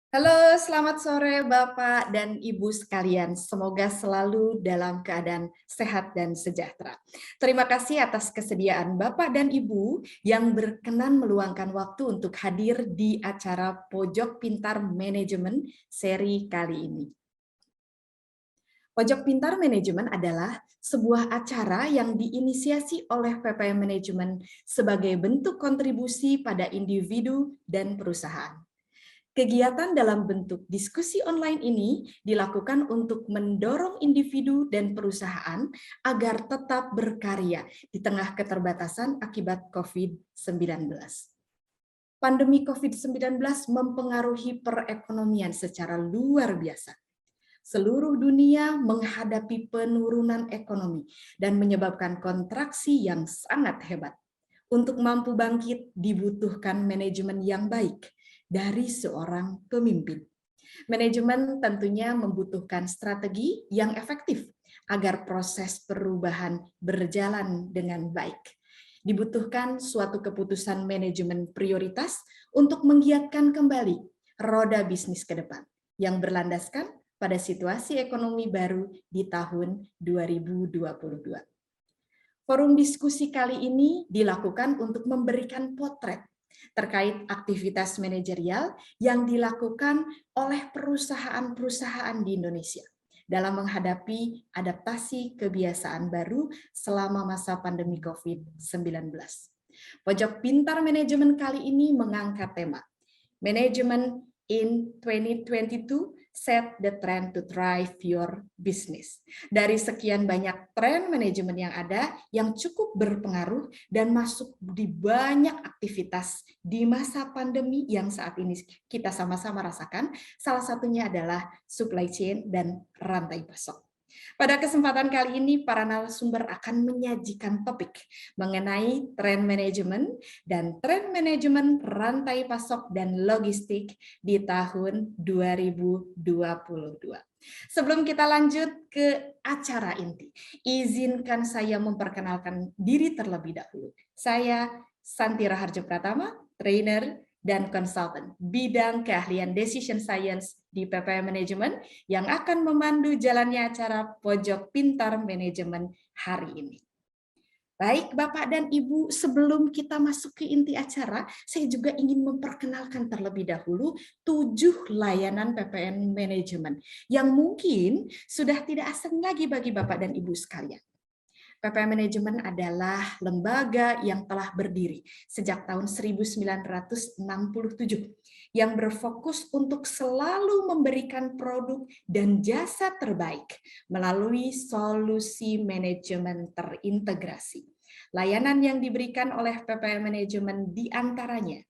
Halo, selamat sore Bapak dan Ibu sekalian. Semoga selalu dalam keadaan sehat dan sejahtera. Terima kasih atas kesediaan Bapak dan Ibu yang berkenan meluangkan waktu untuk hadir di acara Pojok Pintar Manajemen seri kali ini. Pojok Pintar Manajemen adalah sebuah acara yang diinisiasi oleh PPM Manajemen sebagai bentuk kontribusi pada individu dan perusahaan. Kegiatan dalam bentuk diskusi online ini dilakukan untuk mendorong individu dan perusahaan agar tetap berkarya di tengah keterbatasan akibat COVID-19. Pandemi COVID-19 mempengaruhi perekonomian secara luar biasa. Seluruh dunia menghadapi penurunan ekonomi dan menyebabkan kontraksi yang sangat hebat. Untuk mampu bangkit dibutuhkan manajemen yang baik dari seorang pemimpin. Manajemen tentunya membutuhkan strategi yang efektif agar proses perubahan berjalan dengan baik. Dibutuhkan suatu keputusan manajemen prioritas untuk menggiatkan kembali roda bisnis ke depan yang berlandaskan pada situasi ekonomi baru di tahun 2022. Forum diskusi kali ini dilakukan untuk memberikan potret terkait aktivitas manajerial yang dilakukan oleh perusahaan-perusahaan di Indonesia dalam menghadapi adaptasi kebiasaan baru selama masa pandemi COVID-19. Pojok Pintar Manajemen kali ini mengangkat tema Management in 2022 set the trend to drive your business. Dari sekian banyak tren manajemen yang ada yang cukup berpengaruh dan masuk di banyak aktivitas di masa pandemi yang saat ini kita sama-sama rasakan, salah satunya adalah supply chain dan rantai pasok. Pada kesempatan kali ini, para narasumber akan menyajikan topik mengenai tren manajemen dan tren manajemen rantai pasok dan logistik di tahun 2022. Sebelum kita lanjut ke acara inti, izinkan saya memperkenalkan diri terlebih dahulu. Saya Santi Raharjo Pratama, trainer dan konsultan bidang keahlian decision science di PPM Manajemen yang akan memandu jalannya acara Pojok Pintar Manajemen hari ini. Baik Bapak dan Ibu, sebelum kita masuk ke inti acara, saya juga ingin memperkenalkan terlebih dahulu 7 layanan PPM Manajemen yang mungkin sudah tidak asing lagi bagi Bapak dan Ibu sekalian. PPM Manajemen adalah lembaga yang telah berdiri sejak tahun 1967 yang berfokus untuk selalu memberikan produk dan jasa terbaik melalui solusi manajemen terintegrasi. Layanan yang diberikan oleh PPM Manajemen diantaranya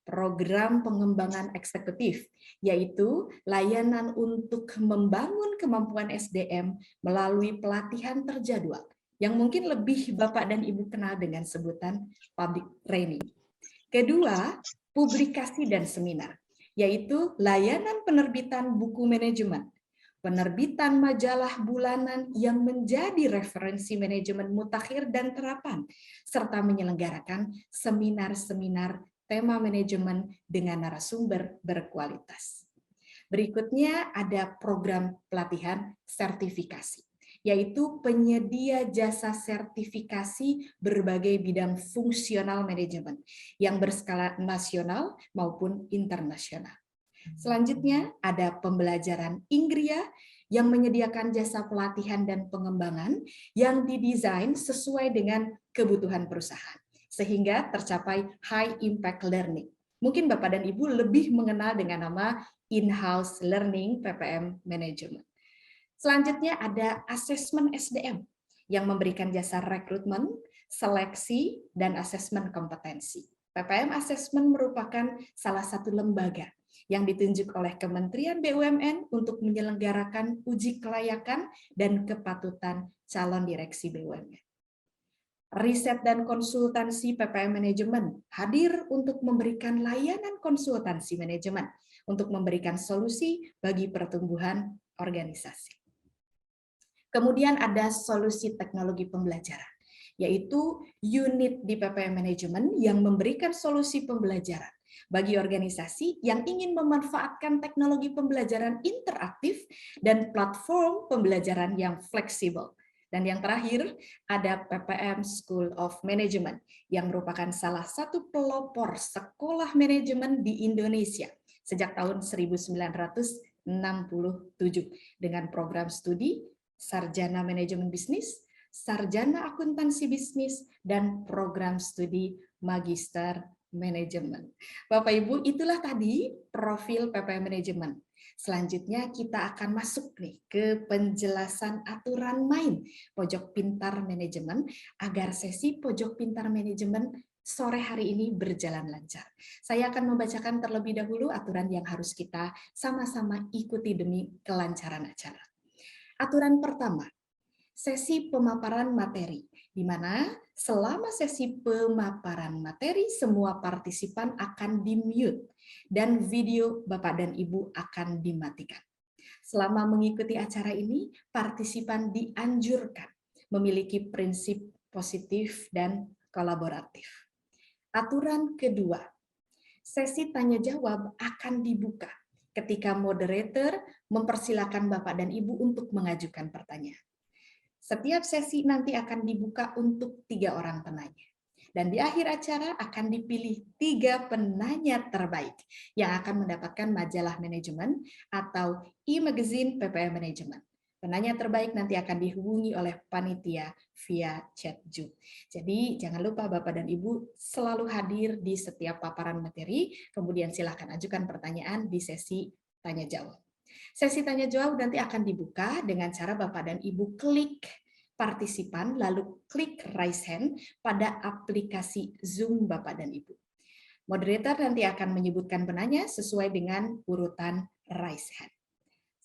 program pengembangan eksekutif, yaitu layanan untuk membangun kemampuan SDM melalui pelatihan terjadwal, yang mungkin lebih Bapak dan Ibu kenal dengan sebutan public training. Kedua, publikasi dan seminar, yaitu layanan penerbitan buku manajemen, penerbitan majalah bulanan yang menjadi referensi manajemen mutakhir dan terapan, serta menyelenggarakan seminar-seminar tema manajemen dengan narasumber berkualitas. Berikutnya ada program pelatihan sertifikasi, yaitu penyedia jasa sertifikasi berbagai bidang fungsional manajemen yang berskala nasional maupun internasional. Selanjutnya ada pembelajaran Inggria yang menyediakan jasa pelatihan dan pengembangan yang didesain sesuai dengan kebutuhan perusahaan, sehingga tercapai high impact learning. Mungkin Bapak dan Ibu lebih mengenal dengan nama in-house learning PPM Management. Selanjutnya ada asesmen SDM yang memberikan jasa rekrutmen, seleksi, dan asesmen kompetensi. PPM Assessment merupakan salah satu lembaga yang ditunjuk oleh Kementerian BUMN untuk menyelenggarakan uji kelayakan dan kepatutan calon direksi BUMN. Riset dan konsultansi PPM Manajemen hadir untuk memberikan layanan konsultansi manajemen untuk memberikan solusi bagi pertumbuhan organisasi. Kemudian ada solusi teknologi pembelajaran, yaitu unit di PPM Manajemen yang memberikan solusi pembelajaran bagi organisasi yang ingin memanfaatkan teknologi pembelajaran interaktif dan platform pembelajaran yang fleksibel. Dan yang terakhir, ada PPM School of Management, yang merupakan salah satu pelopor sekolah manajemen di Indonesia sejak tahun 1967 dengan program studi Sarjana Manajemen Bisnis, Sarjana Akuntansi Bisnis, dan program studi Magister Manajemen. Bapak Ibu, itulah tadi profil PPM Manajemen. Selanjutnya kita akan masuk nih ke penjelasan aturan main Pojok Pintar Manajemen agar sesi Pojok Pintar Manajemen sore hari ini berjalan lancar. Saya akan membacakan terlebih dahulu aturan yang harus kita sama-sama ikuti demi kelancaran acara. Aturan pertama, sesi pemaparan materi, di mana selama sesi pemaparan materi semua partisipan akan di-mute dan video Bapak dan Ibu akan dimatikan. Selama mengikuti acara ini, partisipan dianjurkan memiliki prinsip positif dan kolaboratif. Aturan kedua, sesi tanya jawab akan dibuka ketika moderator mempersilakan Bapak dan Ibu untuk mengajukan pertanyaan. Setiap sesi nanti akan dibuka untuk 3 orang penanya. Dan di akhir acara akan dipilih 3 penanya terbaik yang akan mendapatkan majalah manajemen atau e-magazine PPM Manajemen. Penanya terbaik nanti akan dihubungi oleh panitia via chat Zoom. Jadi jangan lupa Bapak dan Ibu selalu hadir di setiap paparan materi, kemudian silakan ajukan pertanyaan di sesi tanya jawab. Sesi tanya jawab nanti akan dibuka dengan cara Bapak dan Ibu klik partisipan, lalu klik raise hand pada aplikasi Zoom Bapak dan Ibu. Moderator nanti akan menyebutkan penanya sesuai dengan urutan raise hand.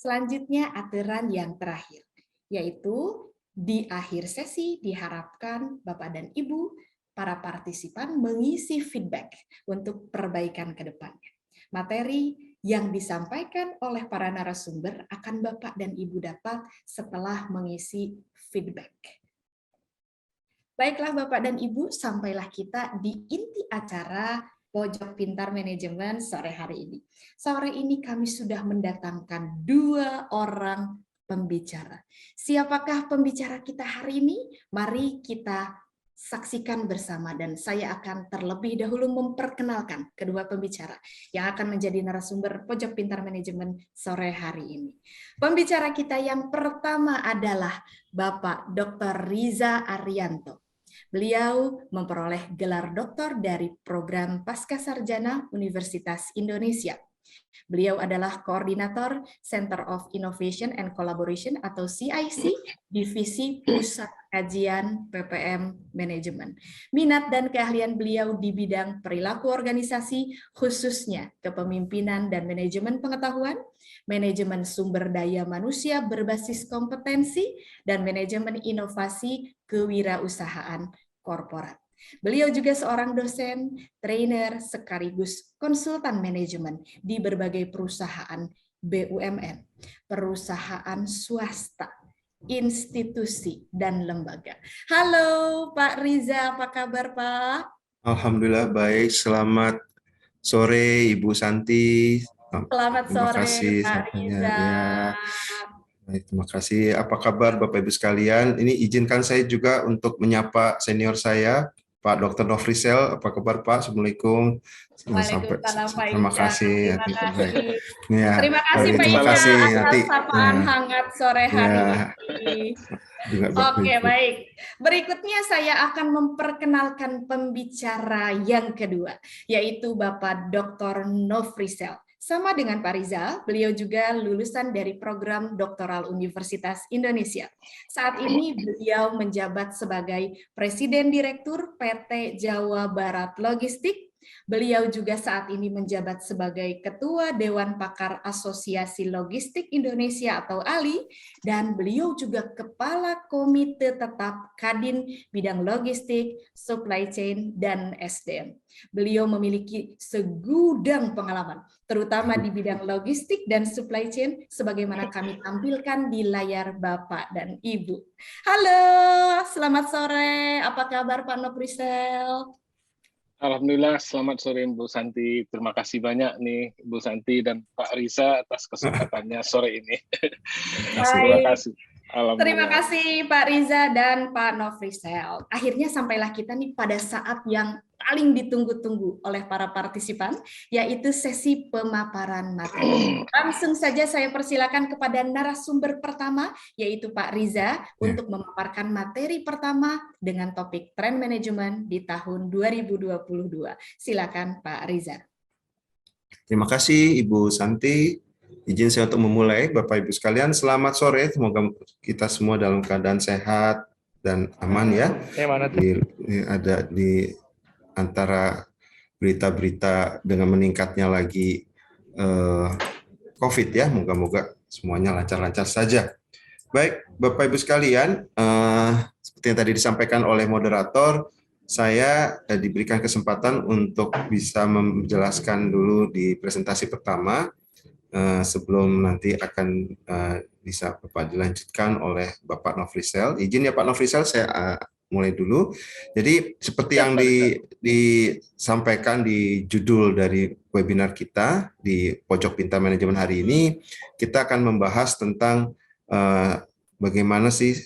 Selanjutnya aturan yang terakhir, yaitu di akhir sesi diharapkan Bapak dan Ibu, para partisipan mengisi feedback untuk perbaikan ke depannya. Materi yang disampaikan oleh para narasumber akan Bapak dan Ibu dapat setelah mengisi feedback. Baiklah Bapak dan Ibu, sampailah kita di inti acara Pojok Pintar Manajemen sore hari ini. Sore ini kami sudah mendatangkan 2 orang pembicara. Siapakah pembicara kita hari ini? Mari kita saksikan bersama dan saya akan terlebih dahulu memperkenalkan kedua pembicara yang akan menjadi narasumber Pojok Pintar Manajemen sore hari ini. Pembicara kita yang pertama adalah Bapak Dr. Riza Arianto. Beliau memperoleh gelar doktor dari program Pascasarjana Universitas Indonesia. Beliau adalah koordinator Center of Innovation and Collaboration atau CIC, Divisi Pusat Kajian PPM Manajemen. Minat dan keahlian beliau di bidang perilaku organisasi, khususnya kepemimpinan dan manajemen pengetahuan, manajemen sumber daya manusia berbasis kompetensi, dan manajemen inovasi kewirausahaan korporat. Beliau juga seorang dosen, trainer, sekaligus konsultan manajemen di berbagai perusahaan BUMN, perusahaan swasta, institusi, dan lembaga. Halo Pak Riza, apa kabar Pak? Alhamdulillah baik, selamat sore Ibu Santi. Selamat Terima sore kasih Pak Riza. Ya. Baik, terima kasih. Apa kabar Bapak Ibu sekalian? Ini izinkan saya juga untuk menyapa senior saya, Pak Dr. Nofrisel. Apa kabar Pak? Assalamualaikum. Waalaikumsalam Pak Terima Iza. kasih. Ya, terima kasih Pak terima Iza kasih. atas sapaan hangat sore hari ini. Oke, baik. Berikutnya saya akan memperkenalkan pembicara yang kedua, yaitu Bapak Dr. Nofrisel. Sama dengan Pak Rizal, beliau juga lulusan dari program doktoral Universitas Indonesia. Saat ini beliau menjabat sebagai Presiden Direktur PT Jawa Barat Logistik. Beliau juga saat ini menjabat sebagai Ketua Dewan Pakar Asosiasi Logistik Indonesia atau ALI, dan beliau juga Kepala Komite Tetap Kadin Bidang Logistik, Supply Chain, dan SDM. Beliau memiliki segudang pengalaman, terutama di bidang logistik dan supply chain, sebagaimana kami tampilkan di layar Bapak dan Ibu. Halo, selamat sore. Apa kabar Pak Nofrisel? Alhamdulillah, selamat sore Bu Santi. Terima kasih banyak nih Bu Santi dan Pak Riza atas kesempatannya sore ini. Terima Baik. kasih. Terima Alhamdulillah. kasih Pak Riza dan Pak Nofrisel. Akhirnya sampailah kita nih pada saat yang paling ditunggu-tunggu oleh para partisipan, yaitu sesi pemaparan materi. Langsung saja saya persilakan kepada narasumber pertama, yaitu Pak Riza, untuk memaparkan materi pertama dengan topik tren manajemen di tahun 2022. Silakan Pak Riza. Terima kasih Ibu Santi. Izin saya untuk memulai, Bapak Ibu sekalian. Selamat sore, semoga kita semua dalam keadaan sehat dan aman ya. Ada di antara berita-berita dengan meningkatnya lagi COVID ya, moga-moga semuanya lancar-lancar saja. Baik, Bapak Ibu sekalian, seperti yang tadi disampaikan oleh moderator, saya diberikan kesempatan untuk bisa menjelaskan dulu di presentasi pertama, sebelum nanti akan bisa Bapak dilanjutkan oleh Bapak Nofrisel. Izin ya Pak Nofrisel, saya mulai dulu. Jadi seperti yang disampaikan di judul dari webinar kita di Pojok Pintar Manajemen hari ini, kita akan membahas tentang bagaimana sih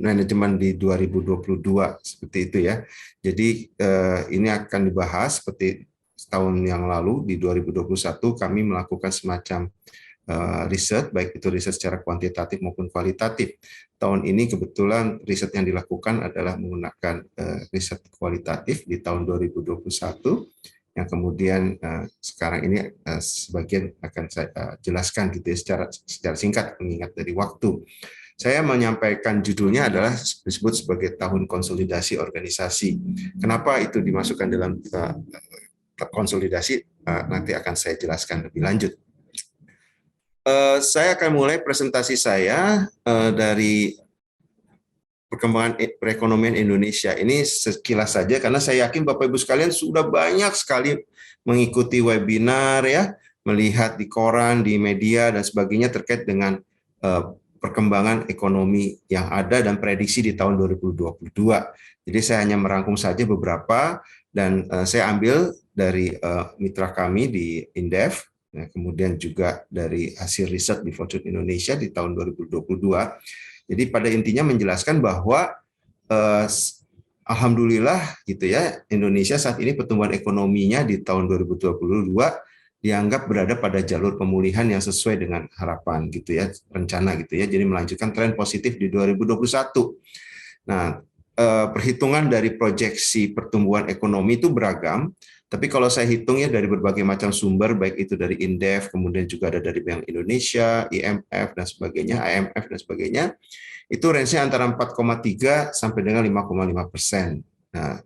manajemen di 2022 seperti itu ya. Jadi ini akan dibahas seperti tahun yang lalu di 2021 kami melakukan semacam riset, baik itu riset secara kuantitatif maupun kualitatif. Tahun ini kebetulan riset yang dilakukan adalah menggunakan riset kualitatif di tahun 2021, yang kemudian sekarang ini sebagian akan saya jelaskan gitu ya, secara singkat mengingat dari waktu. Saya menyampaikan judulnya adalah disebut sebagai tahun konsolidasi organisasi. Kenapa itu dimasukkan dalam konsolidasi, nanti akan saya jelaskan lebih lanjut. Saya akan mulai presentasi saya dari perkembangan perekonomian Indonesia. Ini sekilas saja, karena saya yakin Bapak Ibu sekalian sudah banyak sekali mengikuti webinar ya, melihat di koran, di media, dan sebagainya terkait dengan perkembangan ekonomi yang ada dan prediksi di tahun 2022. Jadi saya hanya merangkum saja beberapa, dan saya ambil dari mitra kami di Indef, kemudian juga dari hasil riset di Fortune Indonesia di tahun 2022. Jadi pada intinya menjelaskan bahwa alhamdulillah gitu ya, Indonesia saat ini pertumbuhan ekonominya di tahun 2022 dianggap berada pada jalur pemulihan yang sesuai dengan harapan gitu ya, rencana gitu ya. Jadi melanjutkan tren positif di 2021. Nah, perhitungan dari proyeksi pertumbuhan ekonomi itu beragam, tapi kalau saya hitung ya dari berbagai macam sumber, baik itu dari Indef, kemudian juga ada dari Bank Indonesia, IMF dan sebagainya, IMF dan sebagainya, itu range-nya antara 4,3 sampai dengan 5,5%. Nah,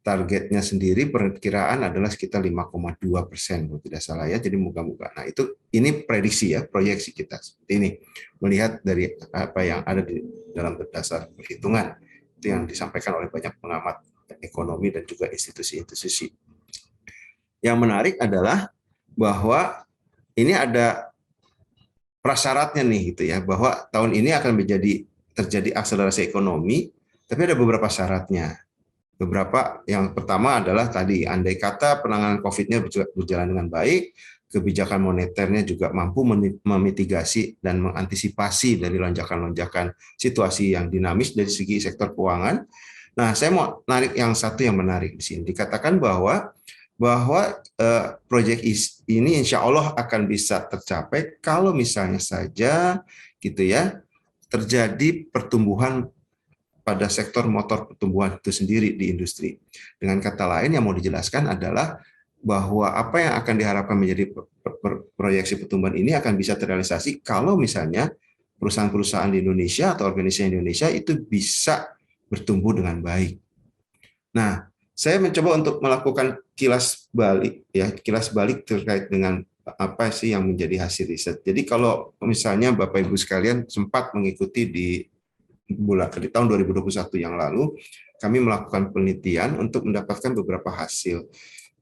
targetnya sendiri perkiraan adalah sekitar 5,2%, kalau tidak salah ya. Jadi moga-moga. Nah, ini prediksi ya, proyeksi kita seperti ini. Melihat dari apa yang ada di dalam berdasar perhitungan itu yang disampaikan oleh banyak pengamat ekonomi dan juga institusi-institusi. Yang menarik adalah bahwa ini ada prasyaratnya nih gitu ya, bahwa tahun ini akan terjadi akselerasi ekonomi, tapi ada beberapa syaratnya. Beberapa, yang pertama adalah tadi, andai kata penanganan COVID-nya berjalan dengan baik, kebijakan moneternya juga mampu memitigasi dan mengantisipasi dari lonjakan-lonjakan situasi yang dinamis dari segi sektor keuangan. Nah, saya mau narik yang satu yang menarik di sini. Dikatakan bahwa proyek ini insya Allah akan bisa tercapai kalau misalnya saja gitu ya, terjadi pertumbuhan pada sektor motor pertumbuhan itu sendiri di industri. Dengan kata lain, yang mau dijelaskan adalah bahwa apa yang akan diharapkan menjadi proyeksi pertumbuhan ini akan bisa terrealisasi kalau misalnya perusahaan-perusahaan di Indonesia atau organisasi Indonesia itu bisa bertumbuh dengan baik. Nah, saya mencoba untuk melakukan kilas balik terkait dengan apa sih yang menjadi hasil riset. Jadi kalau misalnya Bapak Ibu sekalian sempat mengikuti di tahun 2021 yang lalu, kami melakukan penelitian untuk mendapatkan beberapa hasil.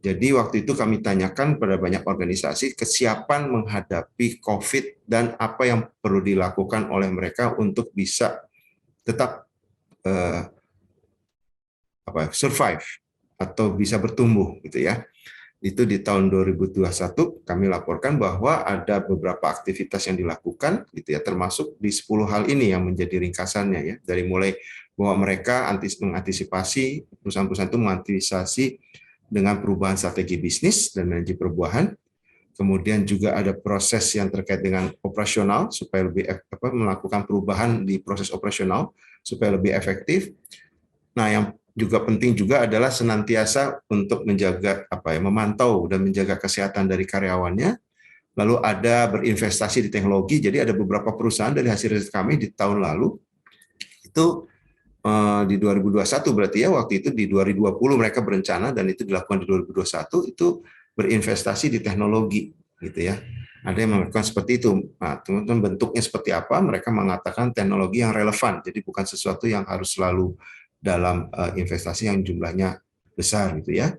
Jadi waktu itu kami tanyakan pada banyak organisasi kesiapan menghadapi COVID dan apa yang perlu dilakukan oleh mereka untuk bisa tetap survive atau bisa bertumbuh gitu ya. Itu di tahun 2021 kami laporkan bahwa ada beberapa aktivitas yang dilakukan gitu ya, termasuk di 10 hal ini yang menjadi ringkasannya ya, dari mulai bahwa mereka mengantisipasi, perusahaan-perusahaan itu mengantisipasi dengan perubahan strategi bisnis dan manajemen perubahan. Kemudian juga ada proses yang terkait dengan operasional supaya lebih melakukan perubahan di proses operasional supaya lebih efektif. Nah, yang juga penting juga adalah senantiasa untuk menjaga memantau dan menjaga kesehatan dari karyawannya. Lalu ada berinvestasi di teknologi. Jadi ada beberapa perusahaan dari hasil riset kami di tahun lalu itu di 2021 berarti ya, waktu itu di 2020 mereka berencana dan itu dilakukan di 2021 itu berinvestasi di teknologi gitu ya. Ada yang melakukan seperti itu. Nah, teman-teman, bentuknya seperti apa? Mereka mengatakan teknologi yang relevan. Jadi bukan sesuatu yang harus selalu dalam investasi yang jumlahnya besar gitu ya.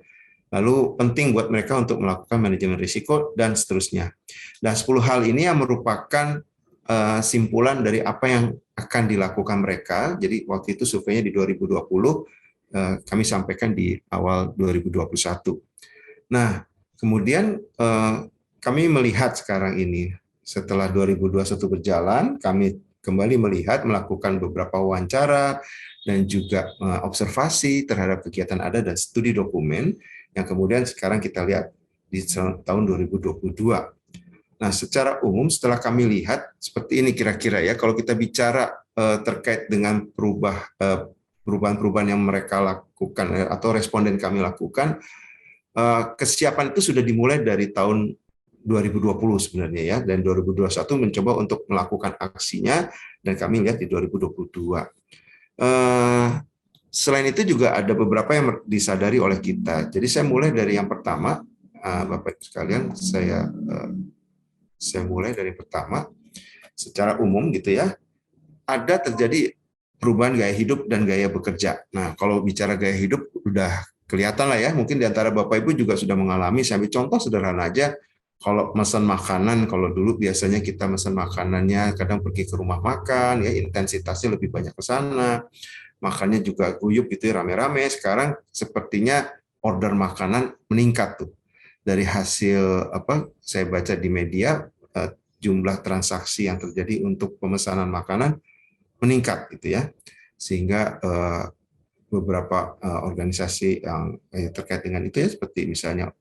Lalu penting buat mereka untuk melakukan manajemen risiko dan seterusnya. Dan 10 hal ini yang merupakan simpulan dari apa yang akan dilakukan mereka. Jadi waktu itu surveinya di 2020, kami sampaikan di awal 2021. Nah, kemudian kami melihat sekarang ini, setelah 2021 berjalan, kami kembali melakukan beberapa wawancara dan juga observasi terhadap kegiatan ada dan studi dokumen yang kemudian sekarang kita lihat di tahun 2022. Nah, secara umum setelah kami lihat seperti ini kira-kira ya, kalau kita bicara terkait dengan perubahan-perubahan yang mereka lakukan atau responden kami lakukan, kesiapan itu sudah dimulai dari tahun 2020 sebenarnya ya, dan 2021 mencoba untuk melakukan aksinya dan kami lihat di 2022. Selain itu juga ada beberapa yang disadari oleh kita. Jadi saya mulai dari yang pertama, Bapak sekalian, saya mulai dari pertama, secara umum gitu ya, ada terjadi perubahan gaya hidup dan gaya bekerja. Nah, kalau bicara gaya hidup udah kelihatan lah ya, mungkin di antara Bapak Ibu juga sudah mengalami. Saya ambil contoh sederhana aja, kalau pesan makanan, kalau dulu biasanya kita pesan makanannya kadang pergi ke rumah makan, ya intensitasnya lebih banyak ke sana, makannya juga guyup gitu ya, rame-rame. Sekarang sepertinya order makanan meningkat tuh. Dari hasil saya baca di media, jumlah transaksi yang terjadi untuk pemesanan makanan meningkat gitu ya, sehingga beberapa organisasi yang terkait dengan itu ya, seperti misalnya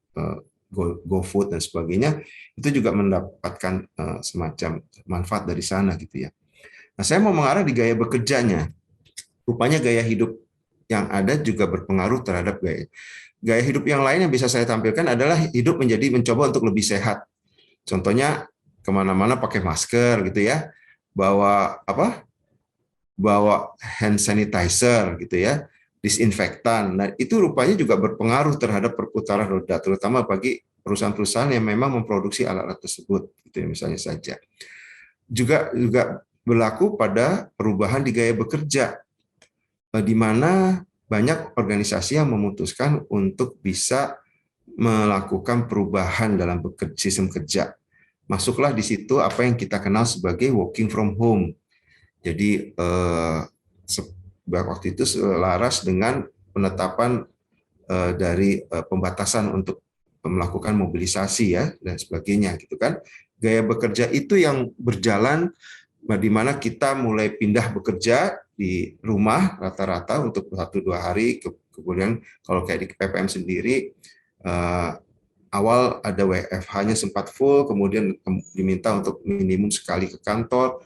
GoFood dan sebagainya, itu juga mendapatkan semacam manfaat dari sana gitu ya. Nah, saya mau mengarah di gaya bekerjanya. Rupanya gaya hidup yang ada juga berpengaruh terhadap gaya hidup yang lain yang bisa saya tampilkan adalah hidup mencoba untuk lebih sehat. Contohnya kemana-mana pakai masker gitu ya, bawa hand sanitizer gitu ya, disinfektan. Nah, itu rupanya juga berpengaruh terhadap perputaran roda, terutama bagi perusahaan-perusahaan yang memang memproduksi alat-alat tersebut, gitu ya, misalnya saja. Juga berlaku pada perubahan di gaya bekerja, di mana banyak organisasi yang memutuskan untuk bisa melakukan perubahan dalam sistem kerja. Masuklah di situ apa yang kita kenal sebagai working from home. Jadi waktu itu selaras dengan penetapan dari pembatasan untuk melakukan mobilisasi ya dan sebagainya gitu kan. Gaya bekerja itu yang berjalan di mana kita mulai pindah bekerja di rumah rata-rata untuk 1-2 hari, kemudian kalau kayak di PPM sendiri awal ada WFH-nya sempat full, kemudian diminta untuk minimum sekali ke kantor,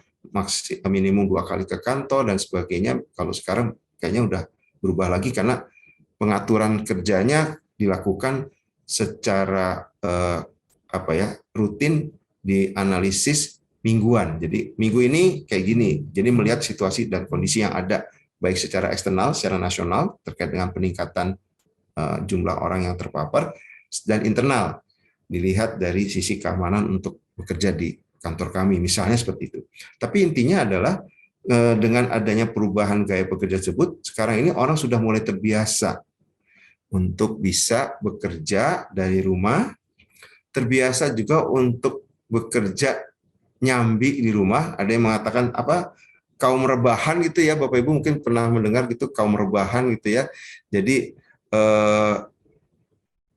minimum 2 kali ke kantor dan sebagainya. Kalau sekarang kayaknya udah berubah lagi karena pengaturan kerjanya dilakukan secara rutin, dianalisis mingguan. Jadi minggu ini kayak gini. Jadi melihat situasi dan kondisi yang ada baik secara eksternal, secara nasional terkait dengan peningkatan jumlah orang yang terpapar, dan internal dilihat dari sisi keamanan untuk bekerja di kantor kami, misalnya seperti itu. Tapi intinya adalah dengan adanya perubahan gaya bekerja tersebut, sekarang ini orang sudah mulai terbiasa untuk bisa bekerja dari rumah, terbiasa juga untuk bekerja nyambi di rumah. Ada yang mengatakan kaum rebahan gitu ya, Bapak Ibu mungkin pernah mendengar gitu, kaum rebahan gitu ya. Jadi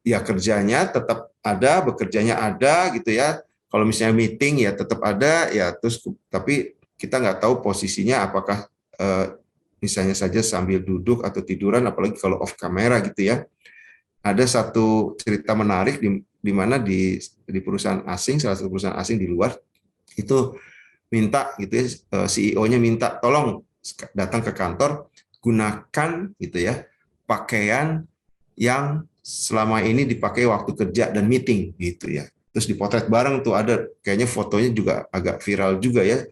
ya kerjanya tetap ada, bekerjanya ada gitu ya. Kalau misalnya meeting ya tetap ada ya, terus tapi kita nggak tahu posisinya apakah misalnya saja sambil duduk atau tiduran, apalagi kalau off kamera gitu ya. Ada satu cerita menarik di mana di perusahaan asing, salah satu perusahaan asing di luar itu minta gitu ya, CEO-nya minta tolong datang ke kantor, gunakan gitu ya pakaian yang selama ini dipakai waktu kerja dan meeting gitu ya. Terus dipotret bareng tuh, ada kayaknya fotonya juga agak viral juga ya.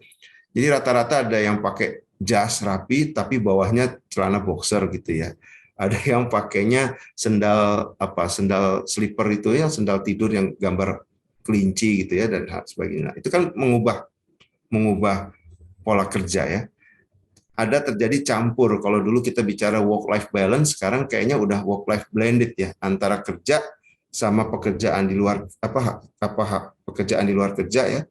Jadi rata-rata ada yang pakai jas rapi tapi bawahnya celana boxer gitu ya. Ada yang pakainya sendal sendal slipper itu ya, sendal tidur yang gambar kelinci gitu ya dan sebagainya. Itu kan mengubah pola kerja ya. Ada terjadi campur. Kalau dulu kita bicara work-life balance, sekarang kayaknya udah work-life blended ya, antara kerja sama pekerjaan di luar pekerjaan di luar kerja ya,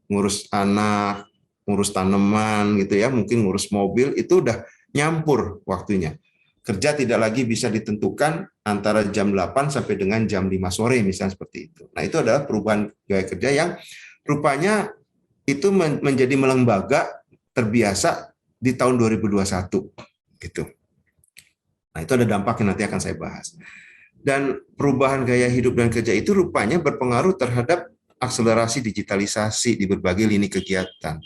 ngurus anak, ngurus tanaman gitu ya, mungkin ngurus mobil, itu udah nyampur waktunya. Kerja tidak lagi bisa ditentukan antara jam 8 sampai dengan jam 5 sore misalnya seperti itu. Nah, itu adalah perubahan gaya kerja yang rupanya itu menjadi melembaga terbiasa di tahun 2021 gitu. Nah, itu ada dampak yang nanti akan saya bahas. Dan perubahan gaya hidup dan kerja itu rupanya berpengaruh terhadap akselerasi digitalisasi di berbagai lini kegiatan.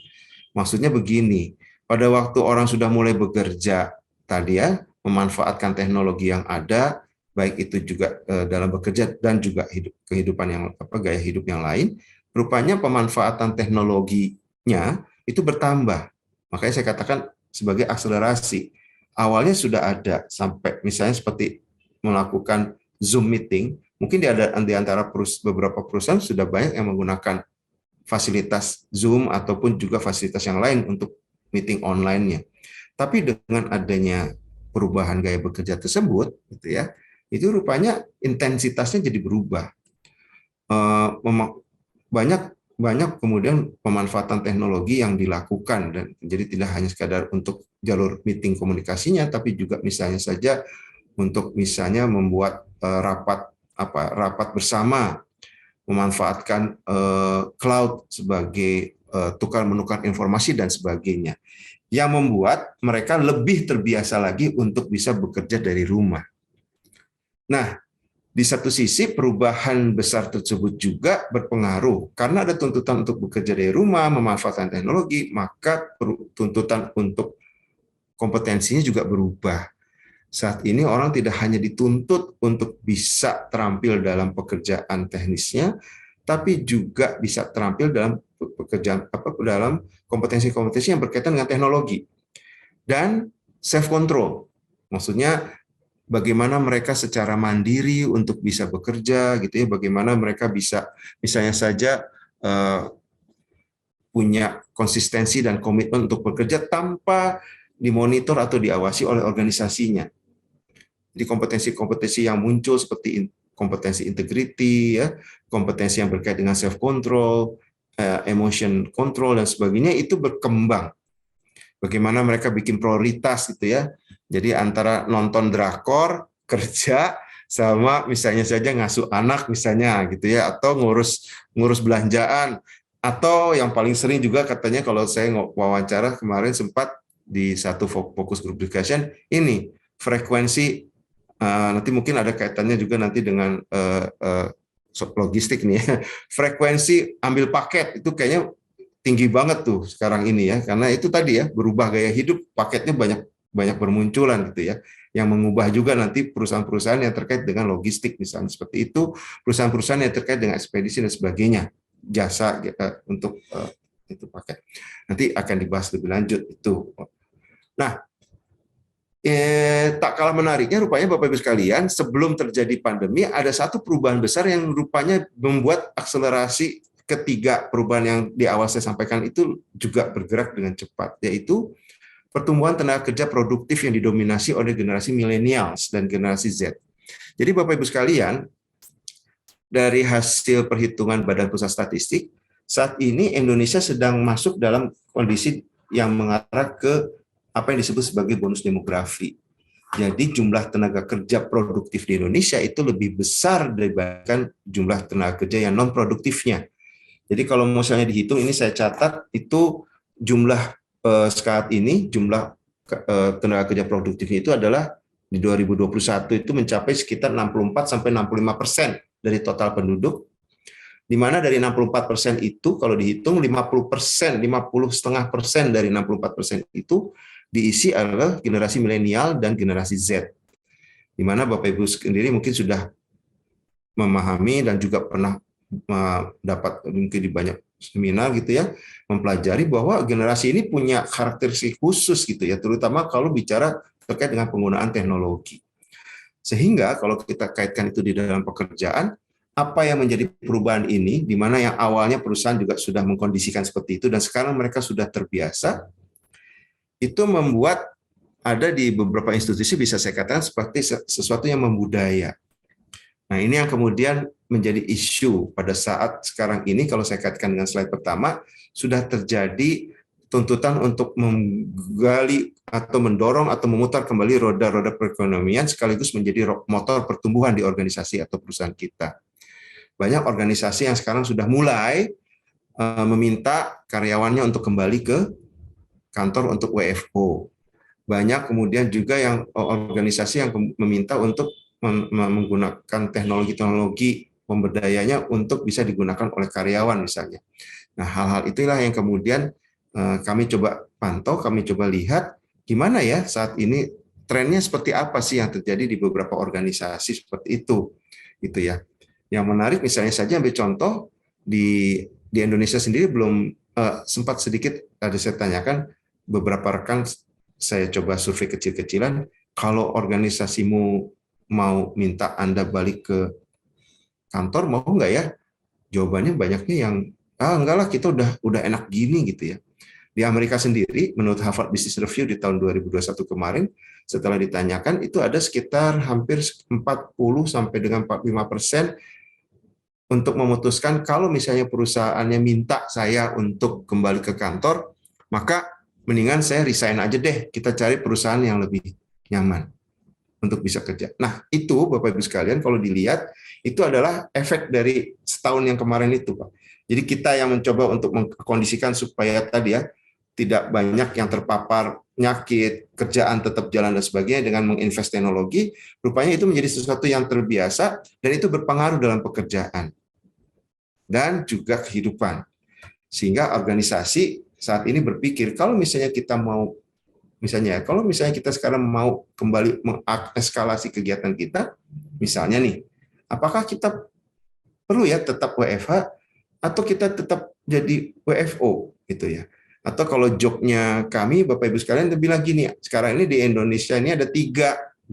Maksudnya begini, pada waktu orang sudah mulai bekerja tadi ya, memanfaatkan teknologi yang ada, baik itu juga dalam bekerja dan juga kehidupan yang gaya hidup yang lain, rupanya pemanfaatan teknologinya itu bertambah. Makanya saya katakan sebagai akselerasi. Awalnya sudah ada sampai misalnya seperti melakukan Zoom meeting, mungkin di antara beberapa perusahaan sudah banyak yang menggunakan fasilitas Zoom ataupun juga fasilitas yang lain untuk meeting online-nya. Tapi dengan adanya perubahan gaya bekerja tersebut, gitu ya, itu rupanya intensitasnya jadi berubah. Banyak kemudian pemanfaatan teknologi yang dilakukan, dan jadi tidak hanya sekadar untuk jalur meeting komunikasinya, tapi juga misalnya saja untuk misalnya membuat rapat bersama, memanfaatkan cloud sebagai tukar menukar informasi dan sebagainya, yang membuat mereka lebih terbiasa lagi untuk bisa bekerja dari rumah. Nah, di satu sisi perubahan besar tersebut juga berpengaruh karena ada tuntutan untuk bekerja dari rumah, memanfaatkan teknologi, maka tuntutan untuk kompetensinya juga berubah. Saat ini orang tidak hanya dituntut untuk bisa terampil dalam pekerjaan teknisnya, tapi juga bisa terampil dalam pekerjaan dalam kompetensi-kompetensi yang berkaitan dengan teknologi dan self control. Maksudnya bagaimana mereka secara mandiri untuk bisa bekerja gitu ya, bagaimana mereka bisa misalnya saja punya konsistensi dan komitmen untuk bekerja tanpa dimonitor atau diawasi oleh organisasinya. Jadi kompetensi-kompetensi yang muncul seperti kompetensi integrity, ya, kompetensi yang berkait dengan self control, emotion control dan sebagainya itu berkembang. Bagaimana mereka bikin prioritas gitu ya. Jadi antara nonton drakor, kerja, sama misalnya saja ngasuh anak misalnya gitu ya, atau ngurus belanjaan, atau yang paling sering juga katanya kalau saya wawancara kemarin sempat di satu fokus group discussion ini frekuensi. Nanti mungkin ada kaitannya juga nanti dengan logistik nih ya. Frekuensi ambil paket itu kayaknya tinggi banget tuh sekarang ini ya, karena itu tadi ya berubah gaya hidup, paketnya banyak bermunculan gitu ya, yang mengubah juga nanti perusahaan-perusahaan yang terkait dengan logistik misalnya seperti itu, perusahaan-perusahaan yang terkait dengan ekspedisi dan sebagainya, jasa untuk itu paket. Nanti akan dibahas lebih lanjut itu. Nah, tak kalah menariknya rupanya Bapak Ibu sekalian, sebelum terjadi pandemi ada satu perubahan besar yang rupanya membuat akselerasi ketiga perubahan yang di awal saya sampaikan itu juga bergerak dengan cepat, yaitu pertumbuhan tenaga kerja produktif yang didominasi oleh generasi millennials dan generasi Z. Jadi Bapak Ibu sekalian, dari hasil perhitungan Badan Pusat Statistik, saat ini Indonesia sedang masuk dalam kondisi yang mengarah ke apa yang disebut sebagai bonus demografi. Jadi jumlah tenaga kerja produktif di Indonesia itu lebih besar dibandingkan jumlah tenaga kerja yang non produktifnya. Jadi kalau misalnya dihitung, ini saya catat, itu jumlah saat ini jumlah tenaga kerja produktifnya itu adalah di 2021 itu mencapai sekitar 64-65% dari total penduduk, di mana dari 64% itu kalau dihitung 50%, 50,5% dari 64% itu diisi adalah generasi milenial dan generasi Z. Di mana Bapak Ibu sendiri mungkin sudah memahami dan juga pernah dapat mungkin di banyak seminar gitu ya, mempelajari bahwa generasi ini punya karakteristik khusus gitu ya, terutama kalau bicara terkait dengan penggunaan teknologi. Sehingga kalau kita kaitkan itu di dalam pekerjaan, apa yang menjadi perubahan ini, di mana yang awalnya perusahaan juga sudah mengkondisikan seperti itu dan sekarang mereka sudah terbiasa, itu membuat ada di beberapa institusi bisa saya katakan seperti sesuatu yang membudaya. Nah, ini yang kemudian menjadi isu pada saat sekarang ini, kalau saya kaitkan dengan slide pertama, sudah terjadi tuntutan untuk menggali atau mendorong atau memutar kembali roda-roda perekonomian sekaligus menjadi motor pertumbuhan di organisasi atau perusahaan kita. Banyak organisasi yang sekarang sudah mulai meminta karyawannya untuk kembali ke kantor untuk WFO. Banyak kemudian juga yang organisasi yang meminta untuk menggunakan teknologi-teknologi pemberdayanya untuk bisa digunakan oleh karyawan misalnya. Nah, hal-hal itulah yang kemudian kami coba pantau, kami coba lihat gimana ya saat ini trennya seperti apa sih yang terjadi di beberapa organisasi seperti itu, gitu ya. Yang menarik misalnya saja ambil contoh di Indonesia sendiri belum sempat sedikit ada saya tanyakan beberapa rekan, saya coba survei kecil-kecilan, kalau organisasimu mau minta Anda balik ke kantor, mau nggak ya? Jawabannya banyaknya yang, enggak lah, kita udah enak gini gitu ya. Di Amerika sendiri, menurut Harvard Business Review di tahun 2021 kemarin, setelah ditanyakan, itu ada sekitar hampir 40 sampai dengan 45% untuk memutuskan kalau misalnya perusahaannya minta saya untuk kembali ke kantor, maka mendingan saya resign aja deh, kita cari perusahaan yang lebih nyaman untuk bisa kerja. Nah, itu Bapak Ibu sekalian, kalau dilihat, itu adalah efek dari setahun yang kemarin itu, Pak. Jadi kita yang mencoba untuk mengkondisikan supaya tadi ya, tidak banyak yang terpapar penyakit, kerjaan tetap jalan dan sebagainya dengan menginvest teknologi, rupanya itu menjadi sesuatu yang terbiasa, dan itu berpengaruh dalam pekerjaan dan juga kehidupan. Sehingga organisasi saat ini berpikir, kalau misalnya kita mau, kalau misalnya kita sekarang mau kembali mengeskalasi kegiatan kita, misalnya nih, apakah kita perlu ya tetap WFH atau kita tetap jadi WFO gitu ya? Atau kalau jobnya kami, Bapak Ibu sekalian, bilang gini, sekarang ini di Indonesia ini ada 3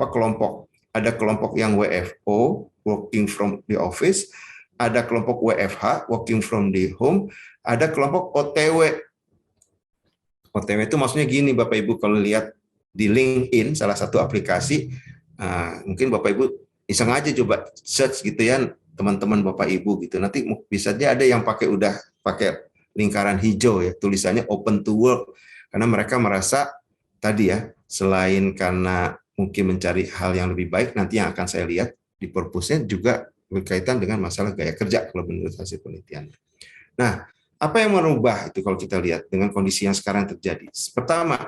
kelompok. Ada kelompok yang WFO, working from the office, ada kelompok WFH, working from the home, ada kelompok OTW. OTW itu maksudnya gini, Bapak Ibu, kalau lihat di LinkedIn, salah satu aplikasi, mungkin Bapak Ibu iseng aja coba search gitu ya, teman-teman Bapak Ibu gitu. Nanti bisa aja ada yang pakai lingkaran hijau ya, tulisannya open to work, karena mereka merasa tadi ya, selain karena mungkin mencari hal yang lebih baik, nanti yang akan saya lihat di purpose-nya juga berkaitan dengan masalah gaya kerja kalau menurut hasil penelitian. Nah, apa yang merubah itu kalau kita lihat dengan kondisi yang sekarang terjadi? Pertama,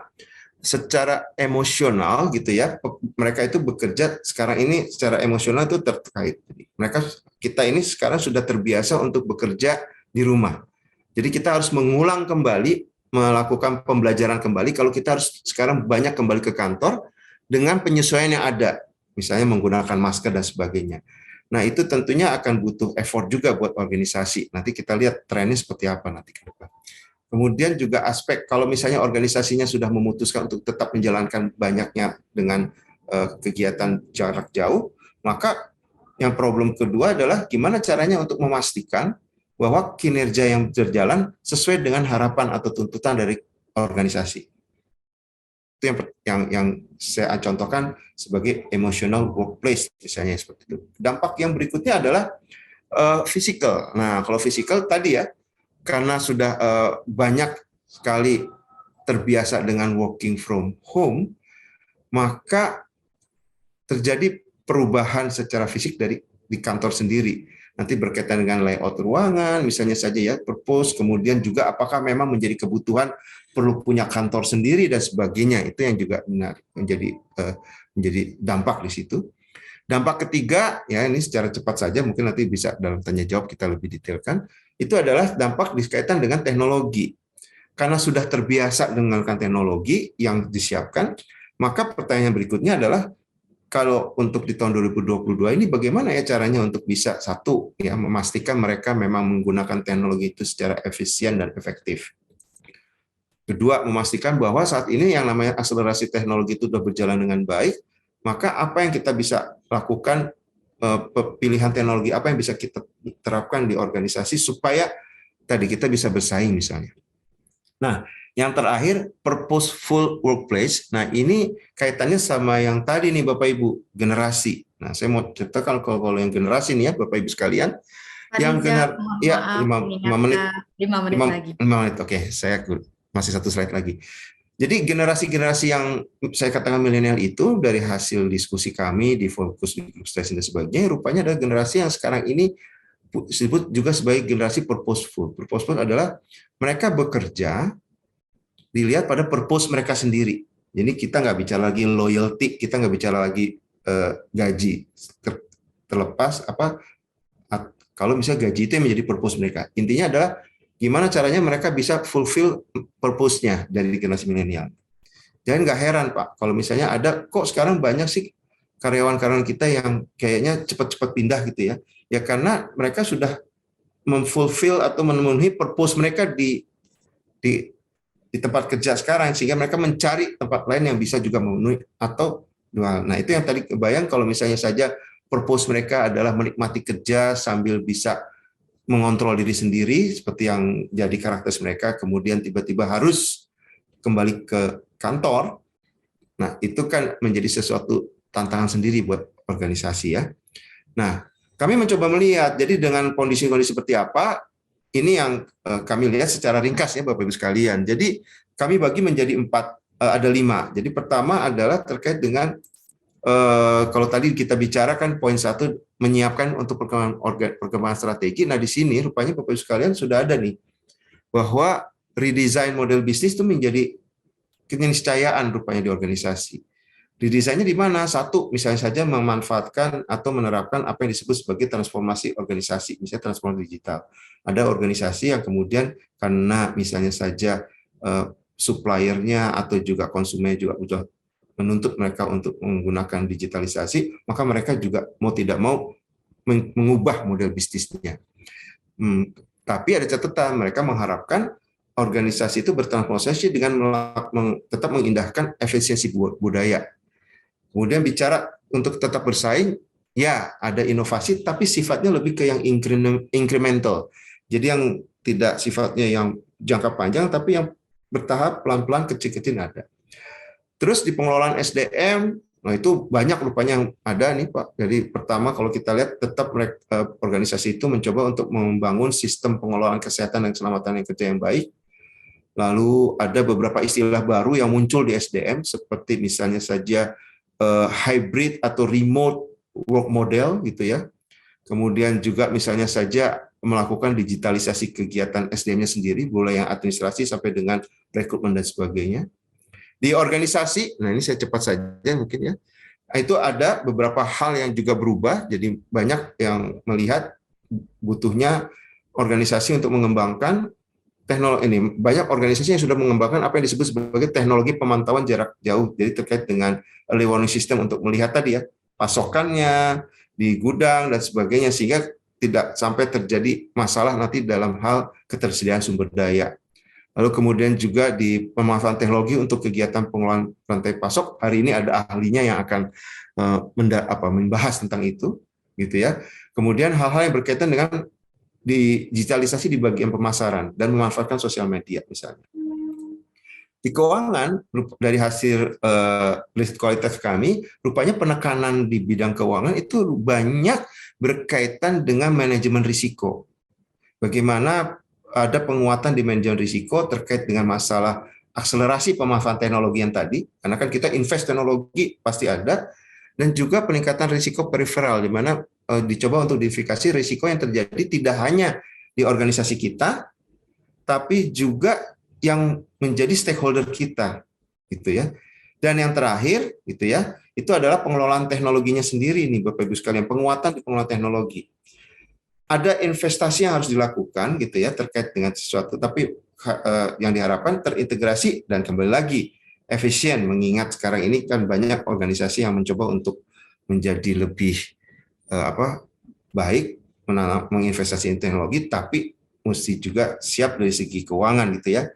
secara emosional gitu ya, mereka itu bekerja sekarang ini secara emosional itu terkait. Kita ini sekarang sudah terbiasa untuk bekerja di rumah. Jadi kita harus mengulang kembali, melakukan pembelajaran kembali kalau kita harus sekarang banyak kembali ke kantor dengan penyesuaian yang ada, misalnya menggunakan masker dan sebagainya. Nah, itu tentunya akan butuh effort juga buat organisasi. Nanti kita lihat trennya seperti apa nanti ke depan. Kemudian juga aspek kalau misalnya organisasinya sudah memutuskan untuk tetap menjalankan banyaknya dengan kegiatan jarak jauh, maka yang problem kedua adalah gimana caranya untuk memastikan bahwa kinerja yang berjalan sesuai dengan harapan atau tuntutan dari organisasi. Itu yang saya contohkan sebagai emotional workplace, misalnya seperti itu. Dampak yang berikutnya adalah physical. Nah, kalau physical tadi ya, karena sudah banyak sekali terbiasa dengan working from home, maka terjadi perubahan secara fisik di kantor sendiri. Nanti berkaitan dengan layout ruangan, misalnya saja ya, purpose, kemudian juga apakah memang menjadi kebutuhan perlu punya kantor sendiri dan sebagainya. Itu yang juga benar menjadi dampak di situ. Dampak ketiga, ya ini secara cepat saja, mungkin nanti bisa dalam tanya jawab kita lebih detailkan, itu adalah dampak berkaitan dengan teknologi. Karena sudah terbiasa menggunakan teknologi yang disiapkan, maka pertanyaan berikutnya adalah, kalau untuk di tahun 2022 ini bagaimana ya caranya untuk bisa satu ya memastikan mereka memang menggunakan teknologi itu secara efisien dan efektif. Kedua, memastikan bahwa saat ini yang namanya akselerasi teknologi itu sudah berjalan dengan baik, maka apa yang kita bisa lakukan, pilihan teknologi apa yang bisa kita terapkan di organisasi supaya tadi kita bisa bersaing misalnya. Nah, yang terakhir, purposeful workplace. Nah, ini kaitannya sama yang tadi nih Bapak Ibu, generasi. Nah, saya mau cerita kalau yang generasi nih ya Bapak Ibu sekalian. Yang ya 5 menit. 5 menit lagi. 5 menit, oke. Saya masih 1 slide lagi. Jadi generasi-generasi yang saya katakan milenial itu dari hasil diskusi kami di fokus stress dan sebagainya, rupanya adalah generasi yang sekarang ini disebut juga sebagai generasi purposeful. Purposeful adalah mereka bekerja dilihat pada purpose mereka sendiri. Jadi kita nggak bicara lagi loyalty, kita nggak bicara lagi gaji. Terlepas kalau misalnya gaji itu yang menjadi purpose mereka. Intinya adalah gimana caranya mereka bisa fulfill purpose-nya dari generasi milenial. Jangan nggak heran Pak, kalau misalnya ada kok sekarang banyak sih karyawan-karyawan kita yang kayaknya cepat-cepat pindah gitu ya. Ya karena mereka sudah memfulfill atau memenuhi purpose mereka di tempat kerja sekarang, sehingga mereka mencari tempat lain yang bisa juga memenuhi atau dual. Nah, itu yang tadi kebayang kalau misalnya saja purpose mereka adalah menikmati kerja sambil bisa mengontrol diri sendiri, seperti yang jadi karakter mereka, kemudian tiba-tiba harus kembali ke kantor. Nah, itu kan menjadi sesuatu tantangan sendiri buat organisasi ya. Nah, kami mencoba melihat, jadi dengan kondisi-kondisi seperti apa, ini yang kami lihat secara ringkas ya Bapak Ibu sekalian. Jadi kami bagi menjadi 4, ada 5. Jadi pertama adalah terkait dengan kalau tadi kita bicarakan poin 1 menyiapkan untuk perkembangan strategi. Nah di sini rupanya Bapak Ibu sekalian sudah ada nih bahwa redesign model bisnis itu menjadi keniscayaan rupanya di organisasi. Redesainnya di mana? Satu, misalnya saja memanfaatkan atau menerapkan apa yang disebut sebagai transformasi organisasi, misalnya transformasi digital. Ada organisasi yang kemudian karena misalnya saja suppliernya atau juga konsumen juga menuntut mereka untuk menggunakan digitalisasi, maka mereka juga mau tidak mau mengubah model bisnisnya. Tapi ada catatan, mereka mengharapkan organisasi itu bertransformasi dengan tetap mengindahkan efisiensi budaya. Kemudian bicara untuk tetap bersaing, ya ada inovasi, tapi sifatnya lebih ke yang incremental. Jadi yang tidak sifatnya yang jangka panjang, tapi yang bertahap, pelan-pelan, kecil-kecil ada. Terus di pengelolaan SDM, nah itu banyak rupanya yang ada nih Pak. Jadi pertama kalau kita lihat tetap organisasi itu mencoba untuk membangun sistem pengelolaan kesehatan dan keselamatan kerja yang baik. Lalu ada beberapa istilah baru yang muncul di SDM, seperti misalnya saja hybrid atau remote work model gitu ya. Kemudian juga misalnya saja melakukan digitalisasi kegiatan SDM-nya sendiri, mulai yang administrasi sampai dengan rekrutmen dan sebagainya. Di organisasi, nah ini saya cepat saja mungkin ya, itu ada beberapa hal yang juga berubah, jadi banyak yang melihat butuhnya organisasi untuk mengembangkan teknologi ini. Banyak organisasi yang sudah mengembangkan apa yang disebut sebagai teknologi pemantauan jarak jauh, jadi terkait dengan early warning system untuk melihat tadi ya, pasokannya di gudang dan sebagainya, sehingga tidak sampai terjadi masalah nanti dalam hal ketersediaan sumber daya. Lalu kemudian juga di pemanfaatan teknologi untuk kegiatan pengelolaan rantai pasok, hari ini ada ahlinya yang akan membahas tentang itu, gitu ya. Kemudian hal-hal yang berkaitan dengan digitalisasi di bagian pemasaran dan memanfaatkan sosial media misalnya. Di keuangan, dari hasil riset kualitatif kami, rupanya penekanan di bidang keuangan itu banyak berkaitan dengan manajemen risiko. Bagaimana ada penguatan di manajemen risiko terkait dengan masalah akselerasi pemanfaatan teknologi yang tadi, karena kan kita invest teknologi pasti ada, dan juga peningkatan risiko periferal, di mana dicoba untuk identifikasi risiko yang terjadi tidak hanya di organisasi kita, tapi juga yang menjadi stakeholder kita, gitu ya. Dan yang terakhir, gitu ya, itu adalah pengelolaan teknologinya sendiri nih, Bapak Ibu sekalian, penguatan di pengelolaan teknologi. Ada investasi yang harus dilakukan, gitu ya, terkait dengan sesuatu, tapi yang diharapkan terintegrasi dan kembali lagi efisien, mengingat sekarang ini kan banyak organisasi yang mencoba untuk menjadi lebih baik menginvestasi teknologi, tapi mesti juga siap dari segi keuangan, gitu ya.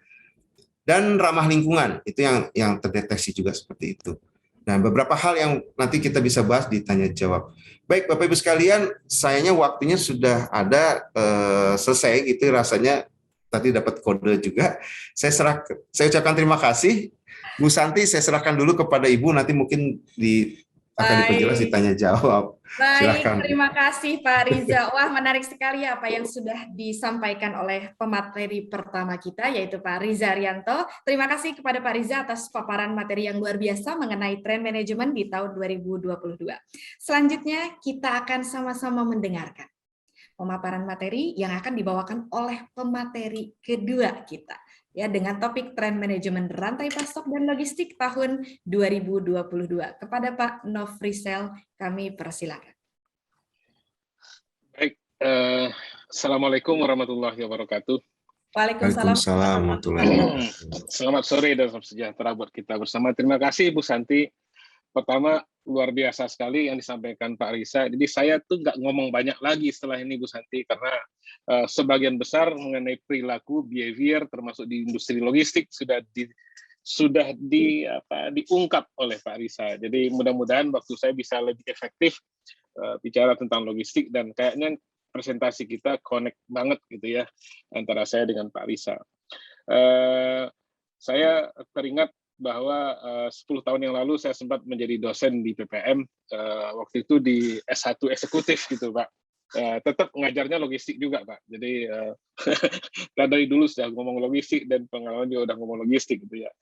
Dan ramah lingkungan, itu yang terdeteksi juga seperti itu. Nah, beberapa hal yang nanti kita bisa bahas di tanya jawab. Baik, Bapak Ibu sekalian, sayangnya waktunya sudah ada selesai gitu rasanya, tadi dapat kode juga. Saya ucapkan terima kasih. Bu Santi, saya serahkan dulu kepada Ibu, nanti mungkin akan diperjelas ditanya jawab. Baik, Silakan. terima kasih Pak Riza. Wah, menarik sekali apa yang sudah disampaikan oleh pemateri pertama kita, yaitu Pak Riza Rianto. Terima kasih kepada Pak Riza atas paparan materi yang luar biasa mengenai tren manajemen di tahun 2022. Selanjutnya, kita akan sama-sama mendengarkan pemaparan materi yang akan dibawakan oleh pemateri kedua kita, ya, dengan topik tren manajemen rantai pasok dan logistik tahun 2022. Kepada Pak Nofrisel, kami persilakan. Baik, Assalamualaikum warahmatullahi wabarakatuh. Waalaikumsalam warahmatullahi wabarakatuh. Selamat sore dan salam sejahtera buat kita bersama. Terima kasih Bu Santi. Pertama, luar biasa sekali yang disampaikan Pak Risa. Jadi saya tuh nggak ngomong banyak lagi setelah ini Bu Santi, karena sebagian besar mengenai perilaku, behavior, termasuk di industri logistik sudah diungkap oleh Pak Risa. Jadi mudah-mudahan waktu saya bisa lebih efektif bicara tentang logistik, dan kayaknya presentasi kita connect banget gitu ya antara saya dengan Pak Risa. Saya teringat bahwa 10 tahun yang lalu saya sempat menjadi dosen di PPM, waktu itu di S1 eksekutif gitu Pak. Tetap ngajarnya logistik juga Pak. Jadi dari dulu sudah ngomong logistik dan pengalaman juga udah ngomong logistik gitu ya.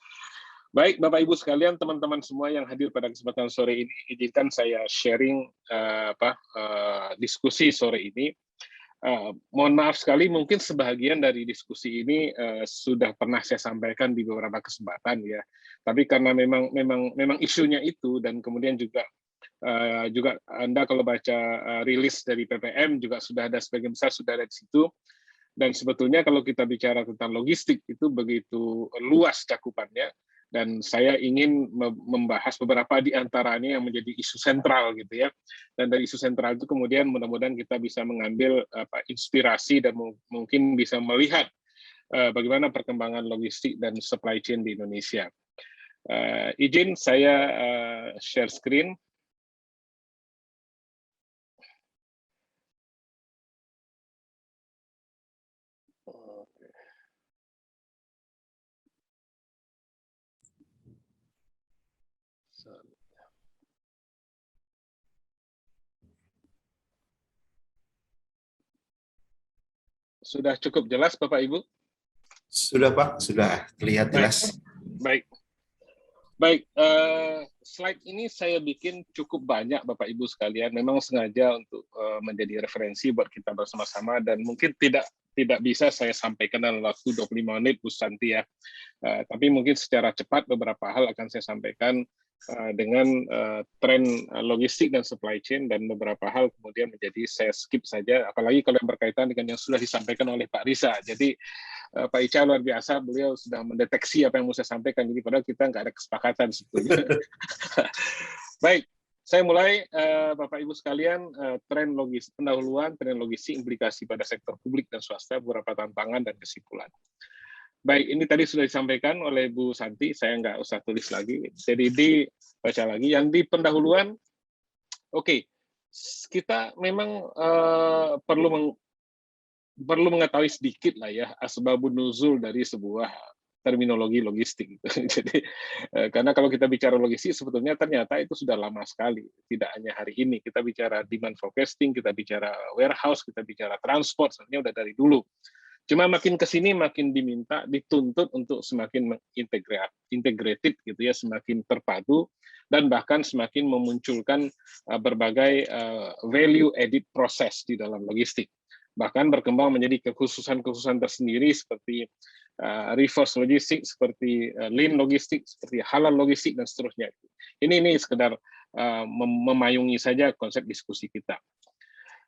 Baik Bapak Ibu sekalian, teman-teman semua yang hadir pada kesempatan sore ini, izinkan saya sharing diskusi sore ini. Mohon maaf sekali, mungkin sebagian dari diskusi ini sudah pernah saya sampaikan di beberapa kesempatan ya. Tapi karena memang isunya itu, dan kemudian juga Anda kalau baca rilis dari PPM juga sudah ada, sebagian besar sudah ada di situ. Dan sebetulnya kalau kita bicara tentang logistik itu begitu luas cakupannya. Dan saya ingin membahas beberapa di antaranya yang menjadi isu sentral gitu ya. Dan dari isu sentral itu kemudian mudah-mudahan kita bisa mengambil inspirasi dan mungkin bisa melihat bagaimana perkembangan logistik dan supply chain di Indonesia. Izin saya share screen. Sudah cukup jelas Bapak Ibu? Sudah Pak, sudah terlihat jelas. Baik, slide ini saya bikin cukup banyak Bapak Ibu sekalian, memang sengaja untuk menjadi referensi buat kita bersama-sama, dan mungkin tidak bisa saya sampaikan dalam waktu 25 menit Bu Santi ya. Tapi mungkin secara cepat beberapa hal akan saya sampaikan dengan tren logistik dan supply chain, dan beberapa hal kemudian menjadi saya skip saja, apalagi kalau yang berkaitan dengan yang sudah disampaikan oleh Pak Risa. Jadi Pak Ica luar biasa, beliau sudah mendeteksi apa yang mau saya sampaikan, jadi padahal kita nggak ada kesepakatan sebetulnya. Baik, saya mulai Bapak Ibu sekalian, tren logistik, pendahuluan tren logistik, implikasi pada sektor publik dan swasta, beberapa tantangan dan kesimpulan. Baik, ini tadi sudah disampaikan oleh Bu Santi, saya nggak usah tulis lagi, jadi dibaca lagi. Yang di pendahuluan, oke, kita memang perlu mengetahui sedikit lah ya asbabun nuzul dari sebuah terminologi logistik. Jadi karena kalau kita bicara logistik sebetulnya ternyata itu sudah lama sekali, tidak hanya hari ini. Kita bicara demand forecasting, kita bicara warehouse, kita bicara transport, sebenarnya udah dari dulu. Cuma makin ke sini makin dituntut untuk semakin integrated gitu ya, semakin terpadu dan bahkan semakin memunculkan berbagai value added proses di dalam logistik. Bahkan berkembang menjadi kekhususan-kekhususan tersendiri seperti reverse logistik, seperti lean logistik, seperti halal logistik dan seterusnya. Ini sekedar memayungi saja konsep diskusi kita.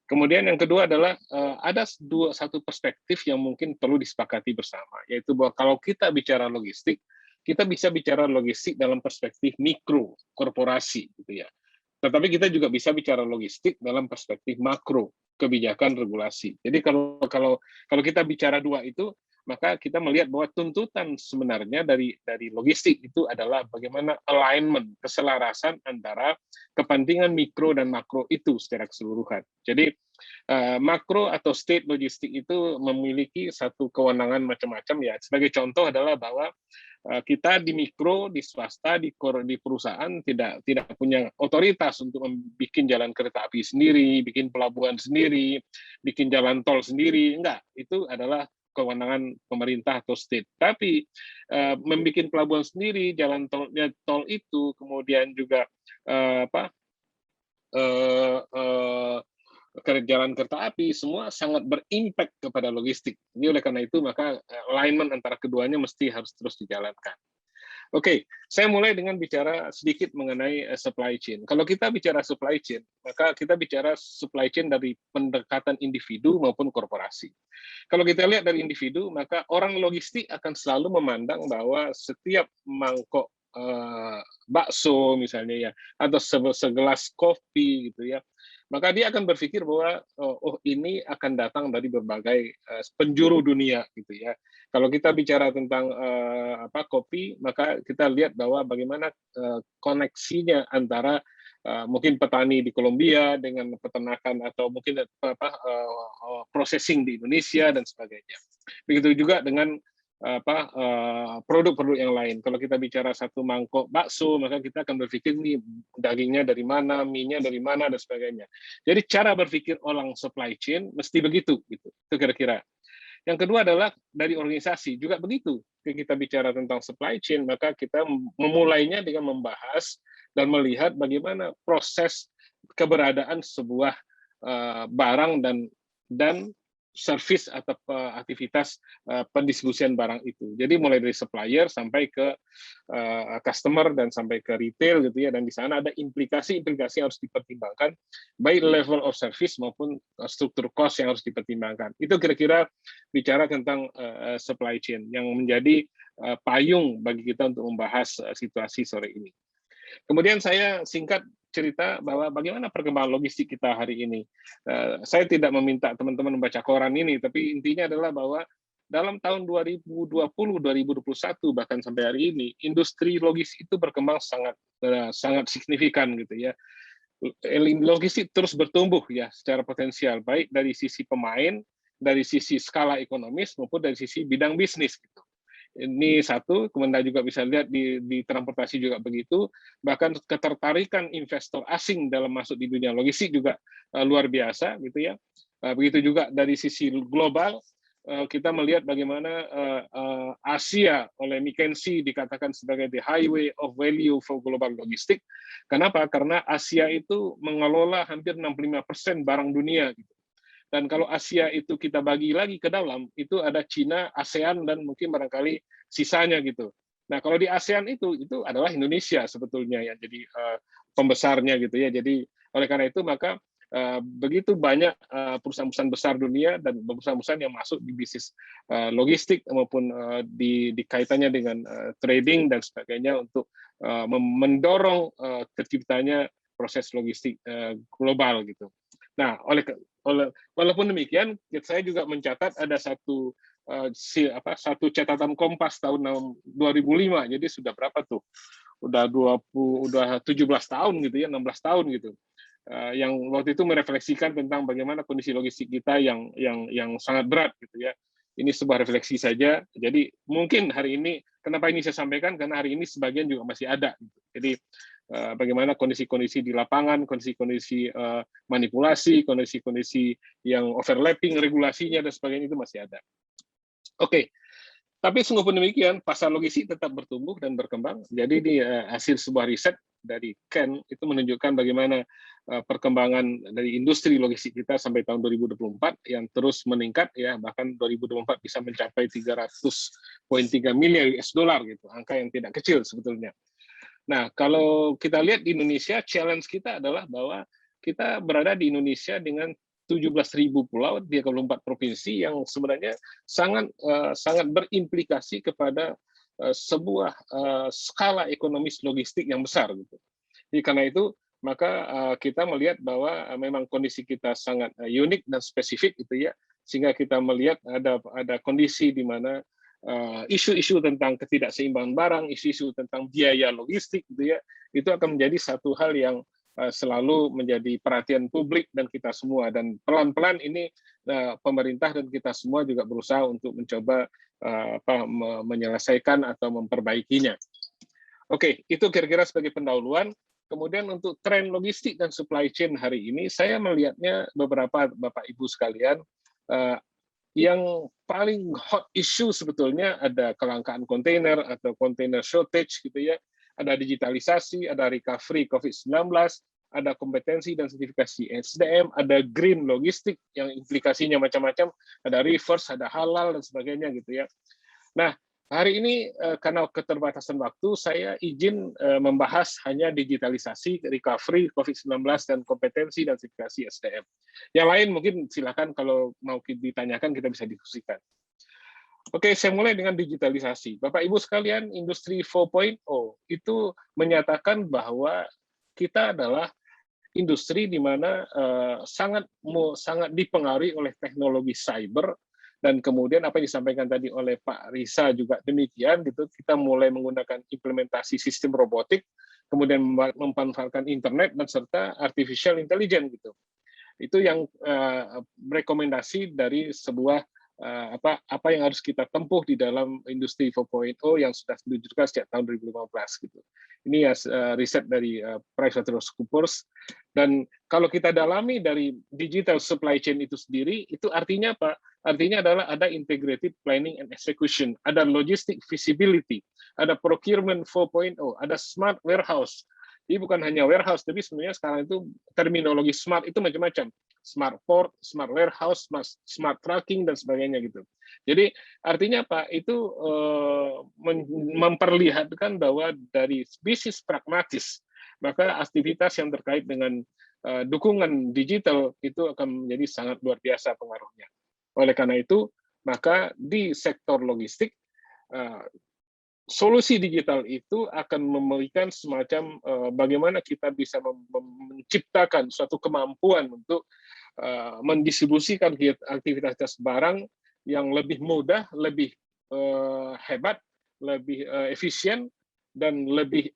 Kemudian yang kedua adalah ada satu perspektif yang mungkin perlu disepakati bersama, yaitu bahwa kalau kita bicara logistik, kita bisa bicara logistik dalam perspektif mikro korporasi, gitu ya. Tetapi kita juga bisa bicara logistik dalam perspektif makro kebijakan regulasi. Jadi kalau kita bicara dua itu, maka kita melihat bahwa tuntutan sebenarnya dari logistik itu adalah bagaimana alignment, keselarasan antara kepentingan mikro dan makro itu secara keseluruhan. Jadi makro atau state logistik itu memiliki satu kewenangan macam-macam ya. Sebagai contoh adalah bahwa kita di mikro, di swasta, di perusahaan tidak punya otoritas untuk membuat jalan kereta api sendiri, bikin pelabuhan sendiri, bikin jalan tol sendiri. Enggak, itu adalah kewenangan pemerintah atau state. Tapi membuat pelabuhan sendiri, jalan tol itu, kemudian juga jalan kereta api, semua sangat berimpact kepada logistik. Ini oleh karena itu maka alignment antara keduanya mesti harus terus dijalankan. Oke, saya mulai dengan bicara sedikit mengenai supply chain. Kalau kita bicara supply chain, maka kita bicara supply chain dari pendekatan individu maupun korporasi. Kalau kita lihat dari individu, maka orang logistik akan selalu memandang bahwa setiap mangkok bakso misalnya ya, atau segelas kopi gitu ya, maka dia akan berpikir bahwa ini akan datang dari berbagai penjuru dunia gitu ya. Kalau kita bicara tentang kopi, maka kita lihat bahwa bagaimana koneksinya antara mungkin petani di Kolombia dengan peternakan atau mungkin processing di Indonesia dan sebagainya. Begitu juga dengan produk-produk yang lain. Kalau kita bicara satu mangkok bakso, maka kita akan berpikir nih dagingnya dari mana, mie-nya dari mana dan sebagainya. Jadi cara berpikir orang supply chain mesti begitu gitu. Itu kira-kira. Yang kedua adalah dari organisasi juga begitu. Ketika kita bicara tentang supply chain, maka kita memulainya dengan membahas dan melihat bagaimana proses keberadaan sebuah barang dan service atau aktivitas pendistribusian barang itu. Jadi mulai dari supplier sampai ke customer dan sampai ke retail gitu ya, dan di sana ada implikasi-implikasi yang harus dipertimbangkan, baik level of service maupun struktur cost yang harus dipertimbangkan. Itu kira-kira bicara tentang supply chain yang menjadi payung bagi kita untuk membahas situasi sore ini. Kemudian saya singkat cerita bahwa bagaimana perkembangan logistik kita hari ini. Saya tidak meminta teman-teman membaca koran ini, tapi intinya adalah bahwa dalam tahun 2020-2021 bahkan sampai hari ini, industri logistik itu berkembang sangat signifikan gitu ya. Logistik terus bertumbuh ya secara potensial, baik dari sisi pemain, dari sisi skala ekonomis maupun dari sisi bidang bisnis gitu. Ini satu, kemudian juga bisa lihat di transportasi juga begitu, bahkan ketertarikan investor asing dalam masuk di dunia logistik juga luar biasa gitu ya. Begitu juga dari sisi global, kita melihat bagaimana Asia oleh McKinsey dikatakan sebagai the highway of value for global logistik. Kenapa? Karena Asia itu mengelola hampir 65% barang dunia gitu. Dan kalau Asia itu kita bagi lagi ke dalam, itu ada Cina, ASEAN, dan mungkin barangkali sisanya gitu. Nah, kalau di ASEAN itu adalah Indonesia sebetulnya yang jadi pembesarnya gitu ya. Jadi oleh karena itu maka begitu banyak perusahaan-perusahaan besar dunia dan perusahaan-perusahaan yang masuk di bisnis logistik maupun di kaitannya dengan trading dan sebagainya untuk mendorong terciptanya proses logistik global gitu. Nah, walaupun demikian, saya juga mencatat ada satu catatan Kompas tahun 2005. Jadi sudah berapa tuh? Udah 17 tahun gitu ya, 16 tahun gitu. Yang waktu itu merefleksikan tentang bagaimana kondisi logistik kita yang sangat berat gitu ya. Ini sebuah refleksi saja. Jadi mungkin hari ini, kenapa ini saya sampaikan? Karena hari ini sebagian juga masih ada. Gitu. Jadi bagaimana kondisi-kondisi di lapangan, kondisi-kondisi manipulasi, kondisi-kondisi yang overlapping regulasinya dan sebagainya itu masih ada. Oke. Tapi sungguh pun demikian, pasar logistik tetap bertumbuh dan berkembang. Jadi di hasil sebuah riset dari Ken itu menunjukkan bagaimana perkembangan dari industri logistik kita sampai tahun 2024 yang terus meningkat, ya, bahkan 2024 bisa mencapai 300,3 miliar US dollar gitu, angka yang tidak kecil sebetulnya. Nah, kalau kita lihat di Indonesia, challenge kita adalah bahwa kita berada di Indonesia dengan 17.000 pulau, 34 provinsi yang sebenarnya sangat berimplikasi kepada sebuah skala ekonomis logistik yang besar gitu. Jadi karena itu maka kita melihat bahwa memang kondisi kita sangat unik dan spesifik gitu ya, sehingga kita melihat ada kondisi di mana isu-isu tentang ketidakseimbangan barang, isu-isu tentang biaya logistik gitu ya, itu akan menjadi satu hal yang selalu menjadi perhatian publik dan kita semua, dan pelan-pelan ini pemerintah dan kita semua juga berusaha untuk mencoba menyelesaikan atau memperbaikinya. Oke, itu kira-kira sebagai pendahuluan. Kemudian untuk tren logistik dan supply chain hari ini, saya melihatnya beberapa Bapak Ibu sekalian, yang paling hot issue sebetulnya ada kelangkaan kontainer atau container shortage gitu ya, ada digitalisasi, ada recovery COVID-19, ada kompetensi dan sertifikasi SDM, ada green logistik yang implikasinya macam-macam, ada reverse, ada halal dan sebagainya gitu ya. Nah, hari ini karena keterbatasan waktu, saya izin membahas hanya digitalisasi, recovery COVID-19 dan kompetensi dan sertifikasi SDM. Yang lain mungkin silakan kalau mau ditanyakan kita bisa diskusikan. Oke, saya mulai dengan digitalisasi. Bapak Ibu sekalian, industri 4.0 itu menyatakan bahwa kita adalah industri di mana sangat dipengaruhi oleh teknologi cyber, dan kemudian apa yang disampaikan tadi oleh Pak Risa juga demikian gitu. Kita mulai menggunakan implementasi sistem robotik, kemudian memanfaatkan internet dan serta artificial intelligence gitu. Itu yang rekomendasi dari sebuah apa yang harus kita tempuh di dalam industri 4.0 yang sudah diluncurkan sejak tahun 2015 gitu. Ini ya riset dari PricewaterhouseCoopers, dan kalau kita dalami dari digital supply chain itu sendiri, itu artinya apa? Artinya adalah ada integrated planning and execution, ada logistic feasibility, ada procurement 4.0, ada smart warehouse. Jadi bukan hanya warehouse, tapi sebenarnya sekarang itu terminologi smart itu macam-macam. Smart port, smart warehouse, smart tracking, dan sebagainya gitu. Jadi artinya apa? Itu memperlihatkan bahwa dari bisnis pragmatis, maka aktivitas yang terkait dengan dukungan digital itu akan menjadi sangat luar biasa pengaruhnya. Oleh karena itu, maka di sektor logistik, solusi digital itu akan memberikan semacam bagaimana kita bisa menciptakan suatu kemampuan untuk mendistribusikan aktivitas barang yang lebih mudah, lebih hebat, lebih efisien, dan lebih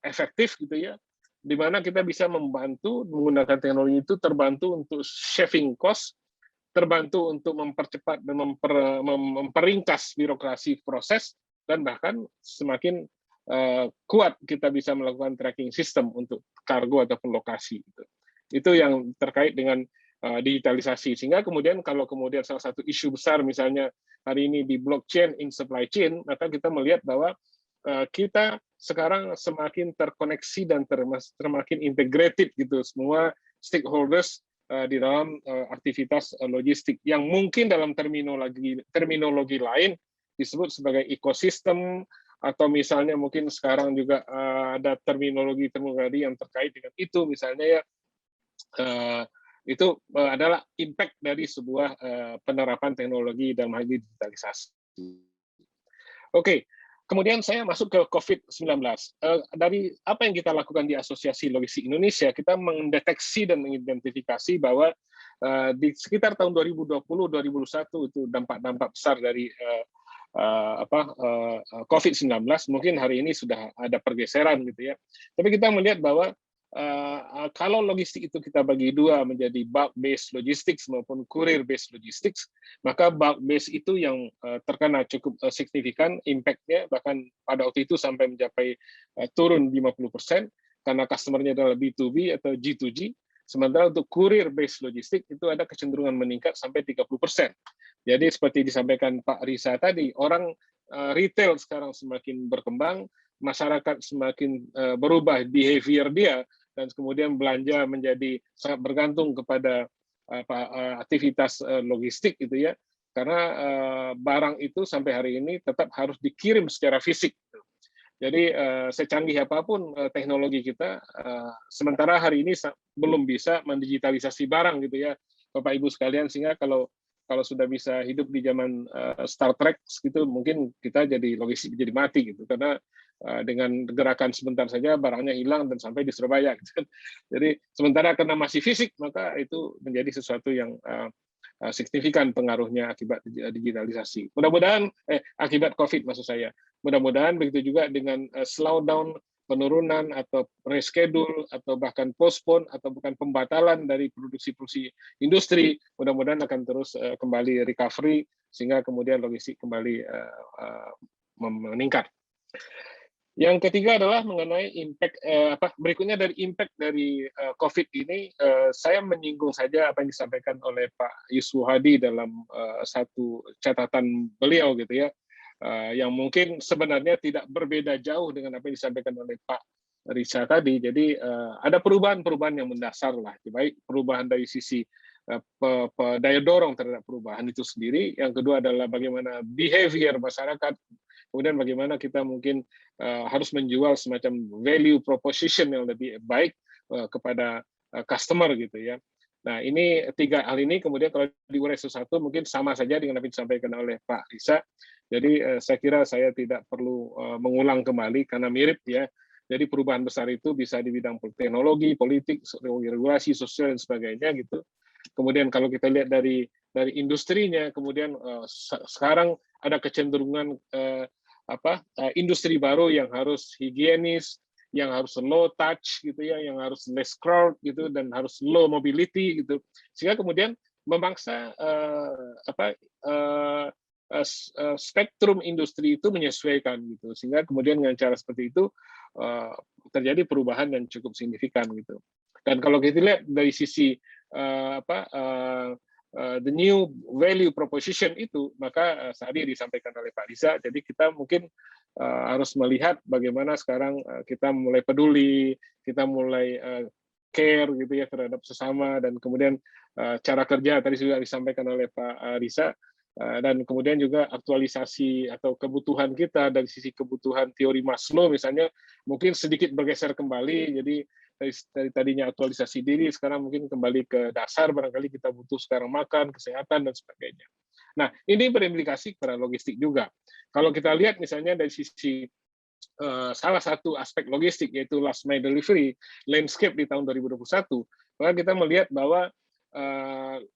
efektif gitu ya, di mana kita bisa membantu menggunakan teknologi itu, terbantu untuk saving cost, terbantu untuk mempercepat dan memperingkas birokrasi proses, dan bahkan semakin kuat kita bisa melakukan tracking system untuk kargo ataupun lokasi. Itu yang terkait dengan digitalisasi. Sehingga kemudian kalau kemudian salah satu isu besar misalnya hari ini di blockchain in supply chain, maka kita melihat bahwa kita sekarang semakin terkoneksi dan semakin integrated gitu, semua stakeholders di dalam aktivitas logistik yang mungkin dalam terminologi lain disebut sebagai ekosistem, atau misalnya mungkin sekarang juga ada terminologi yang terkait dengan itu, misalnya ya itu adalah impact dari sebuah penerapan teknologi dalam hal ini digitalisasi. Oke, kemudian saya masuk ke COVID-19. Dari apa yang kita lakukan di Asosiasi Logistik Indonesia, kita mendeteksi dan mengidentifikasi bahwa di sekitar tahun 2020-2021 itu dampak-dampak besar dari COVID-19, mungkin hari ini sudah ada pergeseran gitu ya. Tapi kita melihat bahwa kalau logistik itu kita bagi dua menjadi bulk-based logistics maupun courier-based logistics, maka bulk-based itu yang terkena cukup signifikan impact-nya, bahkan pada waktu itu sampai mencapai turun 50%, karena customer-nya adalah B2B atau G2G. Sementara untuk kurir based logistik itu ada kecenderungan meningkat sampai 30%. Jadi seperti disampaikan Pak Risa tadi, orang retail sekarang semakin berkembang, masyarakat semakin berubah behavior dia, dan kemudian belanja menjadi sangat bergantung kepada aktivitas logistik gitu ya, karena barang itu sampai hari ini tetap harus dikirim secara fisik. Jadi secanggih apapun teknologi kita, sementara hari ini belum bisa mendigitalisasi barang gitu ya, Bapak Ibu sekalian, sehingga kalau sudah bisa hidup di zaman Star Trek gitu, mungkin kita jadi logistik jadi mati gitu, karena dengan gerakan sebentar saja barangnya hilang dan sampai di Surabaya gitu. Jadi sementara karena masih fisik, maka itu menjadi sesuatu yang signifikan pengaruhnya akibat digitalisasi. Mudah-mudahan akibat COVID maksud saya. Mudah-mudahan begitu juga dengan slowdown, penurunan atau reschedule atau bahkan postpone atau bukan pembatalan dari produksi industri, mudah-mudahan akan terus kembali recovery sehingga kemudian logistik kembali meningkat. Yang ketiga adalah mengenai impact berikutnya dari impact dari COVID ini, saya menyinggung saja apa yang disampaikan oleh Pak Yuswo Hadi dalam satu catatan beliau gitu ya, yang mungkin sebenarnya tidak berbeda jauh dengan apa yang disampaikan oleh Pak Risa tadi. Jadi ada perubahan-perubahan yang mendasar lah, baik perubahan dari sisi daya dorong terhadap perubahan itu sendiri. Yang kedua adalah bagaimana behavior masyarakat, kemudian bagaimana kita mungkin harus menjual semacam value proposition yang lebih baik kepada customer gitu ya. Nah, ini tiga hal ini kemudian kalau diurai satu-satu mungkin sama saja dengan apa yang disampaikan oleh Pak Risa. Jadi saya kira saya tidak perlu mengulang kembali karena mirip ya. Jadi perubahan besar itu bisa di bidang teknologi, politik, regulasi, sosial dan sebagainya gitu. Kemudian kalau kita lihat dari industrinya, kemudian sekarang ada kecenderungan industri baru yang harus higienis, yang harus low touch gitu ya, yang harus less crowd gitu, dan harus low mobility gitu, sehingga kemudian memaksa spektrum industri itu menyesuaikan gitu, sehingga kemudian dengan cara seperti itu terjadi perubahan yang cukup signifikan gitu. Dan kalau kita lihat dari sisi the new value proposition itu, maka tadi disampaikan oleh Pak Riza, jadi kita mungkin harus melihat bagaimana sekarang kita mulai peduli, kita mulai care gitu ya terhadap sesama, dan kemudian cara kerja tadi sudah disampaikan oleh Pak Riza, dan kemudian juga aktualisasi atau kebutuhan kita dari sisi kebutuhan teori Maslow misalnya mungkin sedikit bergeser kembali, jadi dari tadinya aktualisasi diri, sekarang mungkin kembali ke dasar, barangkali kita butuh sekarang makan, kesehatan, dan sebagainya. Nah, ini berimplikasi kepada logistik juga. Kalau kita lihat misalnya dari sisi salah satu aspek logistik, yaitu last mile delivery, landscape di tahun 2021, maka kita melihat bahwa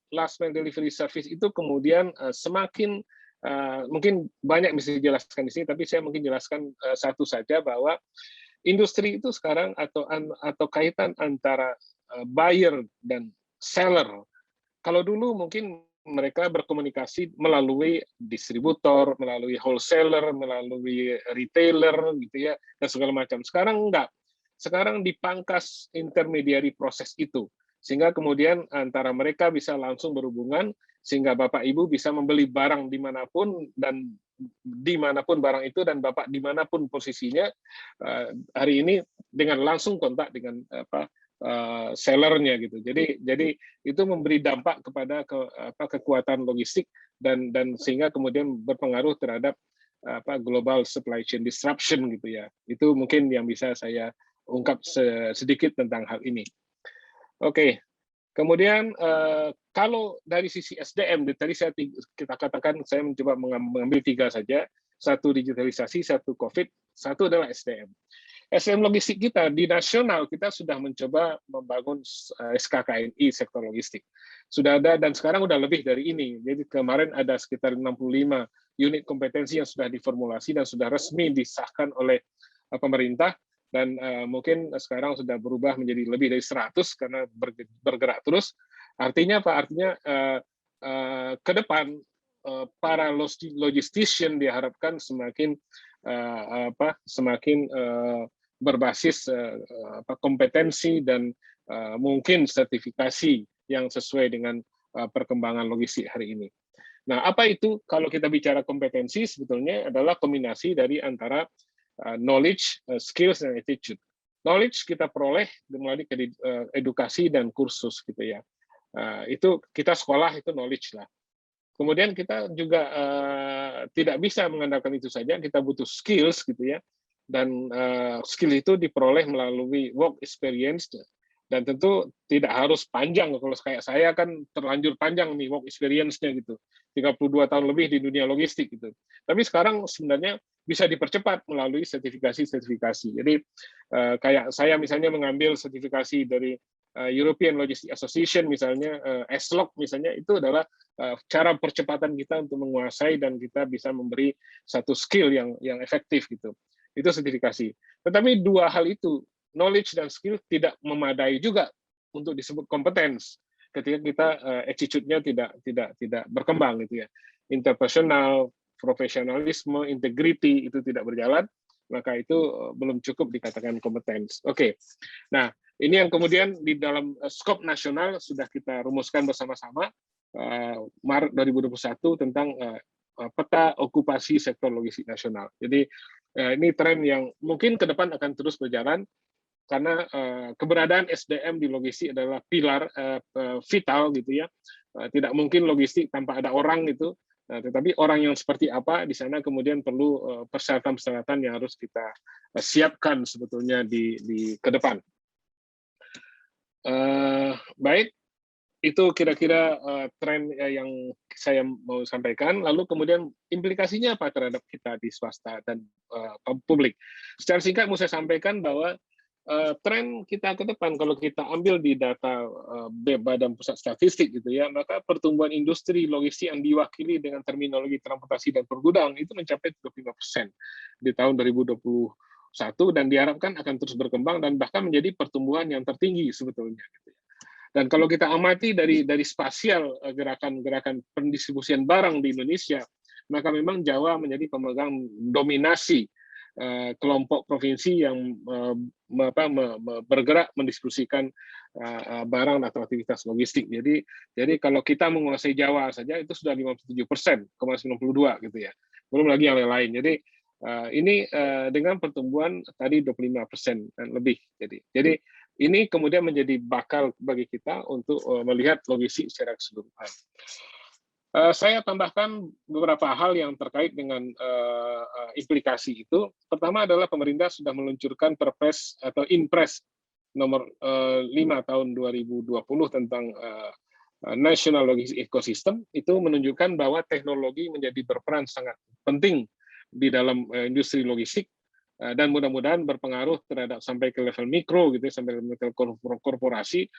last mile delivery service itu kemudian semakin, mungkin banyak bisa dijelaskan di sini, tapi saya mungkin jelaskan satu saja, bahwa industri itu sekarang atau kaitan antara buyer dan seller. Kalau dulu mungkin mereka berkomunikasi melalui distributor, melalui wholesaler, melalui retailer gitu ya, dan segala macam. Sekarang enggak. Sekarang dipangkas intermediary proses itu, sehingga kemudian antara mereka bisa langsung berhubungan, sehingga Bapak Ibu bisa membeli barang dimanapun dan dimanapun barang itu, dan Bapak dimanapun posisinya hari ini dengan langsung kontak dengan sellernya gitu. Jadi itu memberi dampak kepada kekuatan logistik dan sehingga kemudian berpengaruh terhadap global supply chain disruption gitu ya. Itu mungkin yang bisa saya ungkap sedikit tentang hal ini. Oke. Kemudian kalau dari sisi SDM, tadi kita katakan saya mencoba mengambil tiga saja, satu digitalisasi, satu COVID, satu adalah SDM. SDM logistik kita di nasional kita sudah mencoba membangun SKKNI sektor logistik. Sudah ada dan sekarang sudah lebih dari ini. Jadi kemarin ada sekitar 65 unit kompetensi yang sudah diformulasi dan sudah resmi disahkan oleh pemerintah. Dan mungkin sekarang sudah berubah menjadi lebih dari 100 karena bergerak terus. Artinya apa? Artinya ke depan para logistician diharapkan semakin berbasis kompetensi dan mungkin sertifikasi yang sesuai dengan perkembangan logistik hari ini. Nah, apa itu kalau kita bicara kompetensi sebetulnya adalah kombinasi dari antara knowledge, skills, dan attitude. Knowledge kita peroleh melalui edukasi dan kursus gitu ya. Itu kita sekolah itu knowledge lah. Kemudian kita juga tidak bisa mengandalkan itu saja, kita butuh skills gitu ya. Dan skill itu diperoleh melalui work experience. Dan tentu tidak harus panjang, kalau kayak saya kan terlanjur panjang nih work experience-nya gitu. 32 tahun lebih di dunia logistik gitu. Tapi sekarang sebenarnya bisa dipercepat melalui sertifikasi-sertifikasi. Jadi kayak saya misalnya mengambil sertifikasi dari European Logistics Association misalnya, ESLOC misalnya, itu adalah cara percepatan kita untuk menguasai dan kita bisa memberi satu skill yang efektif gitu. Itu sertifikasi. Tetapi dua hal itu, knowledge dan skill, tidak memadai juga untuk disebut kompetens ketika kita attitude-nya tidak berkembang gitu ya. Interpersonal, profesionalisme, integrity itu tidak berjalan, maka itu belum cukup dikatakan kompetens. Oke. Nah, ini yang kemudian di dalam skop nasional sudah kita rumuskan bersama-sama Maret 2021 tentang peta okupasi sektor logistik nasional. Jadi ini tren yang mungkin ke depan akan terus berjalan, karena keberadaan SDM di logistik adalah pilar vital gitu ya. Tidak mungkin logistik tanpa ada orang gitu. Tetapi orang yang seperti apa di sana kemudian perlu persyaratan-persyaratan yang harus kita siapkan sebetulnya di ke depan. Baik, itu kira-kira tren yang saya mau sampaikan. Lalu kemudian implikasinya apa terhadap kita di swasta dan publik. Secara singkat mau saya sampaikan bahwa tren kita ke depan, kalau kita ambil di data Badan Pusat Statistik gitu ya, maka pertumbuhan industri logistik yang diwakili dengan terminologi transportasi dan pergudang itu mencapai 25% di tahun 2021 dan diharapkan akan terus berkembang dan bahkan menjadi pertumbuhan yang tertinggi sebetulnya gitu ya. Dan kalau kita amati dari spasial gerakan-gerakan pendistribusian barang di Indonesia, maka memang Jawa menjadi pemegang dominasi kelompok provinsi yang bergerak mendistribusikan barang atau aktivitas logistik. Jadi kalau kita menguasai Jawa saja itu sudah 57%,92 gitu ya. Belum lagi yang lain. Jadi ini dengan pertumbuhan tadi 25% dan lebih. Jadi ini kemudian menjadi bakal bagi kita untuk melihat logistik secara keseluruhan. Saya tambahkan beberapa hal yang terkait dengan implikasi itu. Pertama adalah pemerintah sudah meluncurkan Perpres atau Inpres nomor 5 tahun 2020 tentang National Logistic Ecosystem. Itu menunjukkan bahwa teknologi menjadi berperan sangat penting di dalam industri logistik dan mudah-mudahan berpengaruh terhadap sampai ke level mikro gitu, sampai ke level korporasi.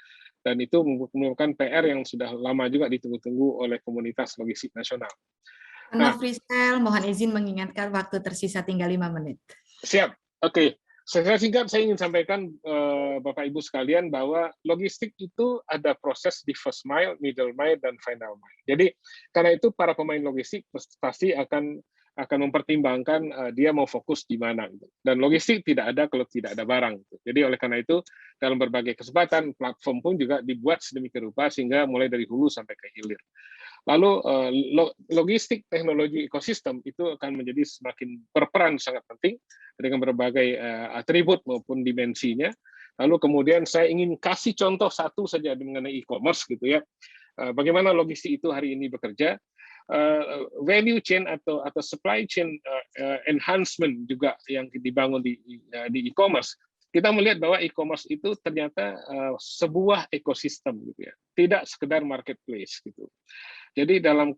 Dan itu merupakan PR yang sudah lama juga ditunggu-tunggu oleh komunitas logistik nasional. Nah, Frisel, mohon izin mengingatkan waktu tersisa tinggal 5 menit. Siap, oke. Secara singkat saya ingin sampaikan Bapak Ibu sekalian bahwa logistik itu ada proses di first mile, middle mile, dan final mile. Jadi karena itu para pemain logistik pasti akan mempertimbangkan dia mau fokus di mana. Dan logistik tidak ada kalau tidak ada barang. Jadi oleh karena itu dalam berbagai kesempatan platform pun juga dibuat sedemikian rupa sehingga mulai dari hulu sampai ke hilir. Lalu logistik teknologi ekosistem itu akan menjadi semakin berperan sangat penting dengan berbagai atribut maupun dimensinya. Lalu kemudian saya ingin kasih contoh satu saja mengenai e-commerce gitu ya. Bagaimana logistik itu hari ini bekerja. Value chain atau supply chain enhancement juga yang dibangun di e-commerce. Kita melihat bahwa e-commerce itu ternyata sebuah ekosistem gitu ya, tidak sekedar marketplace gitu. Jadi dalam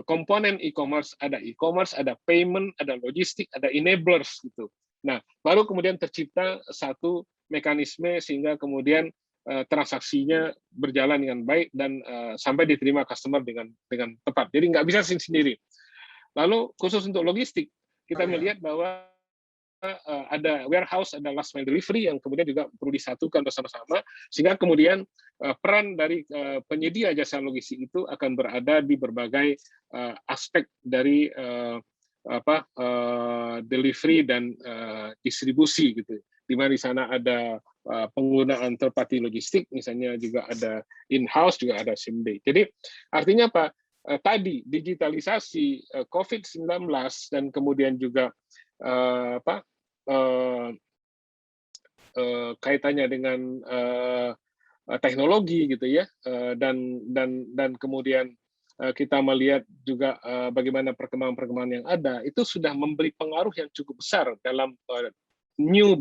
komponen e-commerce, ada payment, ada logistik, ada enablers gitu. Nah, baru kemudian tercipta satu mekanisme sehingga kemudian transaksinya berjalan dengan baik dan sampai diterima customer dengan tepat. Jadi nggak bisa sendiri. Lalu khusus untuk logistik, kita melihat bahwa ada warehouse, ada last mile delivery yang kemudian juga perlu disatukan bersama-sama, sehingga kemudian peran dari penyedia jasa logistik itu akan berada di berbagai aspek dari delivery dan distribusi gitu. Di mana di sana ada penggunaan third party logistik, misalnya juga ada in-house, juga ada SIMD. Jadi artinya apa? Tadi digitalisasi COVID-19 dan kemudian juga kaitannya dengan teknologi gitu ya, dan kemudian kita melihat juga bagaimana perkembangan-perkembangan yang ada, itu sudah memberi pengaruh yang cukup besar dalam new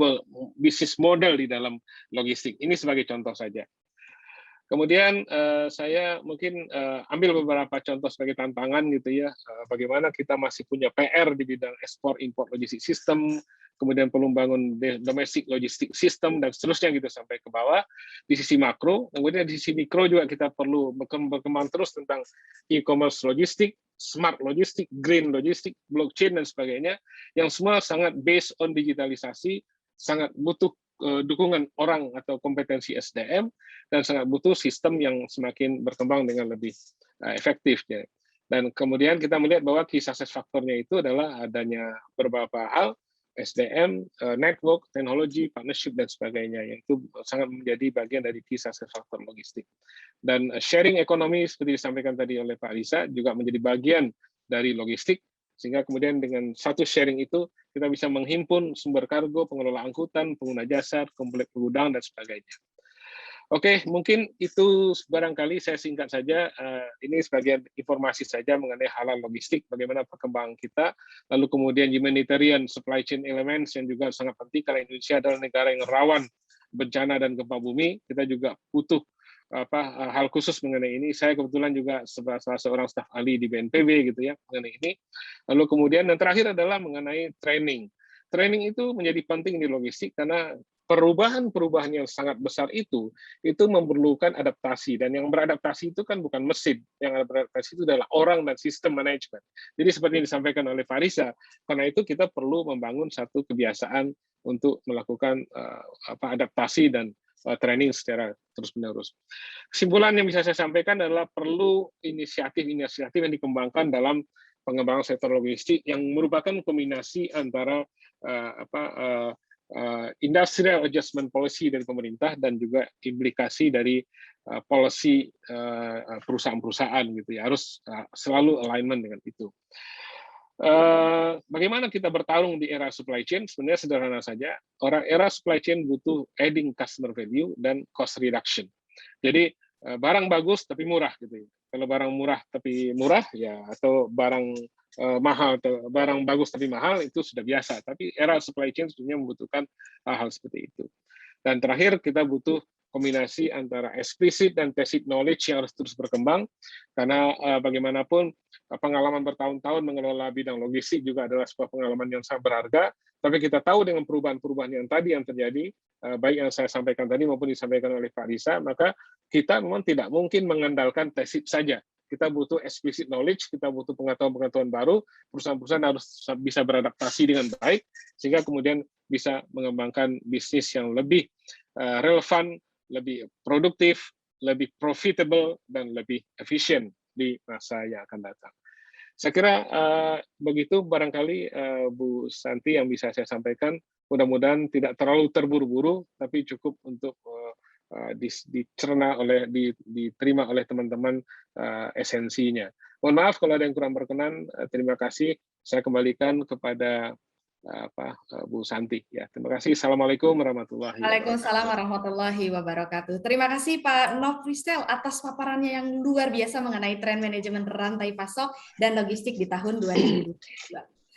business model di dalam logistik. Ini sebagai contoh saja. Kemudian saya mungkin ambil beberapa contoh sebagai tantangan gitu ya, bagaimana kita masih punya PR di bidang ekspor import logistik sistem, kemudian perlu membangun domestic logistik sistem dan seterusnya gitu sampai ke bawah di sisi makro. Kemudian di sisi mikro juga kita perlu berkembang terus tentang e-commerce logistik, smart logistik, green logistik, blockchain dan sebagainya, yang semua sangat based on digitalisasi, sangat butuh dukungan orang atau kompetensi SDM, dan sangat butuh sistem yang semakin berkembang dengan lebih efektif. Dan kemudian kita melihat bahwa key success faktornya itu adalah adanya beberapa hal, SDM, network, teknologi, partnership, dan sebagainya, yang itu sangat menjadi bagian dari key success faktor logistik. Dan sharing ekonomi seperti disampaikan tadi oleh Pak Riza juga menjadi bagian dari logistik, sehingga kemudian dengan satu sharing itu kita bisa menghimpun sumber kargo, pengelola angkutan, pengguna jasa, komplek gudang, dan sebagainya. Oke, mungkin itu barangkali saya singkat saja. Ini sebagian informasi saja mengenai halal logistik, bagaimana perkembangan kita, lalu kemudian humanitarian supply chain elements yang juga sangat penting karena Indonesia adalah negara yang rawan bencana dan gempa bumi. Kita juga butuh hal khusus mengenai ini. Saya kebetulan juga salah seorang staf ahli di BNPB gitu ya mengenai ini. Lalu kemudian yang terakhir adalah mengenai training. Training itu menjadi penting di logistik karena perubahan-perubahan yang sangat besar itu memerlukan adaptasi, dan yang beradaptasi itu kan bukan mesin, yang beradaptasi itu adalah orang dan sistem manajemen. Jadi seperti yang disampaikan oleh Farisa, karena itu kita perlu membangun satu kebiasaan untuk melakukan adaptasi dan training secara terus-menerus. Kesimpulan yang bisa saya sampaikan adalah perlu inisiatif-inisiatif yang dikembangkan dalam pengembangan sektor logistik yang merupakan kombinasi antara industrial adjustment policy dari pemerintah dan juga implikasi dari policy perusahaan-perusahaan gitu ya, harus selalu alignment dengan itu. Bagaimana kita bertarung di era supply chain? Sebenarnya sederhana saja. Era supply chain butuh adding customer value dan cost reduction. Jadi barang bagus tapi murah gitu. Kalau barang murah tapi murah ya, atau barang mahal atau barang bagus tapi mahal, itu sudah biasa. Tapi era supply chain sebenarnya membutuhkan hal-hal seperti itu. Dan terakhir kita butuh kombinasi antara explicit dan tacit knowledge yang harus terus berkembang, karena bagaimanapun pengalaman bertahun-tahun mengelola bidang logistik juga adalah sebuah pengalaman yang sangat berharga. Tapi kita tahu dengan perubahan-perubahan yang tadi yang terjadi, baik yang saya sampaikan tadi maupun disampaikan oleh Pak Riza, maka kita memang tidak mungkin mengandalkan tacit saja. Kita butuh explicit knowledge, kita butuh pengetahuan-pengetahuan baru, perusahaan-perusahaan harus bisa beradaptasi dengan baik, sehingga kemudian bisa mengembangkan bisnis yang lebih relevan, lebih produktif, lebih profitable, dan lebih efisien di masa yang akan datang. Saya kira begitu barangkali Bu Santi yang bisa saya sampaikan. Mudah-mudahan tidak terlalu terburu-buru, tapi cukup untuk dicerna diterima oleh teman-teman esensinya. Mohon maaf kalau ada yang kurang berkenan. Terima kasih. Saya kembalikan kepada Bu Santi. Ya, terima kasih. Assalamualaikum warahmatullahi wabarakatuh. Waalaikumsalam warahmatullahi wabarakatuh. Terima kasih Pak Nofrisel atas paparannya yang luar biasa mengenai tren manajemen rantai pasok dan logistik di tahun 2022.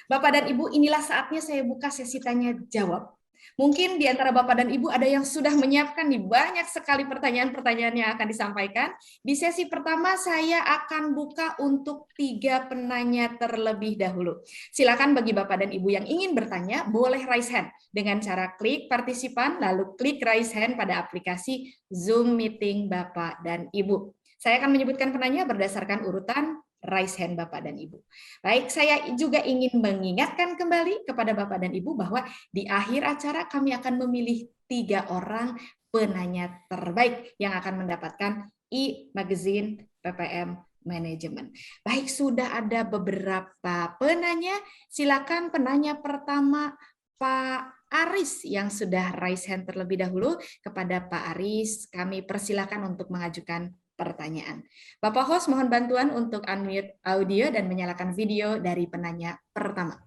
Bapak dan Ibu, inilah saatnya saya buka sesi tanya jawab. Mungkin di antara Bapak dan Ibu ada yang sudah menyiapkan nih banyak sekali pertanyaan-pertanyaan yang akan disampaikan. Di sesi pertama saya akan buka untuk 3 penanya terlebih dahulu. Silakan bagi Bapak dan Ibu yang ingin bertanya, boleh raise hand dengan cara klik partisipan, lalu klik raise hand pada aplikasi Zoom Meeting Bapak dan Ibu. Saya akan menyebutkan penanya berdasarkan urutan raise hand Bapak dan Ibu. Baik, saya juga ingin mengingatkan kembali kepada Bapak dan Ibu bahwa di akhir acara kami akan memilih 3 orang penanya terbaik yang akan mendapatkan e-magazine PPM Manajemen. Baik, sudah ada beberapa penanya. Silakan penanya pertama Pak Aris yang sudah raise hand terlebih dahulu. Kepada Pak Aris, kami persilakan untuk mengajukan pertanyaan. Bapak host mohon bantuan untuk unmute audio dan menyalakan video dari penanya pertama.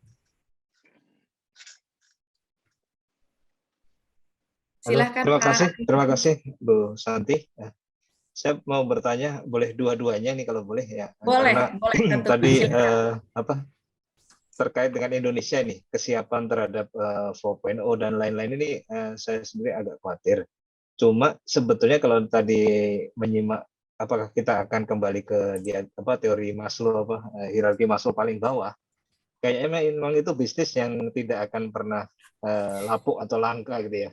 Silakan Terima kasih Bu Santi. Saya mau bertanya, boleh dua-duanya nih kalau boleh ya. Boleh, Karena boleh. Tentu. tadi terkait dengan Indonesia nih, kesiapan terhadap 4.0 dan lain-lain ini saya sendiri agak khawatir. Cuma sebetulnya kalau tadi menyimak apakah kita akan kembali ke teori Maslow, hierarki Maslow paling bawah, kayaknya memang itu bisnis yang tidak akan pernah lapuk atau langka gitu ya.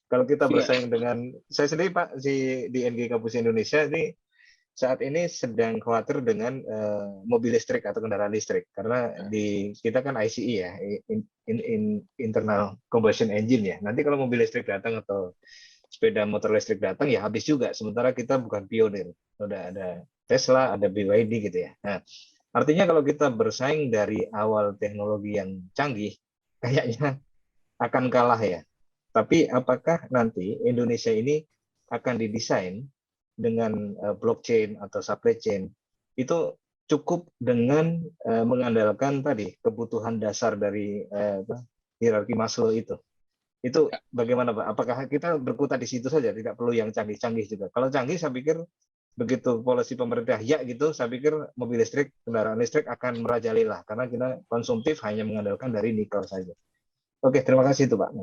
Kalau kita bersaing dengan, saya sendiri Pak di NG Kampus Indonesia ini saat ini sedang khawatir dengan mobil listrik atau kendaraan listrik, karena di kita kan ICE ya, internal combustion engine ya. Nanti kalau mobil listrik datang atau sepeda motor listrik datang ya habis juga. Sementara kita bukan pionir, udah ada Tesla, ada BYD gitu ya. Nah, artinya kalau kita bersaing dari awal teknologi yang canggih, kayaknya akan kalah ya. Tapi apakah nanti Indonesia ini akan didesain dengan blockchain atau supply chain itu cukup dengan mengandalkan tadi kebutuhan dasar dari hierarki Maslow itu? Itu bagaimana Pak? Apakah kita berkutat di situ saja, tidak perlu yang canggih-canggih juga? Kalau canggih saya pikir begitu polisi pemerintah ya gitu, saya pikir mobil listrik, kendaraan listrik akan merajalela karena kita konsumtif hanya mengandalkan dari nikel saja. Oke, terima kasih itu Pak.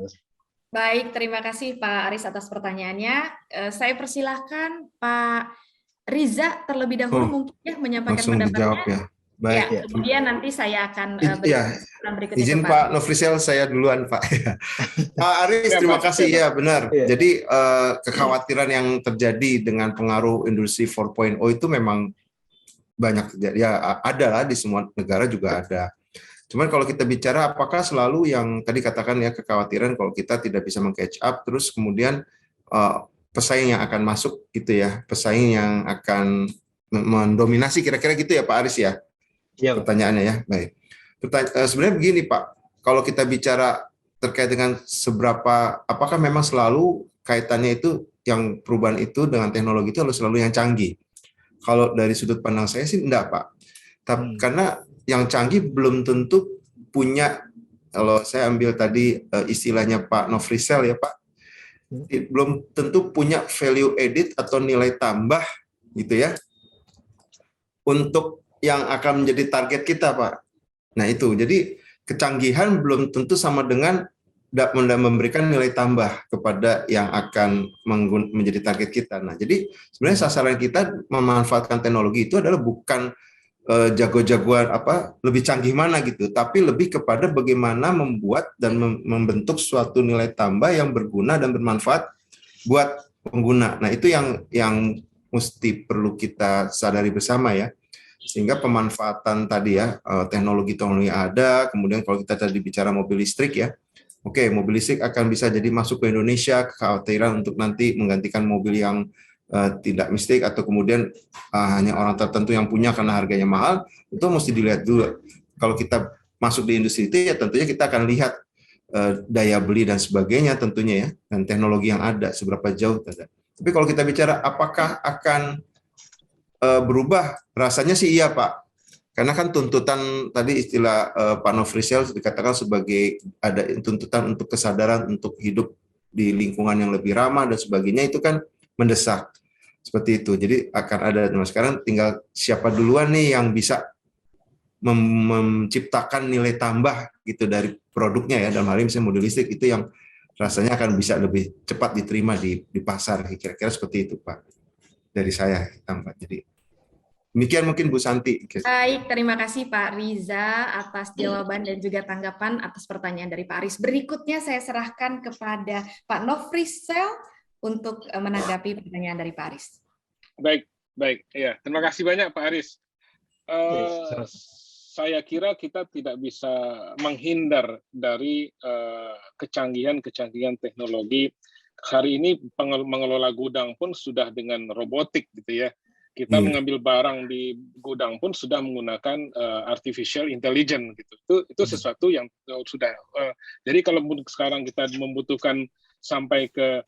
Baik, terima kasih Pak Aris atas pertanyaannya. Saya persilahkan Pak Riza terlebih dahulu mungkin ya menyampaikan langsung pendapatnya. dijawab ya. Baik. Ya, kemudian nanti saya akan berikutnya. Izin Pak Nofrisel, saya duluan Pak. Pak Aris, terima kasih. Ya benar. Jadi kekhawatiran yang terjadi dengan pengaruh industri 4.0 itu memang banyak terjadi. Ya ada lah, di semua negara juga ada. Cuman kalau kita bicara apakah selalu yang tadi katakan ya kekhawatiran kalau kita tidak bisa meng-catch up, terus kemudian pesaing yang akan masuk gitu ya, pesaing yang akan mendominasi, kira-kira gitu ya Pak Aris ya? Ya. Pertanyaannya ya, baik. Sebenarnya begini Pak, kalau kita bicara terkait dengan seberapa, apakah memang selalu kaitannya itu yang perubahan itu dengan teknologi itu harus selalu yang canggih? Kalau dari sudut pandang saya sih enggak Pak, karena yang canggih belum tentu punya, kalau saya ambil tadi istilahnya Pak Nofrisel ya Pak, belum tentu punya value added atau nilai tambah gitu ya untuk yang akan menjadi target kita Pak. Nah itu, jadi kecanggihan belum tentu sama dengan memberikan nilai tambah kepada yang akan menjadi target kita. Nah jadi sebenarnya sasaran kita memanfaatkan teknologi itu adalah bukan jago-jagoan lebih canggih mana gitu, tapi lebih kepada bagaimana membuat dan membentuk suatu nilai tambah yang berguna dan bermanfaat buat pengguna. Nah itu yang mesti perlu kita sadari bersama ya, sehingga pemanfaatan tadi ya teknologi ada. Kemudian kalau kita tadi bicara mobil listrik ya, oke, mobil listrik akan bisa jadi masuk ke Indonesia, kekhawatiran untuk nanti menggantikan mobil yang tidak mistik atau kemudian hanya orang tertentu yang punya karena harganya mahal, itu mesti dilihat dulu. Kalau kita masuk di industri itu ya tentunya kita akan lihat daya beli dan sebagainya tentunya ya, dan teknologi yang ada seberapa jauh ada. Tapi kalau kita bicara apakah akan berubah, rasanya sih iya Pak, karena kan tuntutan tadi istilah Pak Nofrisel dikatakan sebagai ada tuntutan untuk kesadaran untuk hidup di lingkungan yang lebih ramah dan sebagainya, itu kan mendesak seperti itu. Jadi akan ada, sekarang tinggal siapa duluan nih yang bisa menciptakan nilai tambah gitu dari produknya ya, dalam hal ini misalnya mobil listrik itu yang rasanya akan bisa lebih cepat diterima di pasar, kira-kira seperti itu Pak dari saya tambah. Jadi demikian mungkin Bu Santi. Baik, terima kasih Pak Riza atas jawaban dan juga tanggapan atas pertanyaan dari Pak Aris. Berikutnya saya serahkan kepada Pak Nofrisel untuk menanggapi pertanyaan dari Pak Aris. Baik, ya. Terima kasih banyak Pak Aris. Saya kira kita tidak bisa menghindar dari kecanggihan teknologi. Hari ini mengelola gudang pun sudah dengan robotik gitu ya. Kita Iya. mengambil barang di gudang pun sudah menggunakan artificial intelligence gitu. Itu sesuatu yang sudah. Jadi kalau sekarang kita membutuhkan sampai ke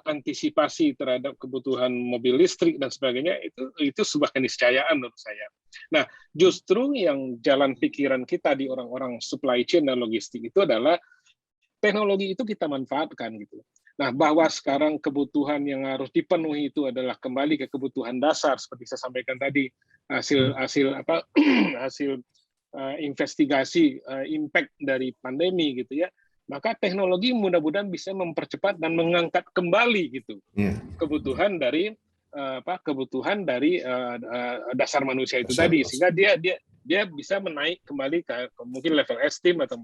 antisipasi terhadap kebutuhan mobil listrik dan sebagainya, itu sebuah keniscayaan menurut saya. Nah, justru yang jalan pikiran kita di orang-orang supply chain dan logistik itu adalah teknologi itu kita manfaatkan gitu. Nah, bahwa sekarang kebutuhan yang harus dipenuhi itu adalah kembali ke kebutuhan dasar seperti saya sampaikan tadi, hasil investigasi impact dari pandemi gitu ya. Maka teknologi mudah-mudahan bisa mempercepat dan mengangkat kembali gitu kebutuhan dari dasar manusia itu tadi, sehingga dia bisa menaik kembali ke mungkin level esteem atau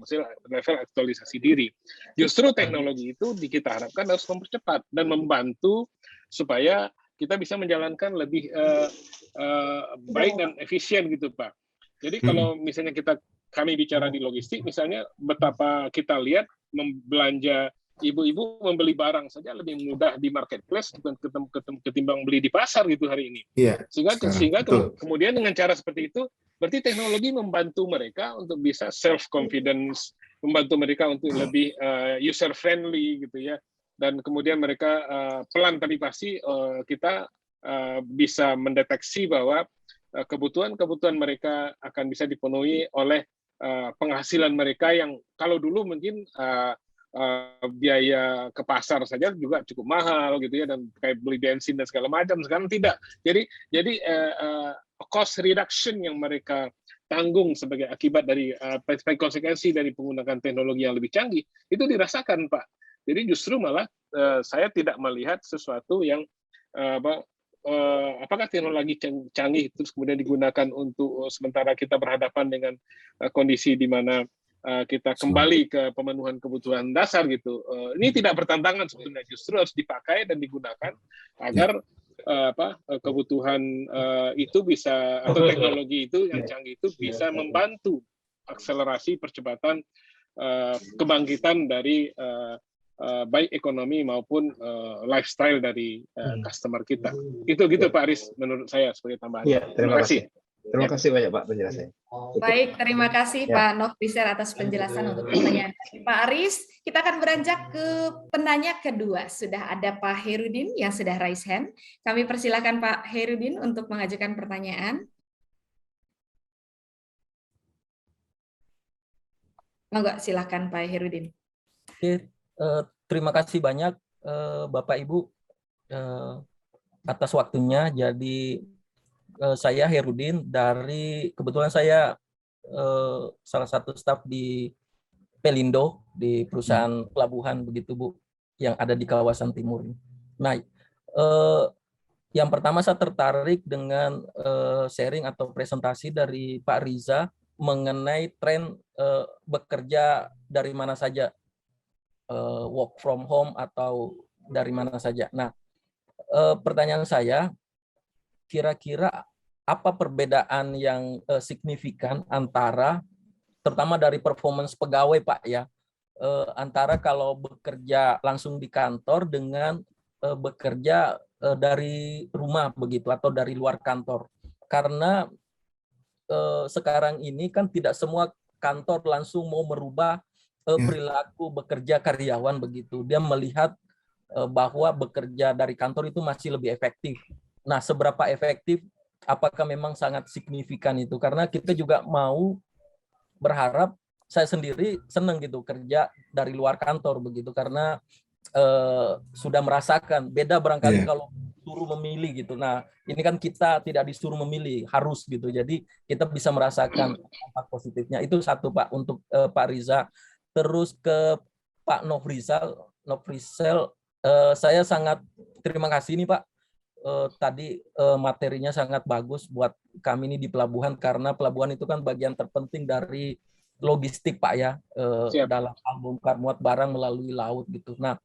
level aktualisasi diri. Justru teknologi itu kita harapkan harus mempercepat dan membantu supaya kita bisa menjalankan lebih baik dan efisien gitu Pak. Jadi kalau misalnya kami bicara di logistik, misalnya betapa kita lihat belanja ibu-ibu membeli barang saja lebih mudah di marketplace ketimbang beli di pasar gitu hari ini. Iya, Sehingga kemudian dengan cara seperti itu, berarti teknologi membantu mereka untuk bisa self confidence, membantu mereka untuk lebih user friendly gitu ya. Dan kemudian mereka pelan tapi pasti kita bisa mendeteksi bahwa kebutuhan mereka akan bisa dipenuhi oleh penghasilan mereka yang kalau dulu mungkin biaya ke pasar saja juga cukup mahal gitu ya, dan kayak beli bensin dan segala macam. Sekarang tidak. Jadi cost reduction yang mereka tanggung sebagai akibat dari konsekuensi dari penggunaan teknologi yang lebih canggih itu dirasakan Pak. Jadi justru malah saya tidak melihat sesuatu yang apakah teknologi canggih terus kemudian digunakan untuk sementara kita berhadapan dengan kondisi di mana kita kembali ke pemenuhan kebutuhan dasar gitu. Ini tidak bertentangan sebetulnya, justru harus dipakai dan digunakan agar kebutuhan itu bisa, atau teknologi itu yang canggih itu bisa membantu akselerasi percepatan kebangkitan dari baik ekonomi maupun lifestyle dari customer kita. Itu gitu Pak Aris menurut saya sebagai tambahan. Ya, terima kasih. Terima kasih banyak Pak penjelasannya. Baik, terima kasih Pak Nofrizel atas penjelasan untuk pertanyaan Pak Aris. Kita akan beranjak ke penanya kedua. Sudah ada Pak Herudin yang sudah raise hand. Kami persilakan Pak Herudin untuk mengajukan pertanyaan. Monggo, silakan Pak Herudin. Oke, terima kasih banyak Bapak Ibu atas waktunya. Jadi saya Herudin kebetulan saya salah satu staf di Pelindo di perusahaan pelabuhan begitu Bu, yang ada di kawasan timur. Nah, yang pertama saya tertarik dengan sharing atau presentasi dari Pak Riza mengenai tren bekerja dari mana saja, work from home atau dari mana saja. Nah, pertanyaan saya, kira-kira apa perbedaan yang signifikan antara, terutama dari performance pegawai Pak ya, antara kalau bekerja langsung di kantor dengan bekerja dari rumah begitu atau dari luar kantor. Karena sekarang ini kan tidak semua kantor langsung mau merubah perilaku bekerja karyawan begitu. Dia melihat bahwa bekerja dari kantor itu masih lebih efektif. Nah, seberapa efektif, apakah memang sangat signifikan itu? Karena kita juga mau berharap, saya sendiri senang gitu kerja dari luar kantor begitu, karena sudah merasakan beda barangkali kalau disuruh memilih gitu. Nah, ini kan kita tidak disuruh memilih, harus gitu. Jadi kita bisa merasakan dampak positifnya. Itu satu Pak untuk Pak Riza. Terus ke Pak Nofrizel, saya sangat terima kasih nih Pak. Tadi materinya sangat bagus buat kami ini di pelabuhan, karena pelabuhan itu kan bagian terpenting dari logistik Pak ya, dalam hal bongkar muat barang melalui laut gitu. Nah,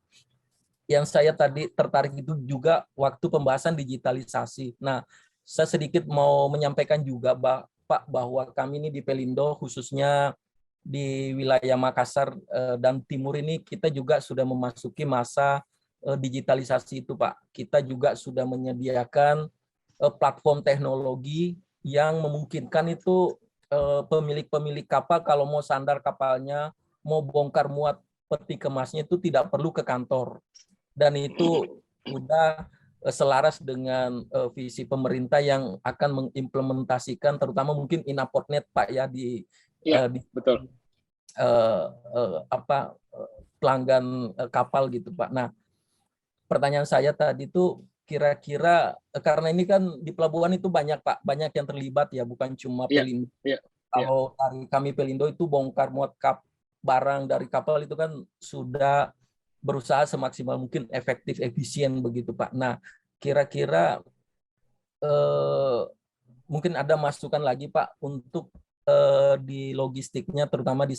yang saya tadi tertarik itu juga waktu pembahasan digitalisasi. Nah, saya sedikit mau menyampaikan juga Pak bahwa kami ini di Pelindo khususnya di wilayah Makassar dan Timur ini kita juga sudah memasuki masa digitalisasi itu Pak. Kita juga sudah menyediakan platform teknologi yang memungkinkan itu pemilik-pemilik kapal kalau mau sandar kapalnya, mau bongkar muat peti kemasnya itu tidak perlu ke kantor. Dan itu sudah selaras dengan visi pemerintah yang akan mengimplementasikan terutama mungkin Inaportnet Pak ya di betul. Pelanggan kapal gitu Pak. Nah, pertanyaan saya tadi itu kira-kira karena ini kan di pelabuhan itu banyak Pak, banyak yang terlibat ya, bukan cuma Pelindo. Kalau dari kami Pelindo itu bongkar muat barang dari kapal itu kan sudah berusaha semaksimal mungkin efektif, efisien begitu Pak. Nah, kira-kira mungkin ada masukan lagi Pak untuk di logistiknya terutama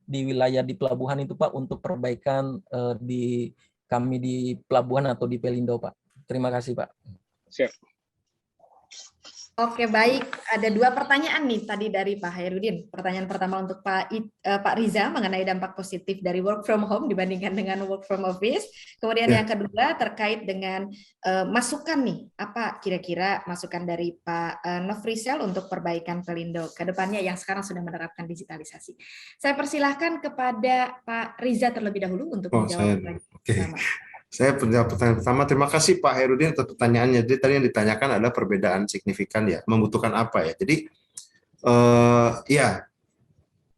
di wilayah di pelabuhan itu Pak untuk perbaikan di kami di pelabuhan atau di Pelindo Pak. Terima kasih Pak. Siap. Oke, baik. Ada 2 pertanyaan nih tadi dari Pak Hairudin. Pertanyaan pertama untuk Pak Riza mengenai dampak positif dari work from home dibandingkan dengan work from office. Kemudian yang kedua terkait dengan masukan nih, apa kira-kira masukan dari Pak Nofrisel untuk perbaikan Pelindo ke depannya yang sekarang sudah menerapkan digitalisasi. Saya persilahkan kepada Pak Riza terlebih dahulu untuk menjawab pertama. Saya pertanyaan pertama, terima kasih Pak Hairudin atas pertanyaannya. Jadi tadi yang ditanyakan adalah perbedaan signifikan ya, membutuhkan apa ya. Jadi ya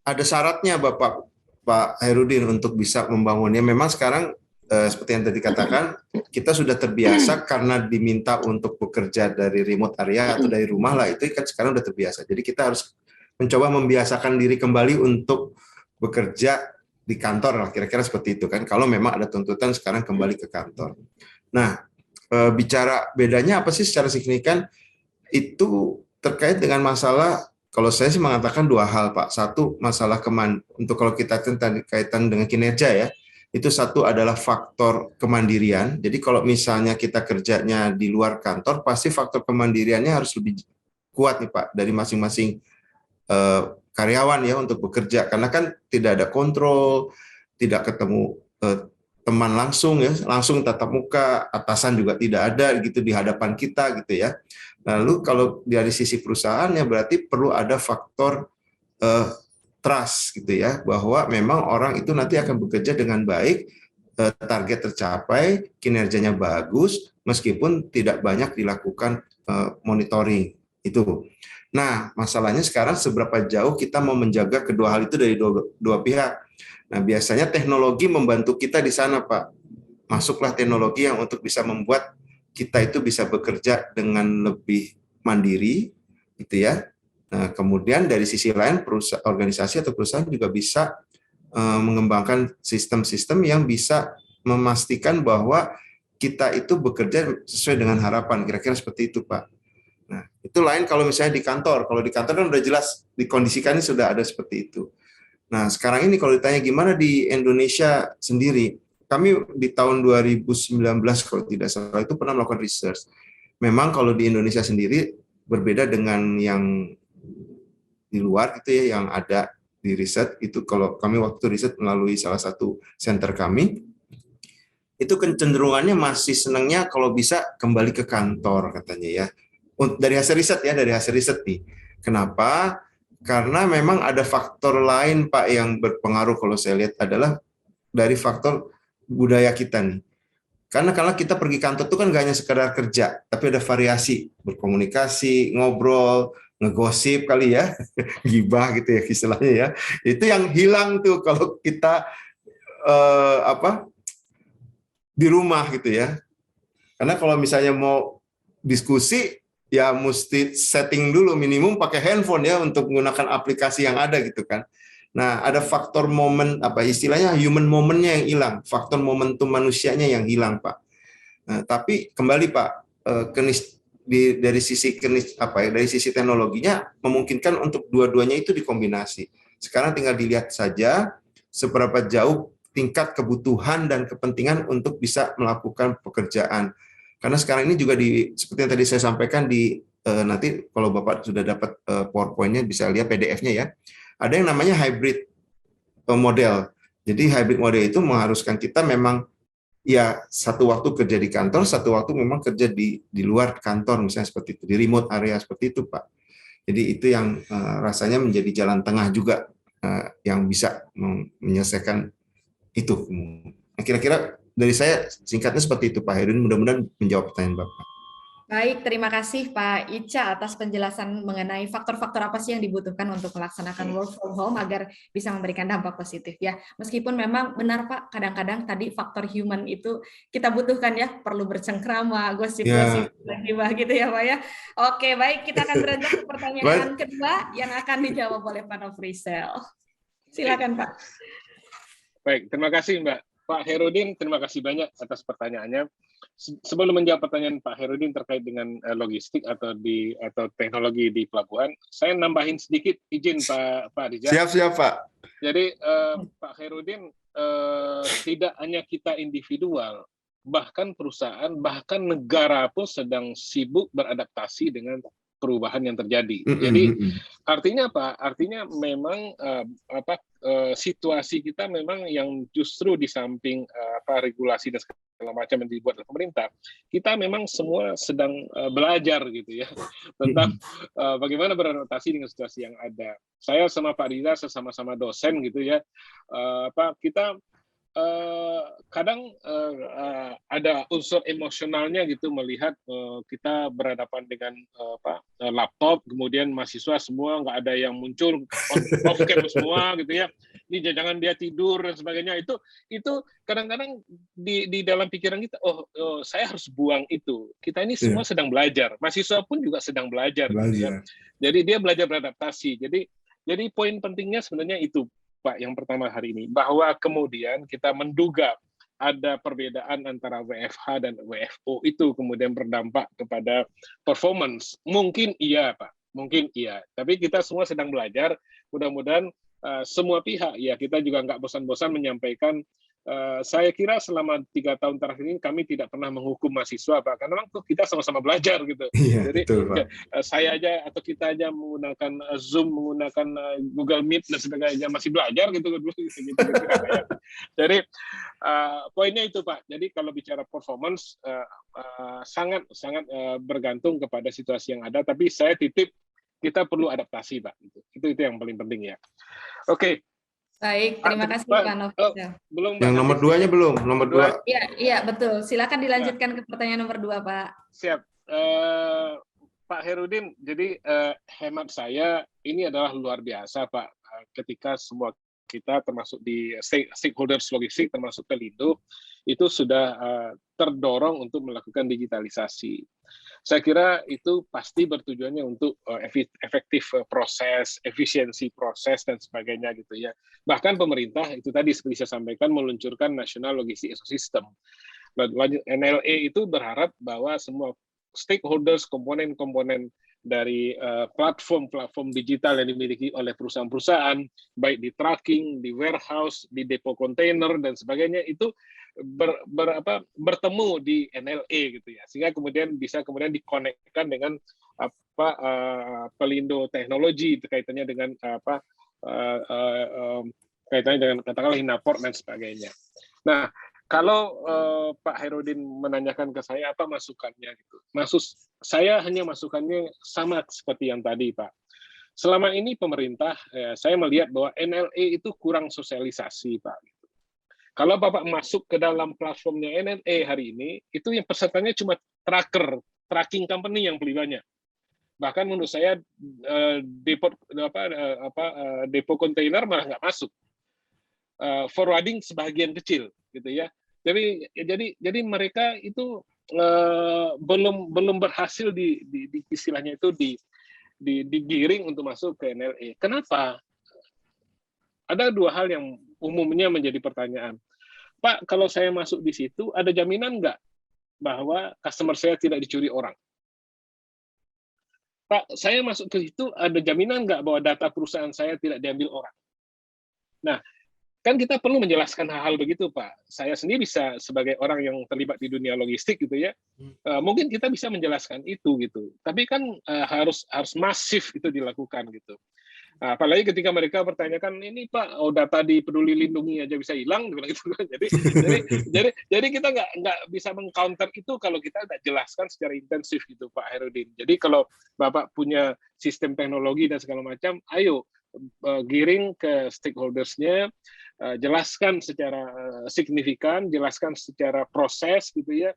ada syaratnya Pak Hairudin untuk bisa membangunnya. Memang sekarang seperti yang tadi katakan, kita sudah terbiasa karena diminta untuk bekerja dari remote area atau dari rumah lah, itu kan sekarang sudah terbiasa. Jadi kita harus mencoba membiasakan diri kembali untuk bekerja di kantor lah, kira-kira seperti itu kan, kalau memang ada tuntutan sekarang kembali ke kantor. Nah, bicara bedanya apa sih secara signifikan, itu terkait dengan masalah, kalau saya sih mengatakan 2 hal Pak. Satu, masalah untuk kalau kita kaitan dengan kinerja ya, itu satu adalah faktor kemandirian. Jadi kalau misalnya kita kerjanya di luar kantor, pasti faktor kemandiriannya harus lebih kuat nih Pak, dari masing-masing karyawan ya untuk bekerja, karena kan tidak ada kontrol, tidak ketemu teman langsung ya, langsung tatap muka, atasan juga tidak ada gitu di hadapan kita gitu ya. Lalu kalau dari sisi perusahaannya berarti perlu ada faktor trust gitu ya, bahwa memang orang itu nanti akan bekerja dengan baik, target tercapai, kinerjanya bagus, meskipun tidak banyak dilakukan monitoring itu. Nah, masalahnya sekarang seberapa jauh kita mau menjaga kedua hal itu dari dua pihak. Nah, biasanya teknologi membantu kita di sana, Pak. Masuklah teknologi yang untuk bisa membuat kita itu bisa bekerja dengan lebih mandiri, gitu ya. Nah, kemudian dari sisi lain, organisasi atau perusahaan juga bisa mengembangkan sistem-sistem yang bisa memastikan bahwa kita itu bekerja sesuai dengan harapan. Kira-kira seperti itu, Pak. Nah, itu lain kalau misalnya di kantor. Kalau di kantor kan udah jelas dikondisikannya sudah ada seperti itu. Nah, sekarang ini kalau ditanya gimana di Indonesia sendiri, kami di tahun 2019 kalau tidak salah itu pernah melakukan research. Memang kalau di Indonesia sendiri berbeda dengan yang di luar gitu ya, yang ada di riset itu. Kalau kami waktu riset melalui salah satu center kami, itu kecenderungannya masih senangnya kalau bisa kembali ke kantor katanya ya. Dari hasil riset ya, dari hasil riset nih. Kenapa? Karena memang ada faktor lain Pak yang berpengaruh kalau saya lihat adalah dari faktor budaya kita nih. Karena kalau kita pergi kantor itu kan gak hanya sekedar kerja, tapi ada variasi, berkomunikasi, ngobrol, ngegosip kali ya, gibah gitu ya istilahnya ya. Itu yang hilang tuh kalau kita di rumah gitu ya. Karena kalau misalnya mau diskusi ya mesti setting dulu minimum pakai handphone ya untuk menggunakan aplikasi yang ada gitu kan. Nah, ada faktor momen istilahnya human momennya yang hilang, faktor momentum manusianya yang hilang, Pak. Nah, tapi kembali Pak, dari sisi dari sisi teknologinya memungkinkan untuk dua-duanya itu dikombinasi. Sekarang tinggal dilihat saja seberapa jauh tingkat kebutuhan dan kepentingan untuk bisa melakukan pekerjaan. Karena sekarang ini juga seperti yang tadi saya sampaikan nanti kalau Bapak sudah dapat PowerPoint-nya bisa lihat PDF-nya ya. Ada yang namanya hybrid model. Jadi hybrid model itu mengharuskan kita memang ya satu waktu kerja di kantor, satu waktu memang kerja di luar kantor, misalnya seperti itu, di remote area seperti itu, Pak. Jadi itu yang rasanya menjadi jalan tengah juga yang bisa menyelesaikan itu. Nah, kira-kira dari saya singkatnya seperti itu, Pak Herudin. Mudah-mudahan menjawab pertanyaan Bapak. Baik, terima kasih Pak Ica atas penjelasan mengenai faktor-faktor apa sih yang dibutuhkan untuk melaksanakan work from home agar bisa memberikan dampak positif ya. Meskipun memang benar Pak, kadang-kadang tadi faktor human itu kita butuhkan ya, perlu bercengkrama, gosip-gosip, gibah gitu ya Pak ya. Oke, baik, kita akan beranjak ke pertanyaan kedua yang akan dijawab oleh Pak Nofrisel. Silakan Pak. Baik, terima kasih Mbak. Pak Herudin, terima kasih banyak atas pertanyaannya. Sebelum menjawab pertanyaan Pak Herudin terkait dengan logistik atau teknologi di pelabuhan, saya nambahin sedikit izin Pak Riza. Siap Pak. Jadi Pak Herudin, tidak hanya kita individual, bahkan perusahaan, bahkan negara pun sedang sibuk beradaptasi dengan perubahan yang terjadi. Jadi artinya apa? Artinya memang situasi kita memang yang justru di samping regulasi dan segala macam yang dibuat oleh pemerintah, kita memang semua sedang belajar gitu ya tentang bagaimana beradaptasi dengan situasi yang ada. Saya sama Pak Riza sesama-sama dosen gitu ya, kita kadang ada unsur emosionalnya gitu melihat kita berhadapan dengan laptop, kemudian mahasiswa semua nggak ada yang muncul off cam semua gitu ya. Ini jangan dia tidur dan sebagainya. Itu kadang-kadang di dalam pikiran kita, saya harus buang itu. Kita ini semua sedang belajar. Mahasiswa pun juga sedang belajar. Gitu ya. Jadi dia belajar beradaptasi. Jadi poin pentingnya sebenarnya itu, Pak, yang pertama hari ini, bahwa kemudian kita menduga ada perbedaan antara WFH dan WFO itu kemudian berdampak kepada performance. Mungkin iya, Pak. Mungkin iya. Tapi kita semua sedang belajar. Mudah-mudahan semua pihak, ya kita juga nggak bosan-bosan menyampaikan. Saya kira selama 3 tahun terakhir ini kami tidak pernah menghukum mahasiswa, Pak, karena memang kita sama-sama belajar gitu. Iya, jadi betul, Pak. Saya aja atau kita aja menggunakan Zoom, menggunakan Google Meet dan sebagainya masih belajar gitu. Jadi poinnya itu, Pak. Jadi kalau bicara performance sangat bergantung kepada situasi yang ada. Tapi saya titip kita perlu adaptasi, Pak. Itu yang paling penting ya. Oke. Baik, terima kasih Pak Nofrisel. Yang nomor 2-nya belum, nomor 2. Iya, betul. Silakan dilanjutkan ke pertanyaan nomor 2, Pak. Siap. Pak Herudin, jadi hemat saya ini adalah luar biasa, Pak. Ketika semua kita termasuk di stakeholders logistik, termasuk Pelindo, itu sudah terdorong untuk melakukan digitalisasi. Saya kira itu pasti bertujuannya untuk efektif proses, efisiensi proses, dan sebagainya gitu ya. Bahkan pemerintah, itu tadi seperti saya sampaikan, meluncurkan National Logistic Ecosystem. NLE itu berharap bahwa semua stakeholders, komponen-komponen dari platform-platform digital yang dimiliki oleh perusahaan-perusahaan, baik di tracking, di warehouse, di depo kontainer, dan sebagainya, itu bertemu di NLE gitu ya, sehingga kemudian bisa dikonekkan dengan Pelindo teknologi kaitannya dengan kaitannya dengan katakanlah Hinaport dan sebagainya. Nah, kalau Pak Herudin menanyakan ke saya apa masukannya gitu, saya hanya masukannya sama seperti yang tadi, Pak. Selama ini pemerintah, saya melihat bahwa NLE itu kurang sosialisasi, Pak. Kalau Bapak masuk ke dalam platformnya NLE hari ini, itu yang pesertanya cuma tracking company yang beli banyak. Bahkan menurut saya depo kontainer malah nggak masuk. Forwarding sebagian kecil, gitu ya. Jadi mereka itu belum berhasil di istilahnya itu digiring untuk masuk ke NLE. Kenapa? Ada 2 hal yang umumnya menjadi pertanyaan. Pak, kalau saya masuk di situ, ada jaminan nggak bahwa customer saya tidak dicuri orang? Pak, saya masuk ke situ, ada jaminan nggak bahwa data perusahaan saya tidak diambil orang? Nah, kan kita perlu menjelaskan hal-hal begitu, Pak. Saya sendiri bisa sebagai orang yang terlibat di dunia logistik gitu ya, mungkin kita bisa menjelaskan itu gitu. Tapi kan harus masif itu dilakukan gitu. Apalagi ketika mereka bertanyakan, ini Pak, data di Peduli Lindungi aja bisa hilang, gitu. Jadi kita nggak bisa mengcounter itu kalau kita nggak jelaskan secara intensif gitu, Pak Herudin. Jadi kalau Bapak punya sistem teknologi dan segala macam, ayo giring ke stakeholders-nya, jelaskan secara signifikan, jelaskan secara proses gitu ya,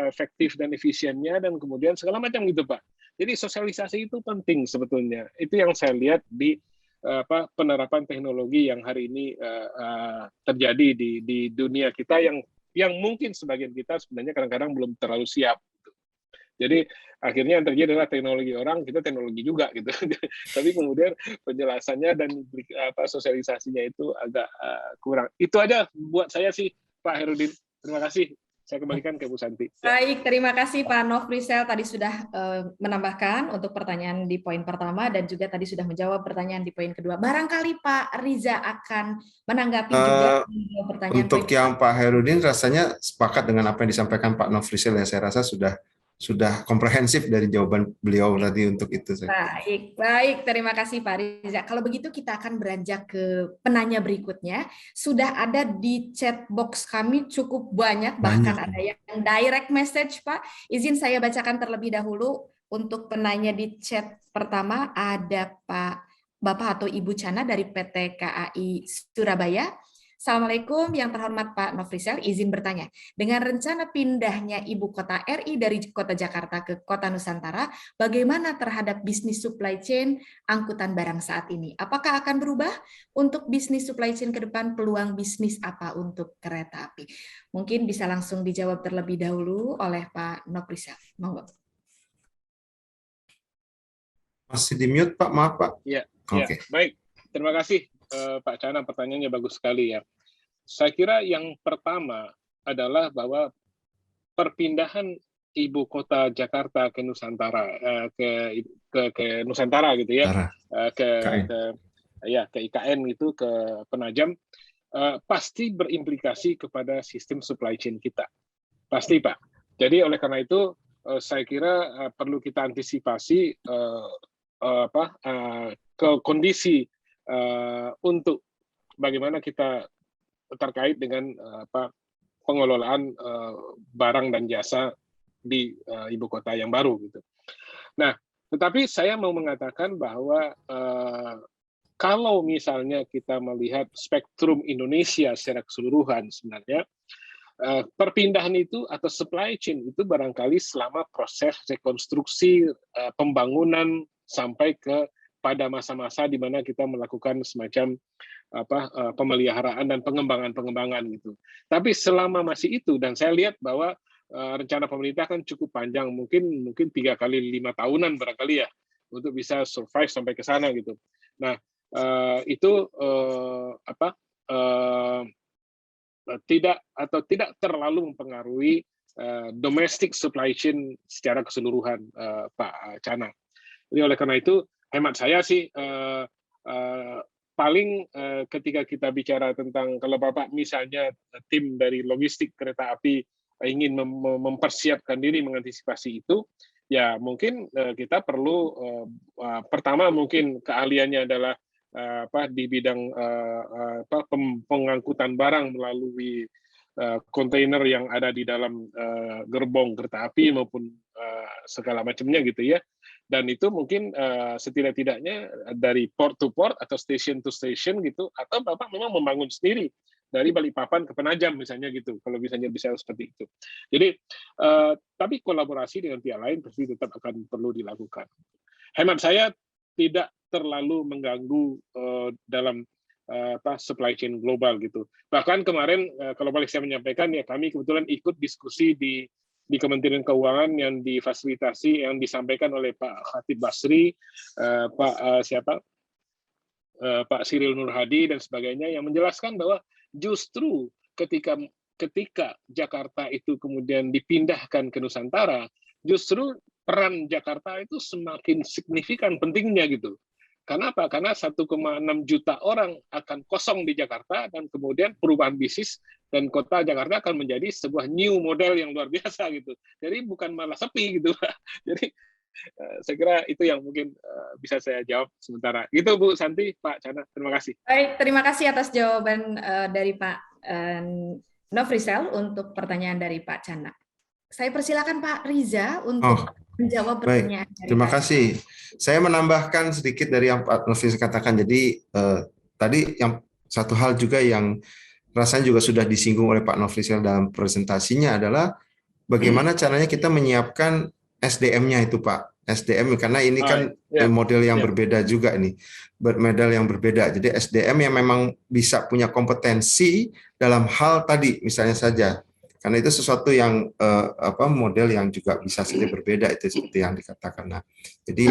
efektif dan efisiennya, dan kemudian segala macam gitu, Pak. Jadi sosialisasi itu penting sebetulnya. Itu yang saya lihat di penerapan teknologi yang hari ini terjadi di dunia kita yang mungkin sebagian kita sebenarnya kadang-kadang belum terlalu siap. Jadi akhirnya yang terjadi adalah teknologi orang, kita teknologi juga gitu. Tapi kemudian penjelasannya dan sosialisasinya itu agak kurang. Itu aja buat saya sih, Pak Herudin. Terima kasih. Saya kembalikan ke Bu Santi. Baik, terima kasih Pak Nofrisel tadi sudah menambahkan untuk pertanyaan di poin pertama dan juga tadi sudah menjawab pertanyaan di poin kedua. Barangkali Pak Riza akan menanggapi juga pertanyaan untuk poin yang Pak Herudin rasanya sepakat dengan apa yang disampaikan Pak Nofrisel ya. Saya rasa sudah komprehensif dari jawaban beliau tadi untuk itu. Baik, terima kasih Pak Riza. Kalau begitu kita akan beranjak ke penanya berikutnya. Sudah ada di chat box kami cukup banyak, bahkan ada yang direct message, Pak. Izin saya bacakan terlebih dahulu. Untuk penanya di chat pertama ada Bapak atau Ibu Chana dari PT KAI Surabaya. Assalamualaikum yang terhormat Pak Nofrisel, izin bertanya. Dengan rencana pindahnya Ibu Kota RI dari Kota Jakarta ke Kota Nusantara, bagaimana terhadap bisnis supply chain angkutan barang saat ini? Apakah akan berubah? Untuk bisnis supply chain ke depan, peluang bisnis apa untuk kereta api? Mungkin bisa langsung dijawab terlebih dahulu oleh Pak Nofrisel. Monggo. Masih di mute Pak, maaf Pak. Ya, Oke. Baik. Terima kasih Pak Chana, pertanyaannya bagus sekali ya. Saya kira yang pertama adalah bahwa perpindahan ibu kota Jakarta ke Nusantara, ke Nusantara gitu ya, ke IKN itu, ke Penajam, pasti berimplikasi kepada sistem supply chain kita. Pasti Pak. Jadi oleh karena itu saya kira perlu kita antisipasi ke kondisi untuk bagaimana kita terkait dengan pengelolaan barang dan jasa di ibu kota yang baru gitu. Nah, tetapi saya mau mengatakan bahwa kalau misalnya kita melihat spektrum Indonesia secara keseluruhan sebenarnya perpindahan itu atau supply chain itu barangkali selama proses rekonstruksi pembangunan sampai pada masa-masa di mana kita melakukan semacam pemeliharaan dan pengembangan gitu. Tapi selama masih itu, dan saya lihat bahwa rencana pemerintah kan cukup panjang, mungkin 3 kali 5 tahunan barangkali ya, untuk bisa survive sampai ke sana gitu. Nah, itu tidak terlalu mempengaruhi domestic supply chain secara keseluruhan, Pak Chana. Jadi oleh karena itu hemat saya sih paling ketika kita bicara tentang kalau Bapak misalnya tim dari logistik kereta api ingin mempersiapkan diri mengantisipasi itu, ya mungkin kita perlu pertama mungkin keahliannya adalah di bidang pengangkutan barang melalui kontainer yang ada di dalam gerbong kereta api maupun segala macamnya gitu ya. Dan itu mungkin setidak-tidaknya dari port to port atau station to station gitu, atau Bapak memang membangun sendiri dari Balikpapan ke Penajam misalnya gitu, kalau misalnya bisa seperti itu. Jadi tapi kolaborasi dengan pihak lain pasti tetap akan perlu dilakukan. Hemat saya tidak terlalu mengganggu dalam supply chain global gitu. Bahkan kemarin kalau balik saya menyampaikan ya, kami kebetulan ikut diskusi di Kementerian Keuangan yang difasilitasi, yang disampaikan oleh Pak Khatib Basri, Pak Cyril Nurhadi dan sebagainya, yang menjelaskan bahwa justru ketika Jakarta itu kemudian dipindahkan ke Nusantara, justru peran Jakarta itu semakin signifikan pentingnya gitu. Kenapa? Karena 1,6 juta orang akan kosong di Jakarta, dan kemudian perubahan bisnis dan kota Jakarta akan menjadi sebuah new model yang luar biasa gitu. Jadi bukan malah sepi gitu, Pak. Jadi Saya kira itu yang mungkin bisa saya jawab sementara. Gitu Bu Santi, Pak Chandra, terima kasih. Baik, terima kasih atas jawaban dari Pak Nofrisel untuk pertanyaan dari Pak Chandra. Saya persilakan Pak Riza untuk menjawab pertanyaan dari terima Pak kasih. Saya menambahkan sedikit dari yang Pak Nofrisel katakan. Jadi tadi yang satu hal juga yang rasanya juga sudah disinggung oleh Pak Nofrisel dalam presentasinya adalah bagaimana caranya kita menyiapkan SDM-nya itu Pak. SDM karena ini kan model yang berbeda juga ini. Model yang berbeda. Jadi SDM yang memang bisa punya kompetensi dalam hal tadi misalnya saja. Karena itu sesuatu yang model yang juga bisa saja berbeda itu seperti yang dikatakan. Nah, jadi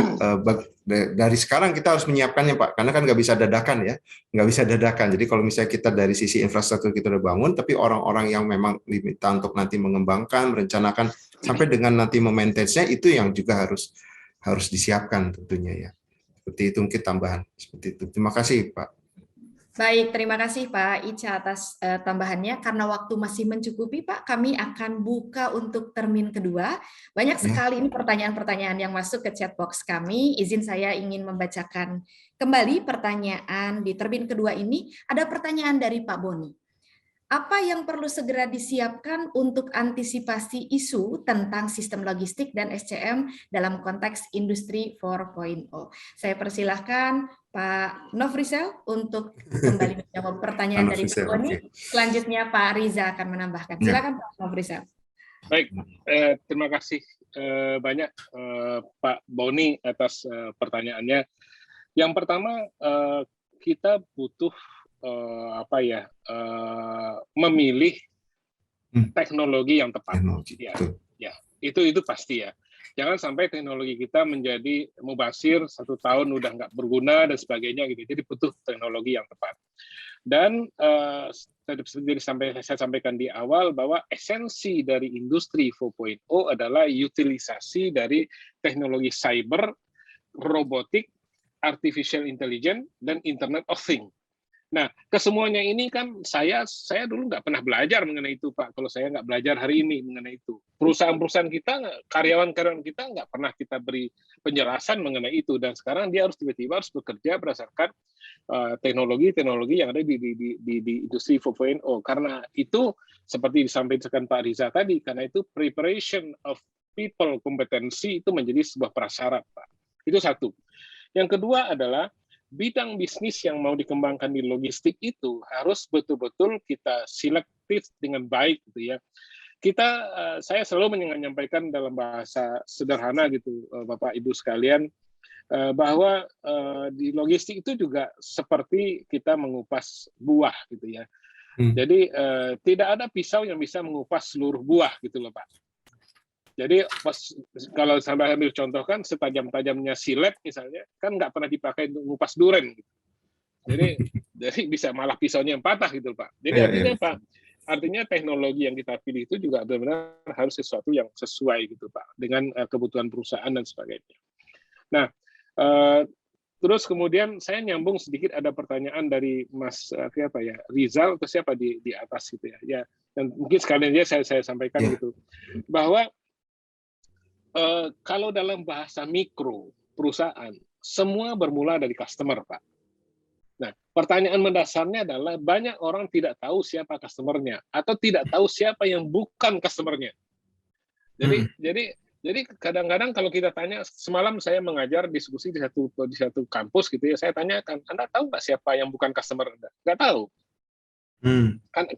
dari sekarang kita harus menyiapkannya Pak, karena kan nggak bisa dadakan ya, nggak bisa dadakan. Jadi kalau misalnya kita dari sisi infrastruktur kita udah bangun, tapi orang-orang yang memang diminta untuk nanti mengembangkan, merencanakan sampai dengan nanti memaintenance-nya itu yang juga harus disiapkan tentunya ya. Seperti itu mungkin tambahan seperti itu. Terima kasih Pak. Baik, terima kasih Pak Ica atas tambahannya. Karena waktu masih mencukupi Pak, kami akan buka untuk termin kedua. Banyak sekali ini pertanyaan-pertanyaan yang masuk ke chat box kami. Izin saya ingin membacakan kembali pertanyaan di termin kedua ini. Ada pertanyaan dari Pak Boni. Apa yang perlu segera disiapkan untuk antisipasi isu tentang sistem logistik dan SCM dalam konteks industri 4.0? Saya persilahkan Pak Nofrisel untuk kembali menjawab pertanyaan dari Pak Boni. Selanjutnya Pak Riza akan menambahkan. Silakan Pak Nofrisel. Baik, terima kasih banyak Pak Boni atas pertanyaannya. Yang pertama, kita butuh memilih teknologi yang tepat. Itu pasti ya. Jangan sampai teknologi kita menjadi mubasir 1 tahun udah nggak berguna dan sebagainya gitu. Jadi butuh teknologi yang tepat. Dan seperti saya sampaikan di awal bahwa esensi dari industri 4.0 adalah utilisasi dari teknologi cyber, robotik, artificial intelligence, dan Internet of Things. Nah, kesemuanya ini kan saya dulu nggak pernah belajar mengenai itu, Pak. Kalau saya nggak belajar hari ini mengenai itu. Perusahaan-perusahaan kita, karyawan-karyawan kita nggak pernah kita beri penjelasan mengenai itu. Dan sekarang dia harus tiba-tiba harus bekerja berdasarkan teknologi-teknologi yang ada di industri 4.0. Karena itu, seperti disampaikan Pak Riza tadi, karena itu preparation of people kompetensi itu menjadi sebuah prasyarat, Pak. Itu satu. Yang kedua adalah bidang bisnis yang mau dikembangkan di logistik itu harus betul-betul kita selektif dengan baik gitu ya. Saya selalu menyampaikan dalam bahasa sederhana gitu Bapak Ibu sekalian bahwa di logistik itu juga seperti kita mengupas buah gitu ya. Jadi tidak ada pisau yang bisa mengupas seluruh buah gitu loh Pak. Jadi kalau sampai ambil contoh kan setajam-tajamnya silet misalnya kan nggak pernah dipakai untuk ngupas duren. Gitu. Jadi bisa malah pisaunya yang patah gitu Pak. Jadi artinya Pak, artinya teknologi yang kita pilih itu juga benar-benar harus sesuatu yang sesuai gitu Pak dengan kebutuhan perusahaan dan sebagainya. Nah, terus kemudian saya nyambung sedikit ada pertanyaan dari Mas Rizal atau siapa di atas gitu ya. Ya dan mungkin sekalian aja saya sampaikan gitu bahwa kalau dalam bahasa mikro perusahaan, semua bermula dari customer, Pak. Nah, pertanyaan mendasarnya adalah banyak orang tidak tahu siapa customer-nya atau tidak tahu siapa yang bukan customer-nya. Jadi kadang-kadang kalau kita tanya, semalam saya mengajar diskusi di satu kampus gitu ya, saya tanyakan, Anda tahu nggak siapa yang bukan customer Anda? Nggak tahu.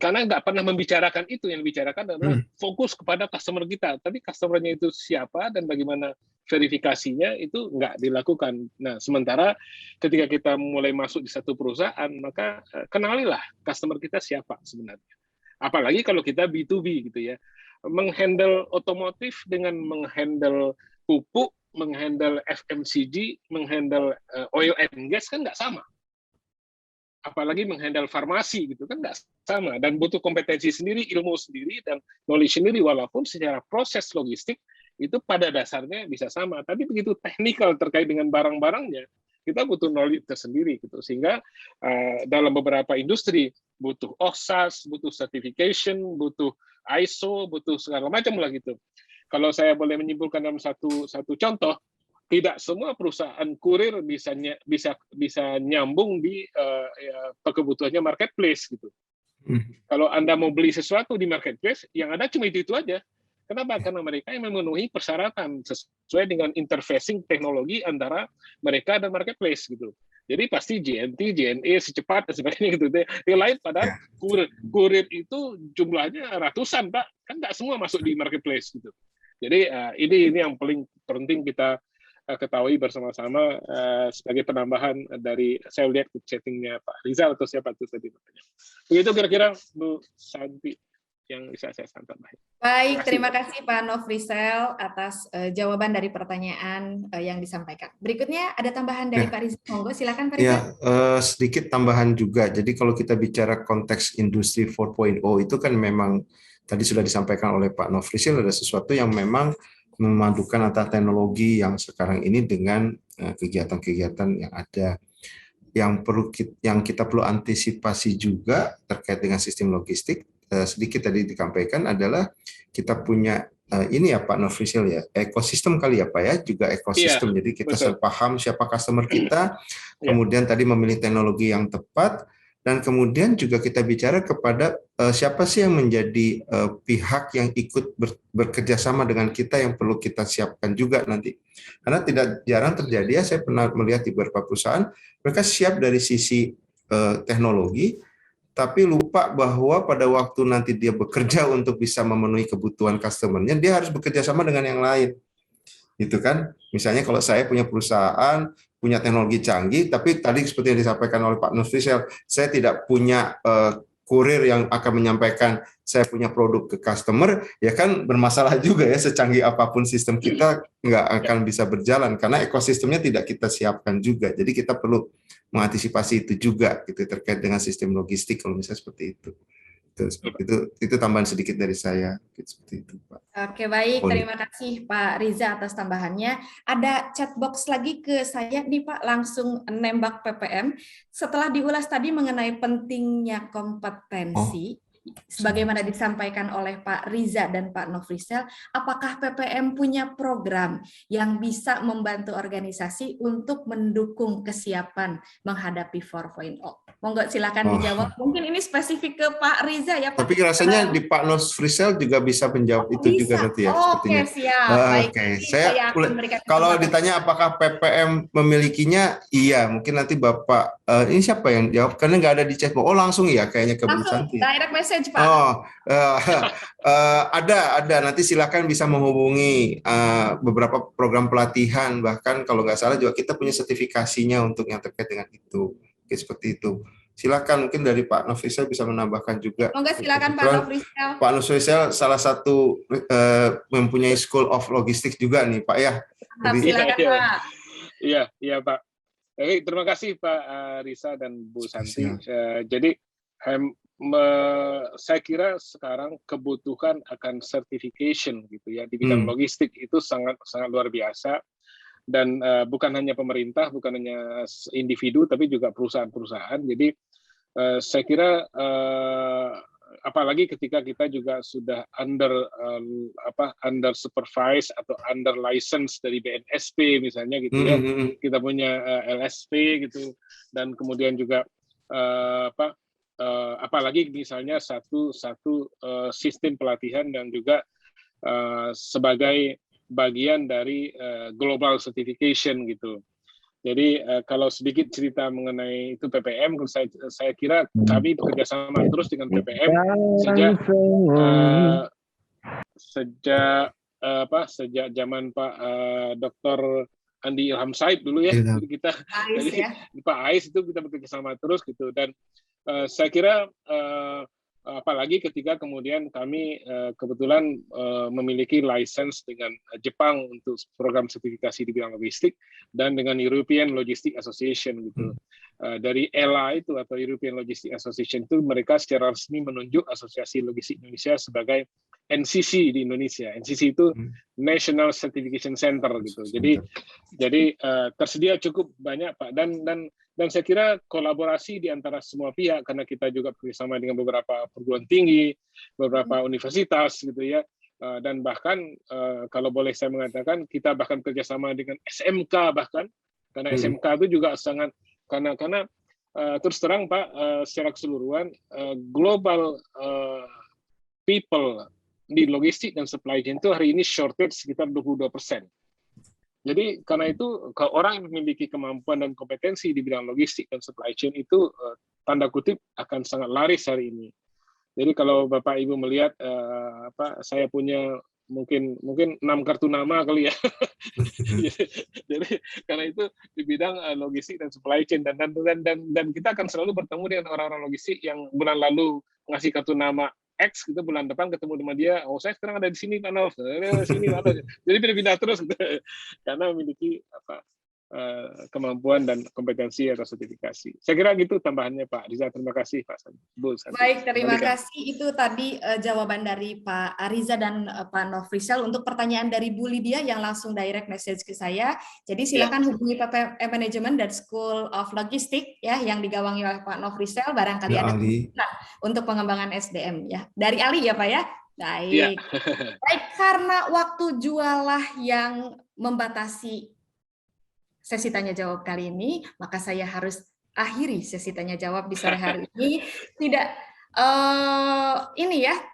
Karena nggak pernah membicarakan itu, yang dibicarakan adalah fokus kepada customer kita, tapi customernya itu siapa dan bagaimana verifikasinya itu nggak dilakukan. Nah, sementara ketika kita mulai masuk di satu perusahaan, maka kenalilah customer kita siapa sebenarnya. Apalagi kalau kita B2B gitu ya, menghandle otomotif dengan menghandle pupuk, menghandle FMCG, menghandle oil and gas kan nggak sama. Apalagi menghandle farmasi gitu kan nggak sama dan butuh kompetensi sendiri, ilmu sendiri dan knowledge sendiri walaupun secara proses logistik itu pada dasarnya bisa sama, tapi begitu teknikal terkait dengan barang-barangnya kita butuh knowledge tersendiri gitu sehingga dalam beberapa industri butuh OHSAS, butuh certification, butuh ISO, butuh segala macam lah gitu. Kalau saya boleh menyimpulkan dalam satu contoh, tidak semua perusahaan kurir bisa nyambung di kebutuhannya marketplace gitu. Kalau Anda mau beli sesuatu di marketplace, yang ada cuma itu aja. Kenapa? Karena mereka yang memenuhi persyaratan sesuai dengan interfacing teknologi antara mereka dan marketplace gitu. Jadi pasti JNT, JNE secepat dan sebagainya gitu. Yang lain padahal kurir itu jumlahnya ratusan, Pak. Kan nggak semua masuk di marketplace gitu. Jadi ini yang paling penting kita ketahui bersama-sama sebagai penambahan dari saya lihat chattingnya Pak Rizal atau siapa itu tadi. Begitu kira-kira Bu Santi yang bisa saya tambahin. Baik, terima kasih Pak Nofrisel atas jawaban dari pertanyaan yang disampaikan. Berikutnya ada tambahan dari Pak Rizal. Monggo, silakan Pak Rizal. Sedikit tambahan juga. Jadi kalau kita bicara konteks industri 4.0 itu kan memang tadi sudah disampaikan oleh Pak Nofrisel, ada sesuatu yang memang memadukan antara teknologi yang sekarang ini dengan kegiatan-kegiatan yang ada. Yang kita perlu antisipasi juga terkait dengan sistem logistik, sedikit tadi disampaikan adalah kita punya ini ya Pak Nofrisel ya, ekosistem kali ya Pak ya, juga ekosistem. Jadi kita paham siapa customer kita, kemudian tadi memilih teknologi yang tepat, dan kemudian juga kita bicara kepada siapa sih yang menjadi pihak yang ikut bekerja sama dengan kita yang perlu kita siapkan juga nanti. Karena tidak jarang terjadi ya, saya pernah melihat di beberapa perusahaan, mereka siap dari sisi teknologi, tapi lupa bahwa pada waktu nanti dia bekerja untuk bisa memenuhi kebutuhan customer-nya, dia harus bekerja sama dengan yang lain. Gitu kan? Misalnya kalau saya punya perusahaan, punya teknologi canggih, tapi tadi seperti yang disampaikan oleh Pak Nofrisel, saya tidak punya kurir yang akan menyampaikan saya punya produk ke customer, ya kan bermasalah juga ya, secanggih apapun sistem kita nggak akan bisa berjalan, karena ekosistemnya tidak kita siapkan juga. Jadi kita perlu mengantisipasi itu juga, gitu, terkait dengan sistem logistik kalau misalnya seperti itu. Itu tambahan sedikit dari saya, seperti itu Pak. Oke, baik, terima kasih Pak Riza atas tambahannya. Ada chat box lagi ke saya nih Pak, langsung nembak PPM. Setelah diulas tadi mengenai pentingnya kompetensi, sebagaimana disampaikan oleh Pak Riza dan Pak Nofrisel, apakah PPM punya program yang bisa membantu organisasi untuk mendukung kesiapan menghadapi 4.0? Monggo silakan dijawab. Mungkin ini spesifik ke Pak Riza ya Pak. Tapi rasanya di Pak Nofrisel juga bisa menjawab itu juga nanti ya. Oke, siap. Baik. Saya kalau ditanya apakah PPM memilikinya, iya. Mungkin nanti Bapak, ini siapa yang jawab? Karena nggak ada di chat. Oh langsung ya, kayaknya ke Bu Santi. Direct message Pak. Ada. Nanti silakan bisa menghubungi beberapa program pelatihan. Bahkan kalau nggak salah juga kita punya sertifikasinya untuk yang terkait dengan itu. Oke, seperti itu. Silakan, mungkin dari Pak Nofrisel bisa menambahkan juga. Monggo silakan Pak Nofrisel. Pak Nofrisel salah satu mempunyai School of Logistics juga nih Pak ya. Silakan Pak. Iya Pak. Terima kasih Pak Risa dan Bu Santi. Jadi saya kira sekarang kebutuhan akan certification gitu ya di bidang logistik itu sangat luar biasa. Dan bukan hanya pemerintah, bukan hanya individu, tapi juga perusahaan-perusahaan. Jadi saya kira apalagi ketika kita juga sudah under supervise atau under license dari BNSP misalnya gitu ya, kita punya LSP gitu, dan kemudian juga apalagi misalnya satu sistem pelatihan dan juga sebagai bagian dari global certification gitu. Jadi kalau sedikit cerita mengenai itu PPM, saya kira kami bekerja sama terus dengan PPM sejak zaman Pak Dr. Andi Ilham Said dulu ya. Jadi kita Pak Ais itu kita bekerja sama terus gitu, dan saya kira apalagi ketika kemudian kami kebetulan memiliki license dengan Jepang untuk program sertifikasi di bidang logistik dan dengan European Logistic Association gitu. Dari ELA itu atau European Logistic Association itu mereka secara resmi menunjuk Asosiasi Logistik Indonesia sebagai NCC di Indonesia. NCC itu National Certification Center gitu. Jadi tersedia cukup banyak Pak, dan saya kira kolaborasi di antara semua pihak, karena kita juga bekerjasama dengan beberapa perguruan tinggi, beberapa universitas gitu ya, dan bahkan kalau boleh saya mengatakan kita bahkan kerjasama dengan SMK bahkan, karena SMK itu juga sangat karena terus terang Pak, secara keseluruhan global people di logistik dan supply chain itu hari ini shortage sekitar 22%. Jadi karena itu kalau orang yang memiliki kemampuan dan kompetensi di bidang logistik dan supply chain itu tanda kutip akan sangat laris hari ini. Jadi kalau Bapak Ibu melihat saya punya mungkin 6 kartu nama kali ya. Jadi karena itu di bidang logistik dan supply chain dan kita akan selalu bertemu dengan orang-orang logistik yang bulan lalu ngasih kartu nama X, gitu, bulan depan ketemu sama dia, oh saya sekarang ada di sini Pak Nov, sini Pak Nov. Jadi pindah-pindah terus gitu. Karena memiliki kemampuan dan kompetensi atau sertifikasi. Saya kira gitu tambahannya Pak Riza. Terima kasih Pak Santi. Baik, terima kasih. Itu tadi jawaban dari Pak Riza dan Pak Nofrisel. Untuk pertanyaan dari Bu Lydia yang langsung direct message ke saya. Jadi silakan hubungi PPM Management dan School of Logistics ya yang digawangi oleh Pak Nofrisel. Barangkali ada untuk pengembangan SDM ya. Dari Ali ya Pak ya. Baik. Ya. Baik, karena waktu jualah yang membatasi sesi tanya jawab kali ini, maka saya harus akhiri sesi tanya jawab di sore hari ini. Tidak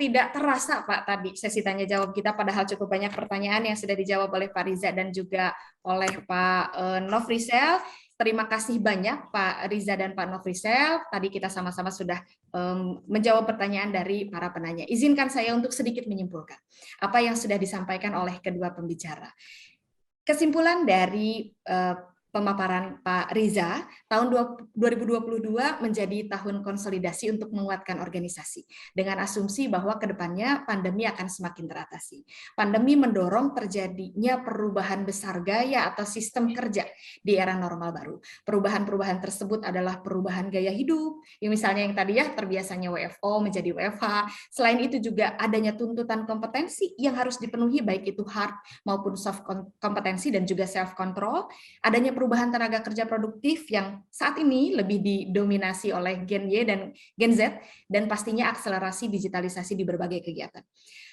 tidak terasa Pak tadi sesi tanya jawab kita, padahal cukup banyak pertanyaan yang sudah dijawab oleh Pak Riza dan juga oleh Pak Nofrisel. Terima kasih banyak Pak Riza dan Pak Nofrisel. Tadi kita sama-sama sudah menjawab pertanyaan dari para penanya. Izinkan saya untuk sedikit menyimpulkan apa yang sudah disampaikan oleh kedua pembicara. Kesimpulan dari pemaparan Pak Riza, tahun 2022 menjadi tahun konsolidasi untuk menguatkan organisasi, dengan asumsi bahwa ke depannya pandemi akan semakin teratasi. Pandemi mendorong terjadinya perubahan besar gaya atau sistem kerja di era normal baru. Perubahan-perubahan tersebut adalah perubahan gaya hidup, yang misalnya yang tadi ya terbiasanya WFO menjadi WFH. Selain itu juga adanya tuntutan kompetensi yang harus dipenuhi baik itu hard maupun soft kompetensi dan juga self control. Adanya perubahan tenaga kerja produktif yang saat ini lebih didominasi oleh Gen Y dan Gen Z, dan pastinya akselerasi digitalisasi di berbagai kegiatan.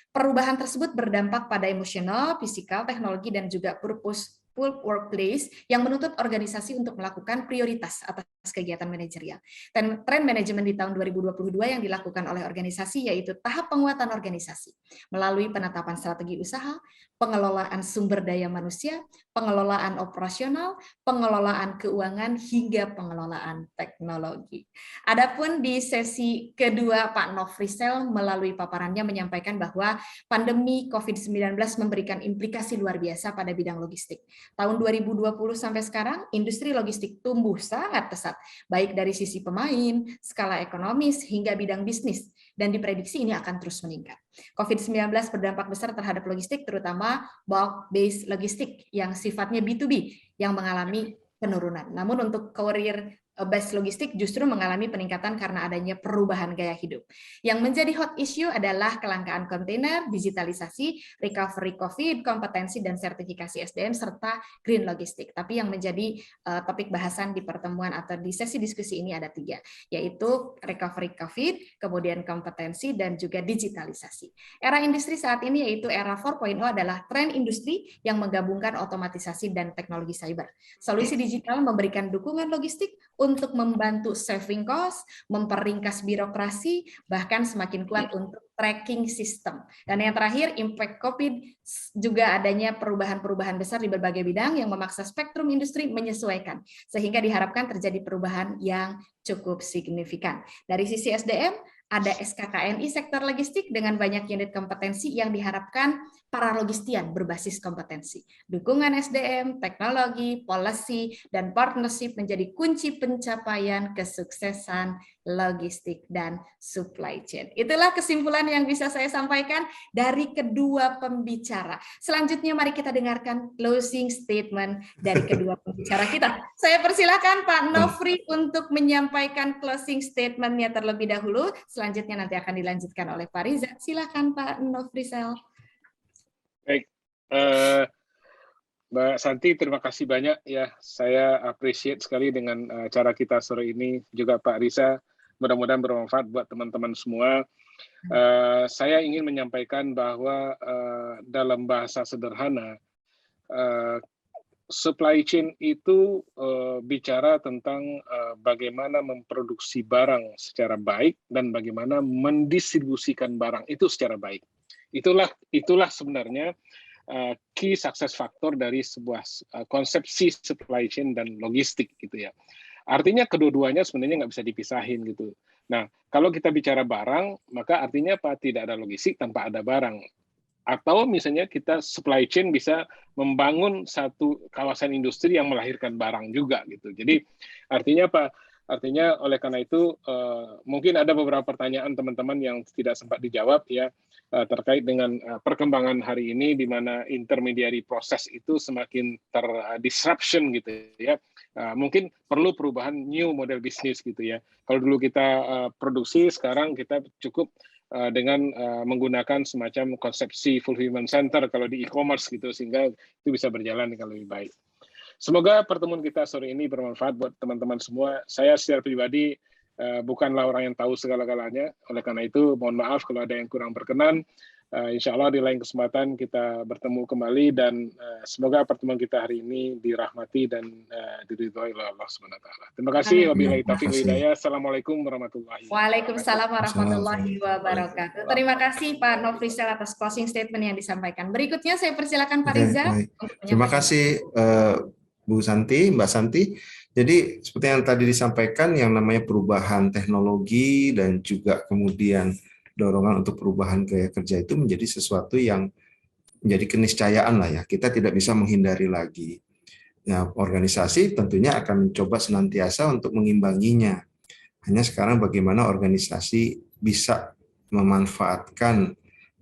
Perubahan tersebut berdampak pada emosional, fisikal, teknologi, dan juga purposeful workplace yang menuntut organisasi untuk melakukan prioritas atas kegiatan manajerial. Dan tren manajemen di tahun 2022 yang dilakukan oleh organisasi yaitu tahap penguatan organisasi melalui penetapan strategi usaha, pengelolaan sumber daya manusia, pengelolaan operasional, pengelolaan keuangan, hingga pengelolaan teknologi. Adapun di sesi kedua, Pak Nofrisel melalui paparannya menyampaikan bahwa pandemi COVID-19 memberikan implikasi luar biasa pada bidang logistik. Tahun 2020 sampai sekarang, industri logistik tumbuh sangat pesat, baik dari sisi pemain, skala ekonomis, hingga bidang bisnis, dan diprediksi ini akan terus meningkat. COVID-19 berdampak besar terhadap logistik, terutama bulk-based logistik yang sifatnya B2B, yang mengalami penurunan. Namun untuk courier base logistik justru mengalami peningkatan karena adanya perubahan gaya hidup. Yang menjadi hot issue adalah kelangkaan kontainer, digitalisasi, recovery COVID, kompetensi dan sertifikasi SDM, serta green logistik. Tapi yang menjadi topik bahasan di pertemuan atau di sesi diskusi ini ada 3, yaitu recovery COVID, kemudian kompetensi, dan juga digitalisasi. Era industri saat ini yaitu era 4.0 adalah tren industri yang menggabungkan otomatisasi dan teknologi cyber. Solusi digital memberikan dukungan logistik untuk membantu saving cost, memperingkas birokrasi, bahkan semakin kuat untuk tracking sistem. Dan yang terakhir, impact COVID juga adanya perubahan-perubahan besar di berbagai bidang yang memaksa spektrum industri menyesuaikan, sehingga diharapkan terjadi perubahan yang cukup signifikan. Dari sisi SDM, ada SKKNI sektor logistik dengan banyak unit kompetensi yang diharapkan para logistian berbasis kompetensi. Dukungan SDM, teknologi, policy, dan partnership menjadi kunci pencapaian kesuksesan logistik dan supply chain. Itulah kesimpulan yang bisa saya sampaikan dari kedua pembicara. Selanjutnya mari kita dengarkan closing statement dari kedua pembicara kita. Saya persilakan Pak Nofri untuk menyampaikan closing statement-nya terlebih dahulu. Selanjutnya nanti akan dilanjutkan oleh Pak Riza. Silakan Pak Nofrisel. Baik, Mbak Santi, terima kasih banyak ya. Saya appreciate sekali dengan cara kita sore ini. Juga Pak Riza, mudah-mudahan bermanfaat buat teman-teman semua. Saya ingin menyampaikan bahwa dalam bahasa sederhana, supply chain itu bicara tentang bagaimana memproduksi barang secara baik dan bagaimana mendistribusikan barang itu secara baik. Itulah sebenarnya key success factor dari sebuah konsepsi supply chain dan logistik gitu ya. Artinya kedua-duanya sebenarnya nggak bisa dipisahin gitu. Nah, kalau kita bicara barang, maka artinya apa? Tidak ada logistik tanpa ada barang. Atau misalnya kita supply chain bisa membangun satu kawasan industri yang melahirkan barang juga gitu. Jadi artinya apa? Artinya oleh karena itu mungkin ada beberapa pertanyaan teman-teman yang tidak sempat dijawab ya terkait dengan perkembangan hari ini di mana intermediary proses itu semakin terdisruption gitu ya. Mungkin perlu perubahan new model bisnis gitu ya. Kalau dulu kita produksi, sekarang kita cukup dengan menggunakan semacam konsepsi fulfillment center kalau di e-commerce gitu, sehingga itu bisa berjalan dengan lebih baik. Semoga pertemuan kita sore ini bermanfaat buat teman-teman semua. Saya secara pribadi bukanlah orang yang tahu segala-galanya, oleh karena itu mohon maaf kalau ada yang kurang berkenan. Insya Allah di lain kesempatan kita bertemu kembali dan semoga pertemuan kita hari ini dirahmati dan diridhoi oleh Allah Subhanahu wa taala. Terima kasih. Wabillahi taufiq wal hidayah. Assalamualaikum warahmatullahi wabarakatuh. Waalaikumsalam warahmatullahi wabarakatuh. Terima kasih Pak Nofrisel atas closing statement yang disampaikan. Berikutnya saya persilakan Pak Riza. Terima kasih Bu Santi, Mbak Santi. Jadi seperti yang tadi disampaikan, yang namanya perubahan teknologi dan juga kemudian dorongan untuk perubahan gaya kerja itu menjadi sesuatu yang menjadi keniscayaan lah ya. Kita tidak bisa menghindari lagi. Nah, organisasi tentunya akan mencoba senantiasa untuk mengimbanginya. Hanya sekarang bagaimana organisasi bisa memanfaatkan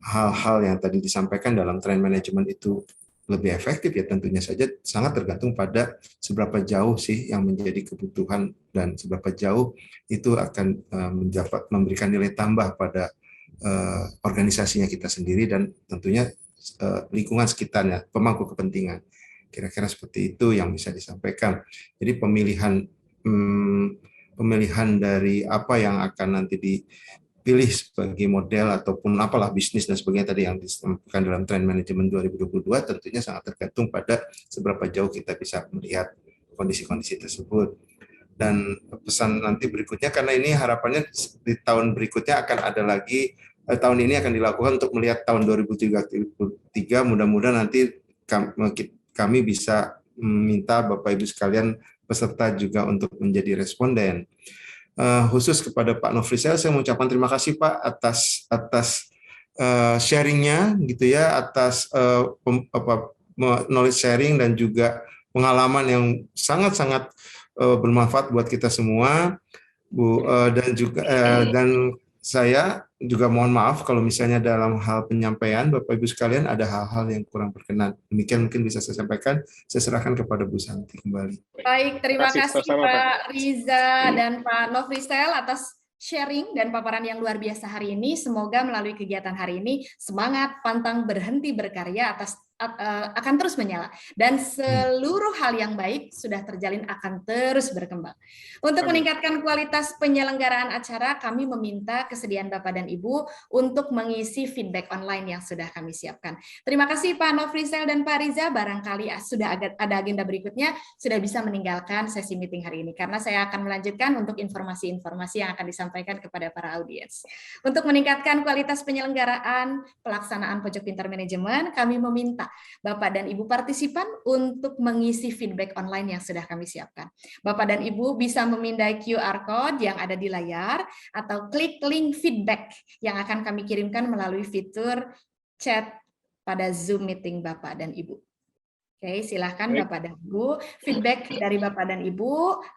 hal-hal yang tadi disampaikan dalam trend management itu lebih efektif ya, tentunya saja sangat tergantung pada seberapa jauh sih yang menjadi kebutuhan dan seberapa jauh itu akan memberikan nilai tambah pada organisasinya kita sendiri dan tentunya lingkungan sekitarnya, pemangku kepentingan. Kira-kira seperti itu yang bisa disampaikan. Jadi pemilihan dari apa yang akan nanti dipilih sebagai model ataupun apalah bisnis dan sebagainya tadi yang disampaikan dalam Trend Management 2022 tentunya sangat tergantung pada seberapa jauh kita bisa melihat kondisi-kondisi tersebut. Dan pesan nanti berikutnya, karena ini harapannya di tahun berikutnya akan ada lagi, tahun ini akan dilakukan untuk melihat tahun 2033, mudah-mudahan nanti kami bisa meminta Bapak Ibu sekalian peserta juga untuk menjadi responden. Khusus kepada Pak Nofrisel, saya mengucapkan terima kasih Pak atas sharingnya gitu ya, atas knowledge sharing dan juga pengalaman yang sangat-sangat bermanfaat buat kita semua, Bu, dan juga dan saya juga mohon maaf kalau misalnya dalam hal penyampaian Bapak Ibu sekalian ada hal-hal yang kurang berkenan. Demikian mungkin bisa saya sampaikan. Saya serahkan kepada Bu Santi kembali. Baik, terima kasih Pak Riza dan Pak Nofrisel atas sharing dan paparan yang luar biasa hari ini. Semoga melalui kegiatan hari ini semangat, pantang berhenti berkarya akan terus menyala dan seluruh hal yang baik sudah terjalin akan terus berkembang. Untuk meningkatkan kualitas penyelenggaraan acara, kami meminta kesediaan Bapak dan Ibu untuk mengisi feedback online yang sudah kami siapkan. Terima kasih Pak Nofrisel dan Pak Riza. Barangkali sudah ada agenda berikutnya, sudah bisa meninggalkan sesi meeting hari ini karena saya akan melanjutkan untuk informasi-informasi yang akan disampaikan kepada para audiens. Untuk meningkatkan kualitas penyelenggaraan pelaksanaan Pojok Pintar Manajemen, kami meminta Bapak dan Ibu partisipan untuk mengisi feedback online yang sudah kami siapkan. Bapak dan Ibu bisa memindai QR code yang ada di layar atau klik link feedback yang akan kami kirimkan melalui fitur chat pada Zoom meeting Bapak dan Ibu. Oke, silahkan Bapak dan Ibu. Feedback dari Bapak dan Ibu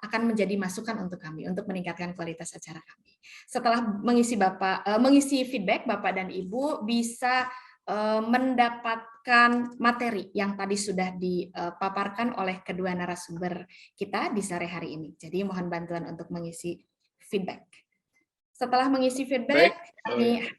akan menjadi masukan untuk kami untuk meningkatkan kualitas acara kami. Setelah mengisi feedback, Bapak dan Ibu bisa mendapatkan materi yang tadi sudah dipaparkan oleh kedua narasumber kita di sore hari ini. Jadi mohon bantuan untuk mengisi feedback. Setelah mengisi feedback, kami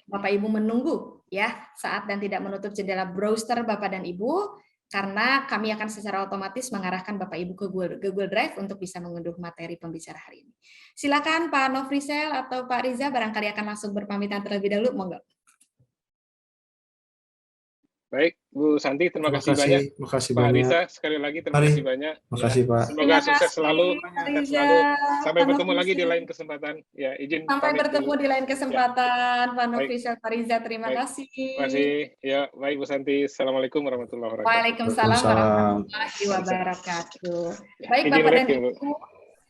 Bapak Ibu menunggu ya saat dan tidak menutup jendela browser Bapak dan Ibu karena kami akan secara otomatis mengarahkan Bapak Ibu ke Google Drive untuk bisa mengunduh materi pembicara hari ini. Silakan Pak Nofrisel atau Pak Riza barangkali akan langsung berpamitan terlebih dahulu, monggo. Baik, Bu Santi, terima kasih banyak. Terima kasih Pak banyak. Riza, sekali lagi terima Mari. kasih banyak. Terima kasih, Pak. Semoga Terima sukses kasih, selalu, Pak sehat Riza, selalu. Sampai Pak bertemu lagi di Nofrisel. lain kesempatan. Ya, izin Sampai pamit bertemu dulu. di lain kesempatan, Pak Baik. Nofrisel, Pak Riza, terima Baik. kasih. Terima kasih. Ya, baik Bu Santi. Assalamualaikum warahmatullahi wabarakatuh. Waalaikumsalam warahmatullahi wabarakatuh. Baik Izin Bapak dan live ya, Bu. Ibu,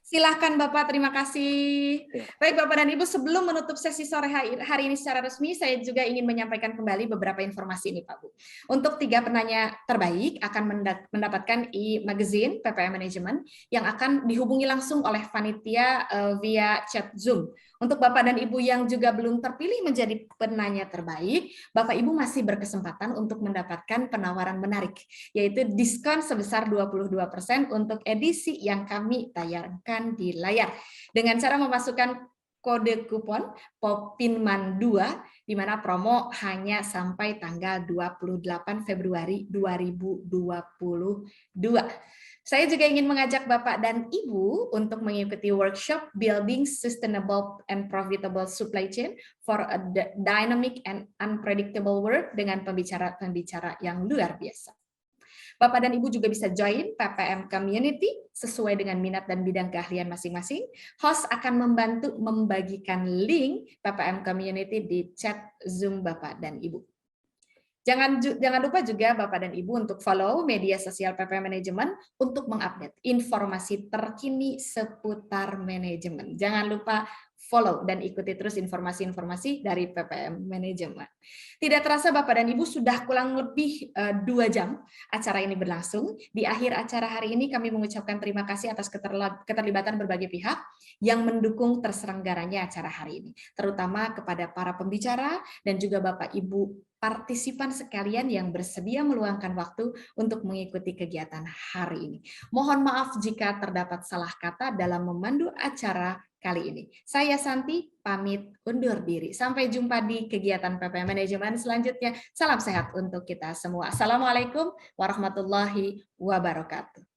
silahkan Bapak, terima kasih. Ya. Baik Bapak dan Ibu, sebelum menutup sesi sore hari ini secara resmi, saya juga ingin menyampaikan kembali beberapa informasi ini Pak Bu. Untuk 3 penanya terbaik akan mendapatkan e-magazine PPM Management yang akan dihubungi langsung oleh panitia via chat Zoom. Untuk Bapak dan Ibu yang juga belum terpilih menjadi penanya terbaik, Bapak Ibu masih berkesempatan untuk mendapatkan penawaran menarik, yaitu diskon sebesar 22% untuk edisi yang kami tayangkan di layar. Dengan cara memasukkan kode kupon Popinman 2, di mana promo hanya sampai tanggal 28 Februari 2022. Saya juga ingin mengajak Bapak dan Ibu untuk mengikuti workshop Building Sustainable and Profitable Supply Chain for a Dynamic and Unpredictable World dengan pembicara-pembicara yang luar biasa. Bapak dan Ibu juga bisa join PPM Community sesuai dengan minat dan bidang keahlian masing-masing. Host akan membantu membagikan link PPM Community di chat Zoom Bapak dan Ibu. Jangan lupa juga Bapak dan Ibu untuk follow media sosial PPM Manajemen untuk mengupdate informasi terkini seputar manajemen. Jangan lupa follow dan ikuti terus informasi-informasi dari PPM Manajemen. Tidak terasa Bapak dan Ibu sudah kurang lebih 2 jam acara ini berlangsung. Di akhir acara hari ini kami mengucapkan terima kasih atas keterlibatan berbagai pihak yang mendukung terselenggaranya acara hari ini, terutama kepada para pembicara dan juga Bapak Ibu partisipan sekalian yang bersedia meluangkan waktu untuk mengikuti kegiatan hari ini. Mohon maaf jika terdapat salah kata dalam memandu acara kali ini. Saya Santi, pamit undur diri. Sampai jumpa di kegiatan PPM Manajemen selanjutnya. Salam sehat untuk kita semua. Assalamualaikum warahmatullahi wabarakatuh.